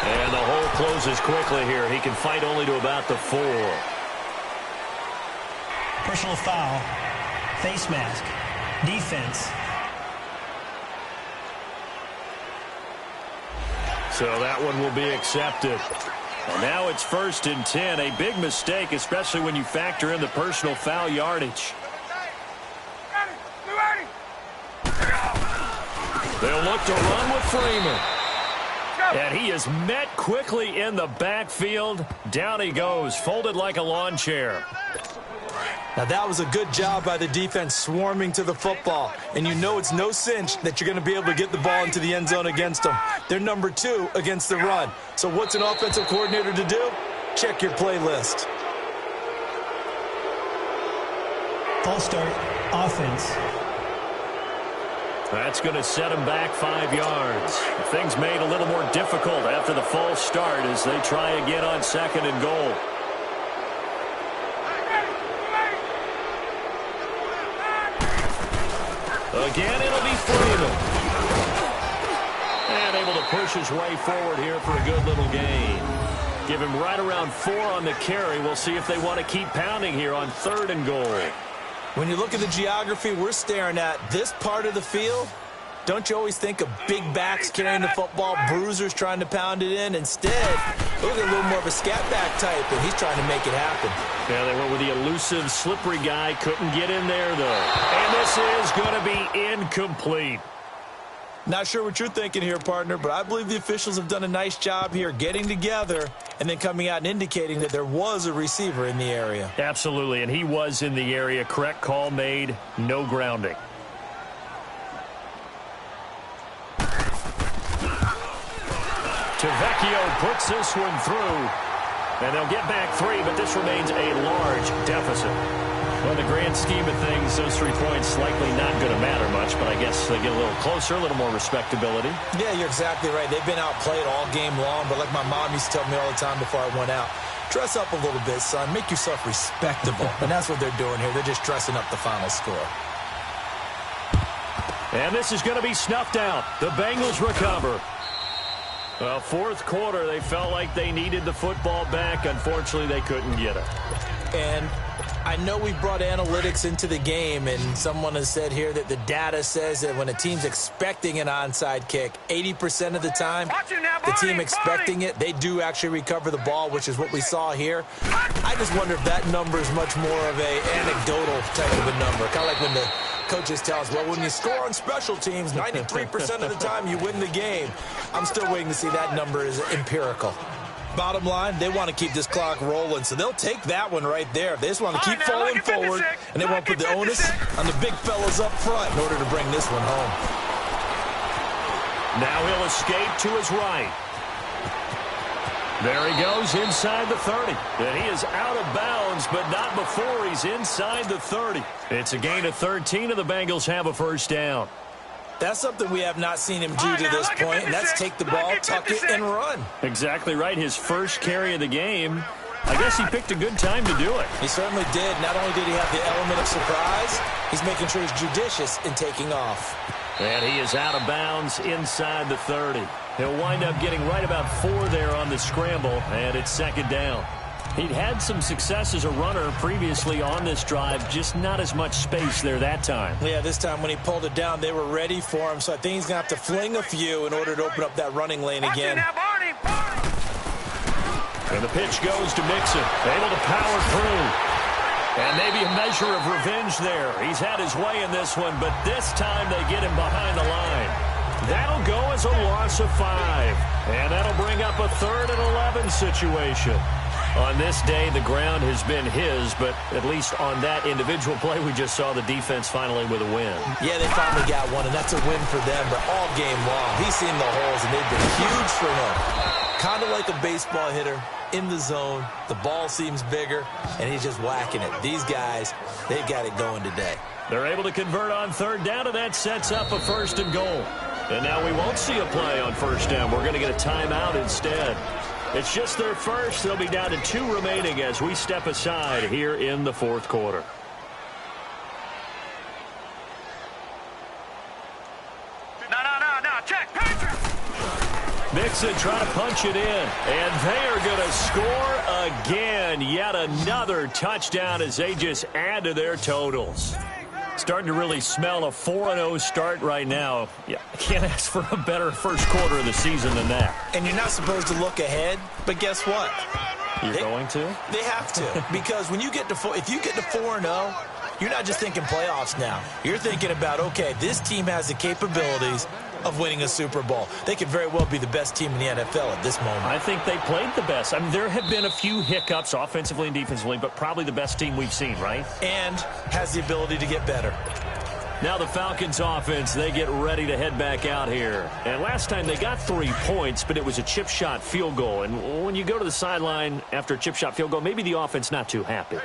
[SPEAKER 2] And the hole closes quickly here. He can fight only to about the 4.
[SPEAKER 4] Personal foul. Face mask. Defense.
[SPEAKER 2] So that one will be accepted. And now it's 1st and 10. A big mistake, especially when you factor in the personal foul yardage. They'll look to run with Freeman. And he is met quickly in the backfield. Down he goes, folded like a lawn chair.
[SPEAKER 3] Now that was a good job by the defense swarming to the football. And you know it's no cinch that you're going to be able to get the ball into the end zone against them. They're number 2 against the run. So what's an offensive coordinator to do? Check your playlist.
[SPEAKER 4] False start. Offense.
[SPEAKER 2] That's going to set him back 5 yards. Things made a little more difficult after the false start as they try again on 2nd and goal. Again, it'll be Freeman. And able to push his way forward here for a good little gain. Give him right around 4 on the carry. We'll see if they want to keep pounding here on 3rd and goal.
[SPEAKER 3] When you look at the geography we're staring at, this part of the field Don't you always think of big backs carrying the football, bruisers trying to pound it in? Instead, look at a little more of a scat back type, and he's trying to make it happen.
[SPEAKER 2] Yeah, they went with the elusive, slippery guy. Couldn't get in there, though. And this is going to be incomplete.
[SPEAKER 3] Not sure what you're thinking here, partner, but I believe the officials have done a nice job here getting together and then coming out and indicating that there was a receiver in the area. Absolutely, and he was in the area. Correct call made, no grounding. Tavecchio puts this one through, and they'll get back 3, but this remains a large deficit. Well, in the grand scheme of things, those 3 points likely not going to matter much, but I guess they get a little closer, a little more respectability. Yeah, you're exactly right. They've been outplayed all game long, but like my mom used to tell me all the time before I went out, dress up a little bit, son. Make yourself respectable. And that's what they're doing here. They're just dressing up the final score. And this is going to be snuffed out. The Bengals recover. Well, fourth quarter, they felt like they needed the football back. Unfortunately, they couldn't get it. And I know we brought analytics into the game, and someone has said here that the data says that when a team's expecting an onside kick, 80% of the time, the team expecting it, they do actually recover the ball, which is what we saw here. I just wonder if that number is much more of a anecdotal type of a number, kind of like when the coaches tell us, well, when you score on special teams, 93% of the time you win the game. I'm still waiting to see that number is empirical. Bottom line, they want to keep this clock rolling, so they'll take that one right there. They just want to keep falling forward, and they want to put the onus on the big fellas up front in order to bring this one home. Now he'll escape to his right. There he goes inside the 30. And he is out of bounds, but not before he's inside the 30. It's a gain of 13, and the Bengals have a first down. That's something we have not seen him do to this point, and that's take the ball, tuck it, and run. Exactly right. His first carry of the game. I guess he picked a good time to do it. He certainly did. Not only did he have the element of surprise, he's making sure he's judicious in taking off. And he is out of bounds inside the 30. He'll wind up getting right about 4 there on the scramble, and it's second down. He'd had some success as a runner previously on this drive, just not as much space there that time. Yeah, this time when he pulled it down, they were ready for him, so I think he's going to have to fling a few in order to open up that running lane again. And the pitch goes to Mixon, able to power through. And maybe a measure of revenge there. He's had his way in this one, but this time they get him behind the line. That'll go as a loss of 5. And that'll bring up a 3rd and 11 situation. On this day, the ground has been his, but at least on that individual play, we just saw the defense finally with a win. Yeah, they finally got one, and that's a win for them, but all game long, he's seen the holes, and they've been huge for him. Kind of like a baseball hitter in the zone. The ball seems bigger, and he's just whacking it. These guys, they've got it going today. They're able to convert on 3rd down, and that sets up a 1st and goal. And now we won't see a play on 1st down. We're going to get a timeout instead. It's just their first. They'll be down to 2 remaining as we step aside here in the 4th quarter.
[SPEAKER 5] No, check.
[SPEAKER 2] Mixon trying to punch it in, and they are going to score again. Yet another touchdown as they just add to their totals. Starting to really smell a 4-0 start right now. Yeah, I can't ask for a better first quarter of the season than that. And you're not supposed to look ahead, but guess what? You're going to? They have to, because when you get to if you get to 4-0, you're not just thinking playoffs now. You're thinking about, okay, this team has the capabilities of winning a Super Bowl. They could very well be the best team in the NFL at this moment. I think they played the best. I mean, there have been a few hiccups offensively and defensively, but probably the best team we've seen, right? And has the ability to get better. Now the Falcons offense, they get ready to head back out here. And last time they got 3 points, but it was a chip shot field goal. And when you go to the sideline after a chip shot field goal, maybe the offense not too happy.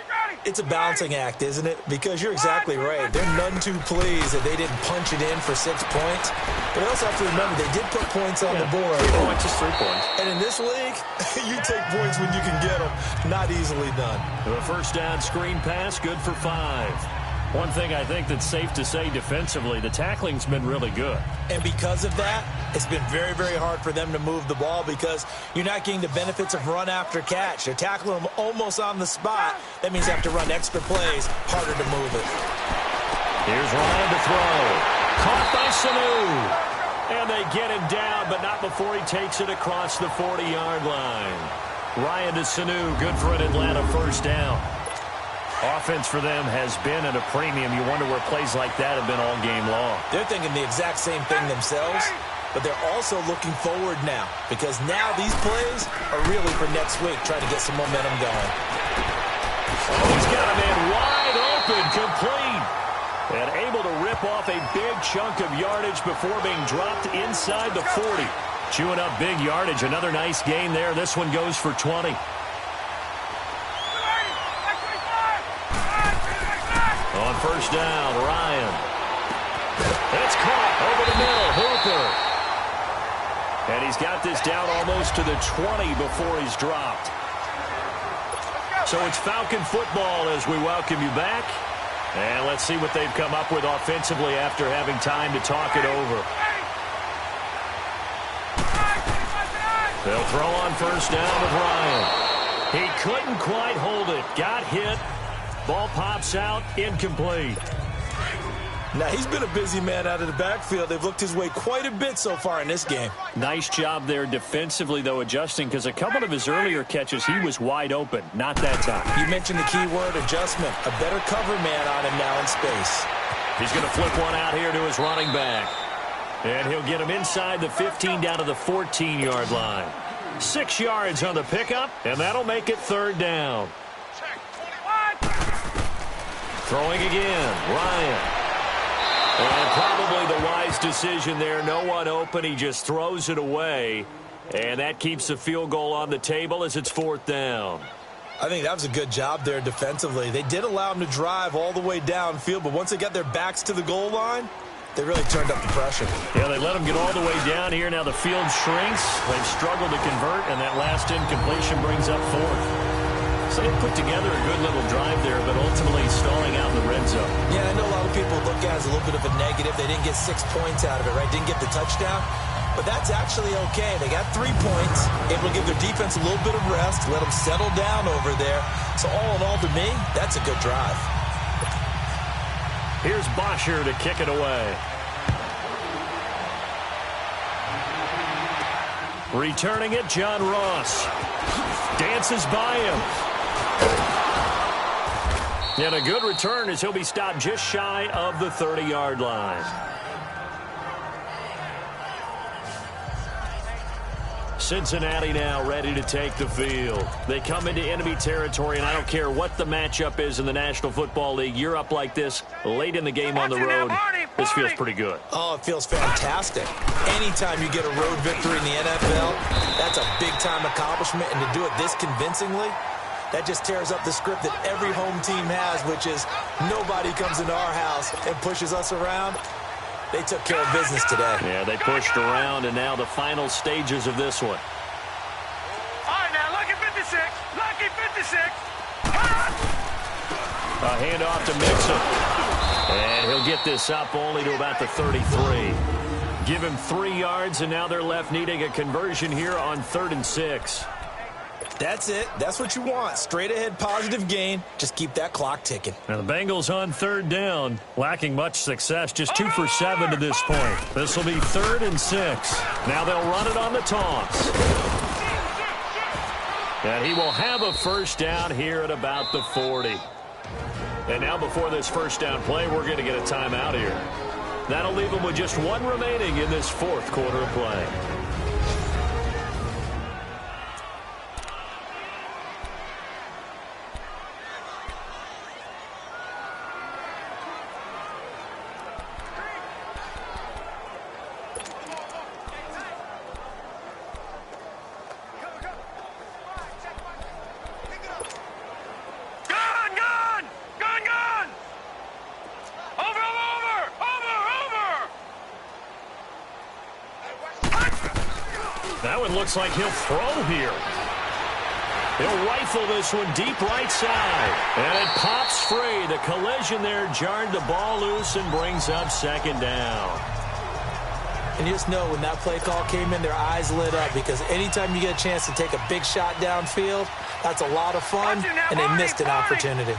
[SPEAKER 2] It's a balancing act, isn't it? Because you're exactly right. They're none too pleased that they didn't punch it in for 6 points. But they also have to remember they did put points on the board. 3 points is 3 points. And in this league, you take points when you can get them. Not easily done. The first down screen pass, good for 5. One thing I think that's safe to say defensively, the tackling's been really good. And because of that, it's been very, very hard for them to move the ball because you're not getting the benefits of run after catch. They're tackling them almost on the spot. That means they have to run extra plays, harder to move it. Here's Ryan to throw. caught by Sanu. And they get him down, but not before he takes it across the 40-yard line. Ryan to Sanu, good for an Atlanta first down. Offense for them has been at a premium. You wonder where plays like that have been all game long.
[SPEAKER 3] They're thinking the exact same thing themselves, but they're also looking forward now because now these plays are really for next week, trying to get some momentum going.
[SPEAKER 2] Oh, he's got a man wide open, complete. And able to rip off a big chunk of yardage before being dropped inside the 40. Chewing up big yardage. Another nice gain there. This one goes for 20. On first down, Ryan. It's caught over the middle. Hooper. And he's got this down almost to the 20 before he's dropped. So it's Falcon football as we welcome you back. And let's see what they've come up with offensively after having time to talk it over. They'll throw on first down with Ryan. He couldn't quite hold it. Got hit. Ball pops out. Incomplete.
[SPEAKER 3] Now, he's been a busy man out of the backfield. They've looked his way quite a bit so far in this game.
[SPEAKER 2] Nice job there defensively, though, adjusting, because a couple of his earlier catches, he was wide open. Not that time.
[SPEAKER 3] You mentioned the key word, adjustment. A better cover man on him now in space.
[SPEAKER 2] He's going to flip one out here to his running back. And he'll get him inside the 15 down to the 14-yard line. 6 yards on the pickup, and that'll make it third down. Throwing again, Ryan. And probably the wise decision there. No one open. He just throws it away. And that keeps the field goal on the table as it's fourth down.
[SPEAKER 3] I think that was a good job there defensively. They did allow him to drive all the way downfield, but once they got their backs to the goal line, they really turned up the pressure.
[SPEAKER 2] Yeah, they let him get all the way down here. Now the field shrinks. They've struggled to convert, and that last incompletion brings up fourth. So they put together a good little drive there, but ultimately stalling out in the red zone.
[SPEAKER 3] Yeah, I know a lot of people look at it as a little bit of a negative. They didn't get 6 points out of it, right? Didn't get the touchdown. But that's actually okay. They got 3 points, able to give their defense a little bit of rest, let them settle down over there. So all in all, to me, that's a good drive.
[SPEAKER 2] Here's Bosher to kick it away. Returning it, John Ross. Dances by him. And a good return as he'll be stopped just shy of the 30-yard line. Cincinnati now ready to take the field. They come into enemy territory, and I don't care what the matchup is in the National Football League. You're up like this late in the game on the road. This feels pretty good.
[SPEAKER 3] Oh, it feels fantastic. Anytime you get a road victory in the NFL, that's a big-time accomplishment. And to do it this convincingly, that just tears up the script that every home team has, which is nobody comes into our house and pushes us around. They took care of business today.
[SPEAKER 2] Yeah, they pushed around, and now the final stages of this one.
[SPEAKER 5] All right, now, lucky 56. Lucky 56.
[SPEAKER 2] A handoff to Mixon. And he'll get this up only to about the 33. Give him 3 yards, and now they're left needing a conversion here on 3rd and 6.
[SPEAKER 3] That's it. That's what you want. Straight ahead positive gain. Just keep that clock ticking.
[SPEAKER 2] Now the Bengals on 3rd down. Lacking much success. Just 2 for 7 to this point. This will be 3rd and 6. Now they'll run it on the toss. And he will have a first down here at about the 40. And now before this first down play, we're going to get a timeout here. That'll leave them with just 1 remaining in this 4th quarter of play. That one looks like he'll throw here. He'll rifle this one deep right side. And it pops free. The collision there jarred the ball loose and brings up 2nd down.
[SPEAKER 3] And you just know when that play call came in, their eyes lit up because anytime you get a chance to take a big shot downfield, that's a lot of fun, and they missed an opportunity.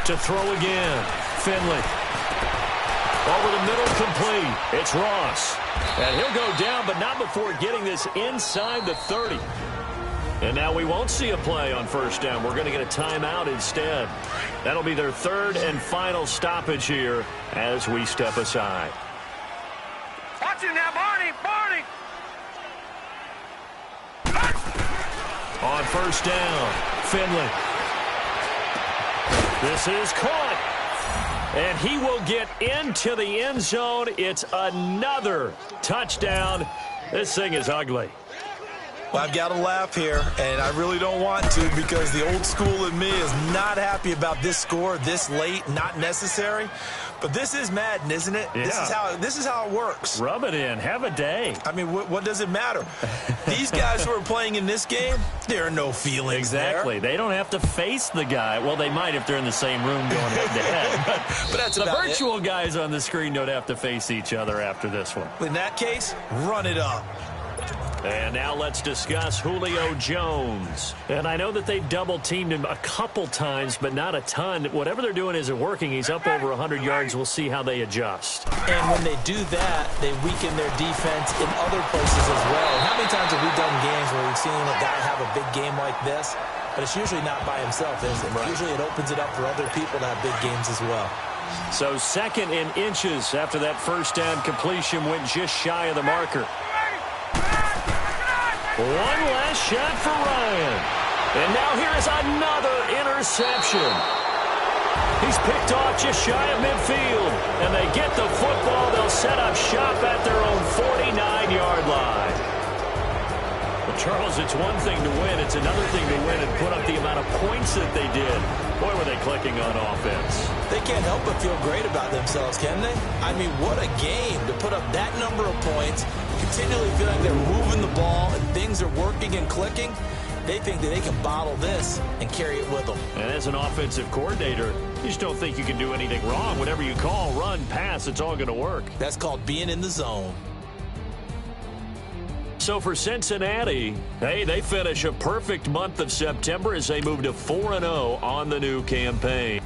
[SPEAKER 2] To throw again. Finley. Over the middle, complete. It's Ross. And he'll go down, but not before getting this inside the 30. And now we won't see a play on first down. We're going to get a timeout instead. That'll be their third and final stoppage here as we step aside.
[SPEAKER 5] Watch him now, Barney. Barney.
[SPEAKER 2] On first down, Finley. This is caught. And he will get into the end zone. It's another touchdown. This thing is ugly.
[SPEAKER 3] Well, I've got to laugh here, and I really don't want to because the old school in me is not happy about this score this late, not necessary. But this is Madden, isn't it?
[SPEAKER 2] Yeah.
[SPEAKER 3] This is how it works.
[SPEAKER 2] Rub it in. Have a day.
[SPEAKER 3] I mean, what does it matter? These guys who are playing in this game, there are no feelings
[SPEAKER 2] Exactly.
[SPEAKER 3] there.
[SPEAKER 2] They don't have to face the guy. Well, they might if they're in the same room going head-to-head.
[SPEAKER 3] But that's
[SPEAKER 2] the
[SPEAKER 3] about
[SPEAKER 2] virtual guys on the screen don't have to face each other after this one.
[SPEAKER 3] In that case, run it up.
[SPEAKER 2] And now let's discuss Julio Jones. And I know that they've double-teamed him a couple times, but not a ton. Whatever they're doing isn't working. He's up over 100 yards. We'll see how they adjust.
[SPEAKER 3] And when they do that, they weaken their defense in other places as well. And how many times have we done games where we've seen a guy have a big game like this? But it's usually not by himself, is it? Right. Usually it opens it up for other people to have big games as well.
[SPEAKER 2] So second in inches after that first down completion went just shy of the marker. One last shot for Ryan. And now here is another interception. He's picked off just shy of midfield. And they get the football. They'll set up shop at their own 49-yard line. Well, Charles, it's one thing to win. It's another thing to win and put up the amount of points that they did. Boy, were they clicking on offense.
[SPEAKER 3] They can't help but feel great about themselves, can they? I mean, what a game to put up that number of points, continually feel like they're moving the ball and things are working and clicking. They think that they can bottle this and carry it with them.
[SPEAKER 2] And as an offensive coordinator, you just don't think you can do anything wrong. Whatever you call, run, pass, it's all going to work.
[SPEAKER 3] That's called being in the zone.
[SPEAKER 2] So for Cincinnati, hey, they finish a perfect month of September as they move to 4-0 on the new campaign.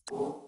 [SPEAKER 6] Cool.